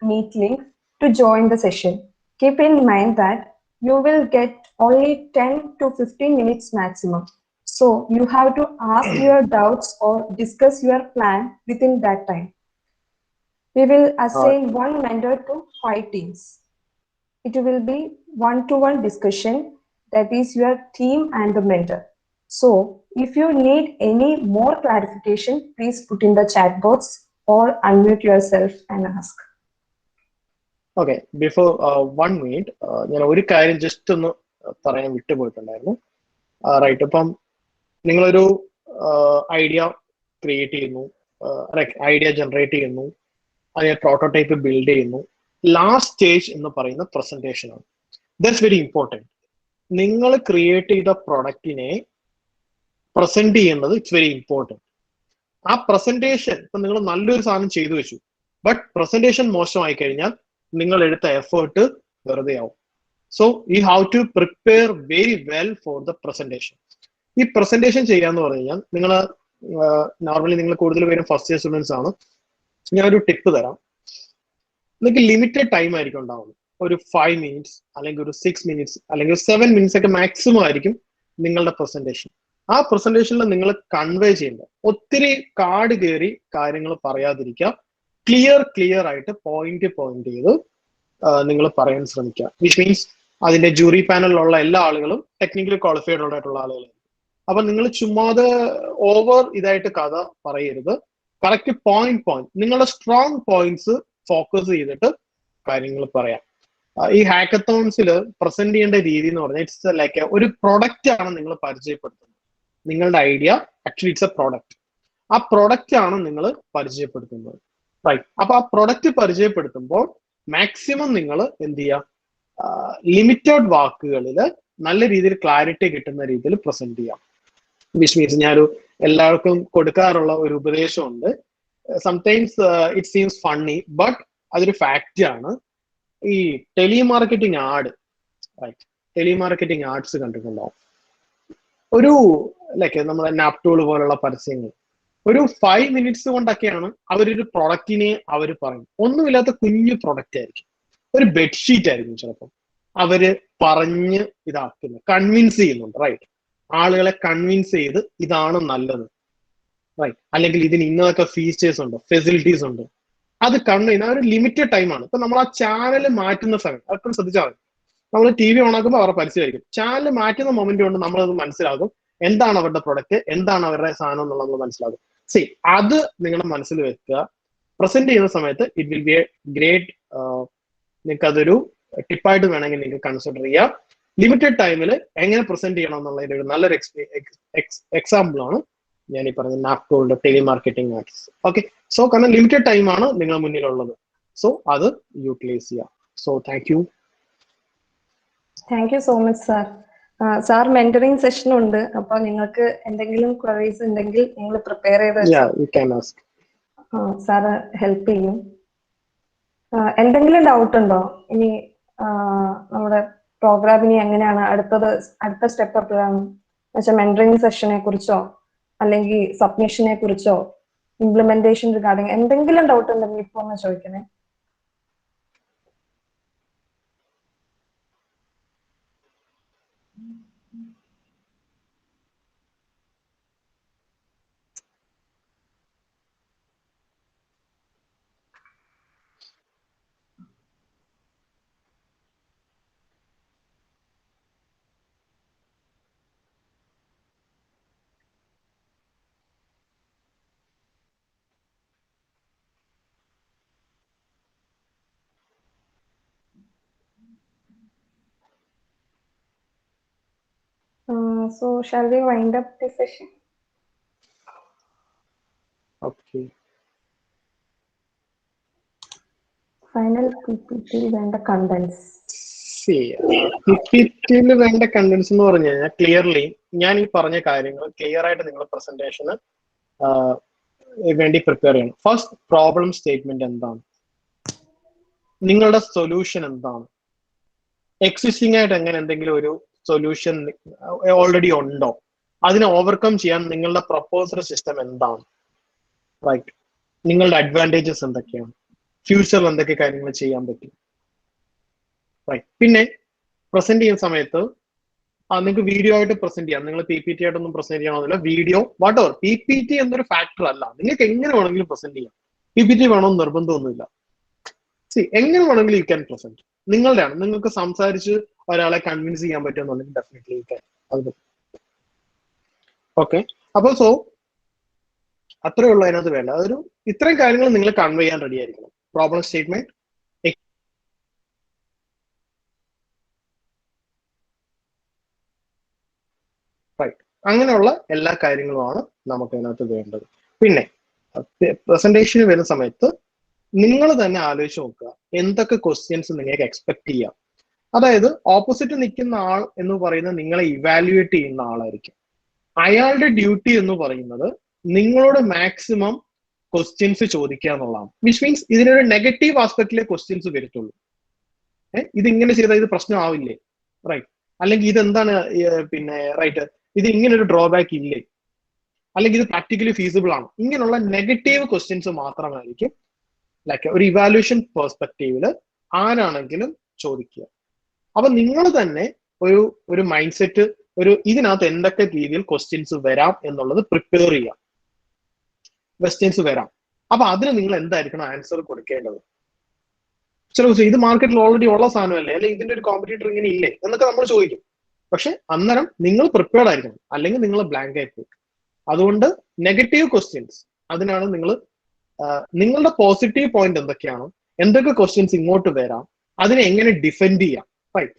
Meet link to join the session. Keep in mind that you will get only 10 to 15 minutes maximum. So you have to ask your doubts or discuss your plan within that time. We will assign one mentor to 5 teams. It will be one-to-one discussion, that is your team and the mentor. So if you need any more clarification, please put in the chat box or unmute yourself and ask. Okay, before 1 minute, ഞാൻ ഒരു കാര്യം just ഒന്ന് പറയാൻ വിട്ടുപോയിട്ടുണ്ടായിരുന്നു. Right, അപ്പം നിങ്ങളൊരു idea create ചെയ്യുന്നു, idea generate ചെയ്യുന്നു, അതിനെ പ്രോട്ടോടൈപ്പ് ബിൽഡ് ചെയ്യുന്നു. ലാസ്റ്റ് സ്റ്റേജ് എന്ന് പറയുന്ന പ്രസന്റേഷൻ ആണ്. That's very important. നിങ്ങൾ ക്രിയേറ്റ് ചെയ്ത പ്രൊഡക്റ്റിനെ പ്രസന്റ് ചെയ്യുന്നത് ഇറ്റ്സ് വെരി ഇമ്പോർട്ടൻറ്റ്. ആ പ്രസന്റേഷൻ ഇപ്പൊ നിങ്ങൾ നല്ലൊരു സാധനം ചെയ്തു വെച്ചു, ബട്ട് പ്രസന്റേഷൻ മോശമായി കഴിഞ്ഞാൽ നിങ്ങൾ എടുത്ത എഫേർട്ട് വെറുതെ ആവും. So you have to prepare very well for the presentation. ഈ പ്രസന്റേഷൻ ചെയ്യാന്ന് പറഞ്ഞു കഴിഞ്ഞാൽ നിങ്ങൾ നോർമലി നിങ്ങൾ കൂടുതൽ പേരും ഫസ്റ്റ് ഇയർ സ്റ്റുഡൻസ് ആണ്. ഞാനൊരു ടിപ്പ് തരാം. നിങ്ങൾക്ക് ലിമിറ്റഡ് ടൈം ആയിരിക്കും ഉണ്ടാവുന്നത്. ഒരു 5 minutes അല്ലെങ്കിൽ ഒരു 6 minutes അല്ലെങ്കിൽ 7 minutes ഒക്കെ മാക്സിമം ആയിരിക്കും നിങ്ങളുടെ പ്രസന്റേഷൻ. ആ പ്രസന്റേഷനിൽ നിങ്ങൾ കൺവേ ചെയ്യുമ്പോൾ ഒത്തിരി കാട് കയറി കാര്യങ്ങൾ പറയാതിരിക്കുക. ക്ലിയർ ആയിട്ട് പോയിന്റ് ചെയ്ത് നിങ്ങൾ പറയാൻ ശ്രമിക്കുക. വിച്ച് മീൻസ് അതിന്റെ ജൂറി പാനലിലുള്ള എല്ലാ ആളുകളും ടെക്നിക്കലി ക്വാളിഫൈഡ് ആയിട്ടുള്ള ആളുകളാണ്. അപ്പൊ നിങ്ങൾ ചുമ്മാതെ ഓവർ ഇതായിട്ട് കഥ പറയരുത്. കറക്റ്റ് പോയിന്റ് നിങ്ങളുടെ സ്ട്രോങ് പോയിന്റ്സ് ഫോക്കസ് ചെയ്തിട്ട് കാര്യങ്ങൾ പറയാം. ഈ ഹാക്കത്തോൺസിൽ പ്രസന്റ് ചെയ്യേണ്ട രീതി എന്ന് പറഞ്ഞാൽ ഇറ്റ്സ് ലൈക്ക് ഒരു പ്രൊഡക്റ്റ് ആണ് നിങ്ങൾ പരിചയപ്പെടുത്തുന്നത്. നിങ്ങളുടെ idea actually it's A product. ആ പ്രൊഡക്റ്റ് ആണ് നിങ്ങൾ പരിചയപ്പെടുത്തുന്നത്. റൈറ്റ്. അപ്പൊ ആ പ്രൊഡക്റ്റ് പരിചയപ്പെടുത്തുമ്പോൾ മാക്സിമം നിങ്ങൾ എന്ത് ചെയ്യുക, ലിമിറ്റഡ് വാക്കുകളിൽ നല്ല രീതിയിൽ ക്ലാരിറ്റി കിട്ടുന്ന രീതിയിൽ പ്രസന്റ് ചെയ്യാം. വിച്ച് മീൻസ് ഞാനൊരു എല്ലാവർക്കും കൊടുക്കാറുള്ള ഒരു ഉപദേശമുണ്ട്. Sometimes it seems funny, but അതൊരു ഫാക്റ്റ് ആണ്. ഈ telemarketing ad, right, telemarketing ads കണ്ടിട്ടുണ്ടാവും. ഒരു ലൈക്ക് നമ്മുടെ നാപ്റ്റോൾ പോലുള്ള പരസ്യങ്ങൾ ഒരു 5 minutes കൊണ്ടൊക്കെയാണ് അവരൊരു പ്രൊഡക്റ്റിനെ അവർ പറയും. ഒന്നുമില്ലാത്ത കുഞ്ഞു പ്രൊഡക്റ്റ് ആയിരിക്കും, ഒരു ബെഡ്ഷീറ്റ് ആയിരിക്കും ചിലപ്പോൾ അവര് പറഞ്ഞ് ഇതാക്കുന്നത്, കൺവിൻസ് ചെയ്യുന്നുണ്ട്. റൈറ്റ്, ആളുകളെ കൺവിൻസ് ചെയ്ത് ഇതാണ് നല്ലത്, റൈറ്റ്, അല്ലെങ്കിൽ ഇതിന് ഇന്നതൊക്കെ ഫീച്ചേഴ്സ് ഉണ്ട്, ഫെസിലിറ്റീസ് ഉണ്ട്. അത് കണ്ടു കഴിഞ്ഞാൽ ഒരു ലിമിറ്റഡ് ടൈമാണ്. ഇപ്പൊ നമ്മൾ ആ ചാനൽ മാറ്റുന്ന സമയം അതൊക്കെ ശ്രദ്ധിച്ചാൽ മതി. നമ്മൾ TV ഓൺ ആക്കുമ്പോൾ അവരുടെ പരസ്യമായിരിക്കും. ചാനൽ മാറ്റുന്ന മൊമെന്റ് കൊണ്ട് നമ്മളത് മനസ്സിലാകും എന്താണ് അവരുടെ പ്രൊഡക്റ്റ്, എന്താണ് അവരുടെ സാധനം എന്നുള്ളത് നമ്മൾ മനസ്സിലാകും. സി, അത് നിങ്ങളുടെ മനസ്സിൽ വെക്കുക. പ്രസന്റ് ചെയ്യുന്ന സമയത്ത് it will be A great, നിങ്ങൾക്ക് അതൊരു ടിപ്പായിട്ട് വേണമെങ്കിൽ നിങ്ങൾക്ക് കൺസിഡർ ചെയ്യാം. ലിമിറ്റഡ് ടൈമിൽ എങ്ങനെ പ്രസന്റ് ചെയ്യണം എന്നുള്ളതിന്റെ ഒരു നല്ലൊരു എക്സാമ്പിൾ ആണ് ഞാൻ ഈ പറഞ്ഞ നാപ്റ്റോളിന്റെ ടെലിമാർക്കറ്റിംഗ് ആഡ്സ്. ഓക്കെ, സോ കാരണം ലിമിറ്റഡ് ടൈമാണ് നിങ്ങളുടെ മുന്നിലുള്ളത്. സോ അത് യൂട്ടിലൈസ് ചെയ്യാം. So thank you. Thank you so much sir. Sir mentoring session ഉണ്ട്, അപ്പൊ നിങ്ങൾക്ക് എന്തെങ്കിലും ക്വറീസ് ഉണ്ടെങ്കിൽ നിങ്ങൾ പ്രിപ്പയർ ചെയ്ത് സാറ് ഹെൽപ്പ് ചെയ്യും. എന്തെങ്കിലും ഡൗട്ട് ഉണ്ടോ? ഇനി നമ്മുടെ പ്രോഗ്രാമിനി എങ്ങനെയാണ് അടുത്ത സ്റ്റെപ്പ് എപ്പോഴാണ് വെച്ചാൽ മെന്ററിംഗ് സെഷനെ കുറിച്ചോ അല്ലെങ്കിൽ സബ്മിഷനെ കുറിച്ചോ ഇംപ്ലിമെന്റേഷൻ റിഗാർഡിങ് എന്തെങ്കിലും ഡൗട്ട് ഉണ്ടെങ്കിൽ ഇപ്പൊ ഒന്ന് ചോദിക്കണേ. So shall we wind up this session? Okay. Final PPT വേണ്ട കണ്ടൻസ്. PPTയിൽ വേണ്ട കണ്ടൻസ് എന്ന് പറഞ്ഞു കഴിഞ്ഞാൽ ക്ലിയർലി ഞാൻ ഈ പറഞ്ഞ കാര്യങ്ങൾ ക്ലിയർ ആയിട്ട് നിങ്ങൾ പ്രസന്റേഷന് വേണ്ടി പ്രിപ്പയർ ചെയ്യണം. ഫസ്റ്റ്, പ്രോബ്ലം സ്റ്റേറ്റ്മെന്റ് എന്താണ്? നിങ്ങളുടെ സൊല്യൂഷൻ എന്താണ്, എക്സിസ്റ്റിംഗ് ആയിട്ട് എങ്ങനെ എന്തെങ്കിലും ഒരു സൊല്യൂഷൻ ഓൾറെഡി ഉണ്ടോ, അതിനെ ഓവർകം ചെയ്യാൻ നിങ്ങളുടെ പ്രപ്പോസൽ സിസ്റ്റം എന്താണ്, റൈറ്റ്, നിങ്ങളുടെ അഡ്വാൻറ്റേജസ് എന്തൊക്കെയാണ്, ഫ്യൂച്ചറിൽ എന്തൊക്കെ കാര്യങ്ങൾ ചെയ്യാൻ പറ്റും, റൈറ്റ്. പിന്നെ പ്രസന്റ് ചെയ്യുന്ന സമയത്ത് നിങ്ങൾക്ക് വീഡിയോ ആയിട്ട് പ്രസന്റ് ചെയ്യാം, നിങ്ങൾ PPT ആയിട്ടൊന്നും പ്രസന്റ് ചെയ്യണമെന്നില്ല, വീഡിയോ വാട്ട് എവർ. PPT എന്നൊരു ഫാക്ടർ അല്ല, നിങ്ങൾക്ക് എങ്ങനെ വേണമെങ്കിലും പ്രസന്റ് ചെയ്യാം, PPT വേണമെന്ന് നിർബന്ധമൊന്നുമില്ല. എങ്ങനെ വേണമെങ്കിലും യു ക്യാൻ പ്രസന്റ്, നിങ്ങളുടെയാണ്. നിങ്ങൾക്ക് സംസാരിച്ച് ഒരാളെ കൺവിൻസ് ചെയ്യാൻ പറ്റുമെന്നുണ്ടെങ്കിൽ ഡെഫിനറ്റ്ലി യു ക്യാൻ. അത് ഓക്കെ. അപ്പോൾ അത്രയേ ഉള്ളൂ അതിനകത്ത് വേണ്ട. അതൊരു ഇത്രയും കാര്യങ്ങൾ നിങ്ങൾ കൺവേ ചെയ്യാൻ റെഡി ആയിരിക്കണം. പ്രോബ്ലം സ്റ്റേറ്റ്മെന്റ്, റൈറ്റ്, അങ്ങനെയുള്ള എല്ലാ കാര്യങ്ങളുമാണ് നമുക്ക് അതിനകത്ത് വേണ്ടത്. പിന്നെ പ്രസന്റേഷന് വരുന്ന സമയത്ത് നിങ്ങൾ തന്നെ ആലോചിച്ച് നോക്കുക എന്തൊക്കെ ക്വസ്റ്റ്യൻസ് നിങ്ങൾക്ക് എക്സ്പെക്ട് ചെയ്യാം. അതായത് ഓപ്പോസിറ്റ് നിൽക്കുന്ന ആൾ എന്ന് പറയുന്നത് നിങ്ങളെ ഇവാലുവേറ്റ് ചെയ്യുന്ന ആളായിരിക്കും. അയാളുടെ ഡ്യൂട്ടി എന്ന് പറയുന്നത് നിങ്ങളോട് മാക്സിമം ക്വസ്റ്റ്യൻസ് ചോദിക്കുക എന്നുള്ളതാണ്. വിച്ച് മീൻസ് ഇതിനൊരു നെഗറ്റീവ് ആസ്പെക്റ്റിലെ ക്വസ്റ്റ്യൻസ് വരത്തുള്ളൂ. ഇത് ഇങ്ങനെ ചെയ്താൽ ഇത് പ്രശ്നമാവില്ലേ, റൈറ്റ്, അല്ലെങ്കിൽ ഇതെന്താണ് പിന്നെ റൈറ്റ്, ഇത് ഇങ്ങനെ ഒരു ഡ്രോബാക്ക് ഇല്ലേ, അല്ലെങ്കിൽ ഇത് പ്രാക്ടിക്കലി ഫീസിബിൾ ആണ്, ഇങ്ങനെയുള്ള നെഗറ്റീവ് ക്വസ്റ്റ്യൻസ് മാത്രമായിരിക്കും ലൈക്ക് ഒരു ഇവാലുവേഷൻ പെർസ്പെക്റ്റീവില് ആരാണെങ്കിലും ചോദിക്കുക. അപ്പൊ നിങ്ങൾ തന്നെ ഒരു മൈൻഡ് സെറ്റ്, ഇതിനകത്ത് എന്തൊക്കെ രീതിയിൽ ക്വസ്റ്റ്യൻസ് വരാം എന്നുള്ളത് പ്രിപ്പയർ ചെയ്യാം. ക്വസ്റ്റ്യൻസ് വരാം, അപ്പൊ അതിന് നിങ്ങൾ എന്തായിരിക്കണം ആൻസർ കൊടുക്കേണ്ടത്. ചില ദിവസം ഇത് മാർക്കറ്റിൽ ഓൾറെഡി ഉള്ള സാധനമല്ലേ, അല്ലെങ്കിൽ ഇതിന്റെ ഒരു കോമ്പറ്റീറ്റർ ഇങ്ങനെ ഇല്ലേ എന്നൊക്കെ നമ്മൾ ചോദിക്കും. പക്ഷെ അന്നേരം നിങ്ങൾ പ്രിപ്പയർഡ് ആയിരിക്കണം, അല്ലെങ്കിൽ നിങ്ങൾ ബ്ലാങ്ക് ആയി പോകും. അതുകൊണ്ട് നെഗറ്റീവ് ക്വസ്റ്റ്യൻസ്, അതിനാണ് നിങ്ങളുടെ പോസിറ്റീവ് പോയിന്റ് എന്തൊക്കെയാണ്, എന്തൊക്കെ ക്വസ്റ്റ്യൻസ് ഇങ്ങോട്ട് വരാം, അതിനെ എങ്ങനെ ഡിഫെൻഡ് ചെയ്യാം, റൈറ്റ്.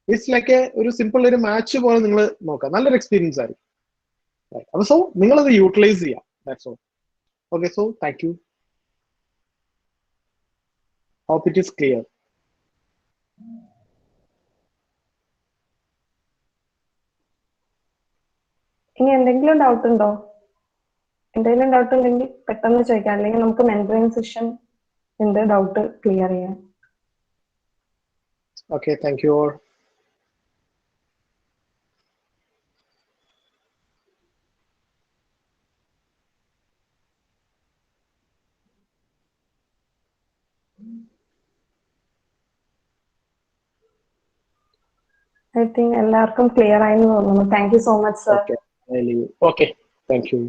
ഇറ്റ്സ് ലൈക്ക് ഒരു സിമ്പിൾ ഒരു മാച്ച് പോലെ നിങ്ങൾ നോക്കാം, നല്ലൊരു എക്സ്പീരിയൻസ് ആയിരിക്കും. അപ്പൊ നിങ്ങളത് യൂട്ടിലൈസ് ചെയ്യാം. That's all. Okay, thank you. Hope it is clear. ഇനി എന്തെങ്കിലും ഡൗട്ട് ഉണ്ടോ? എന്തെങ്കിലും ഡൗട്ട് ഉണ്ടെങ്കിൽ പെട്ടെന്ന് ചോദിക്കാം, അല്ലെങ്കിൽ നമുക്ക് മെന്ററിംഗ് സെഷൻ ഉണ്ട് ഡൗട്ട് ക്ലിയർ ചെയ്യാൻ. Okay, thank you all. I think എല്ലാവർക്കും ക്ലിയർ ആയെന്ന് തോന്നുന്നു. Thank you so much sir. Okay, thank you.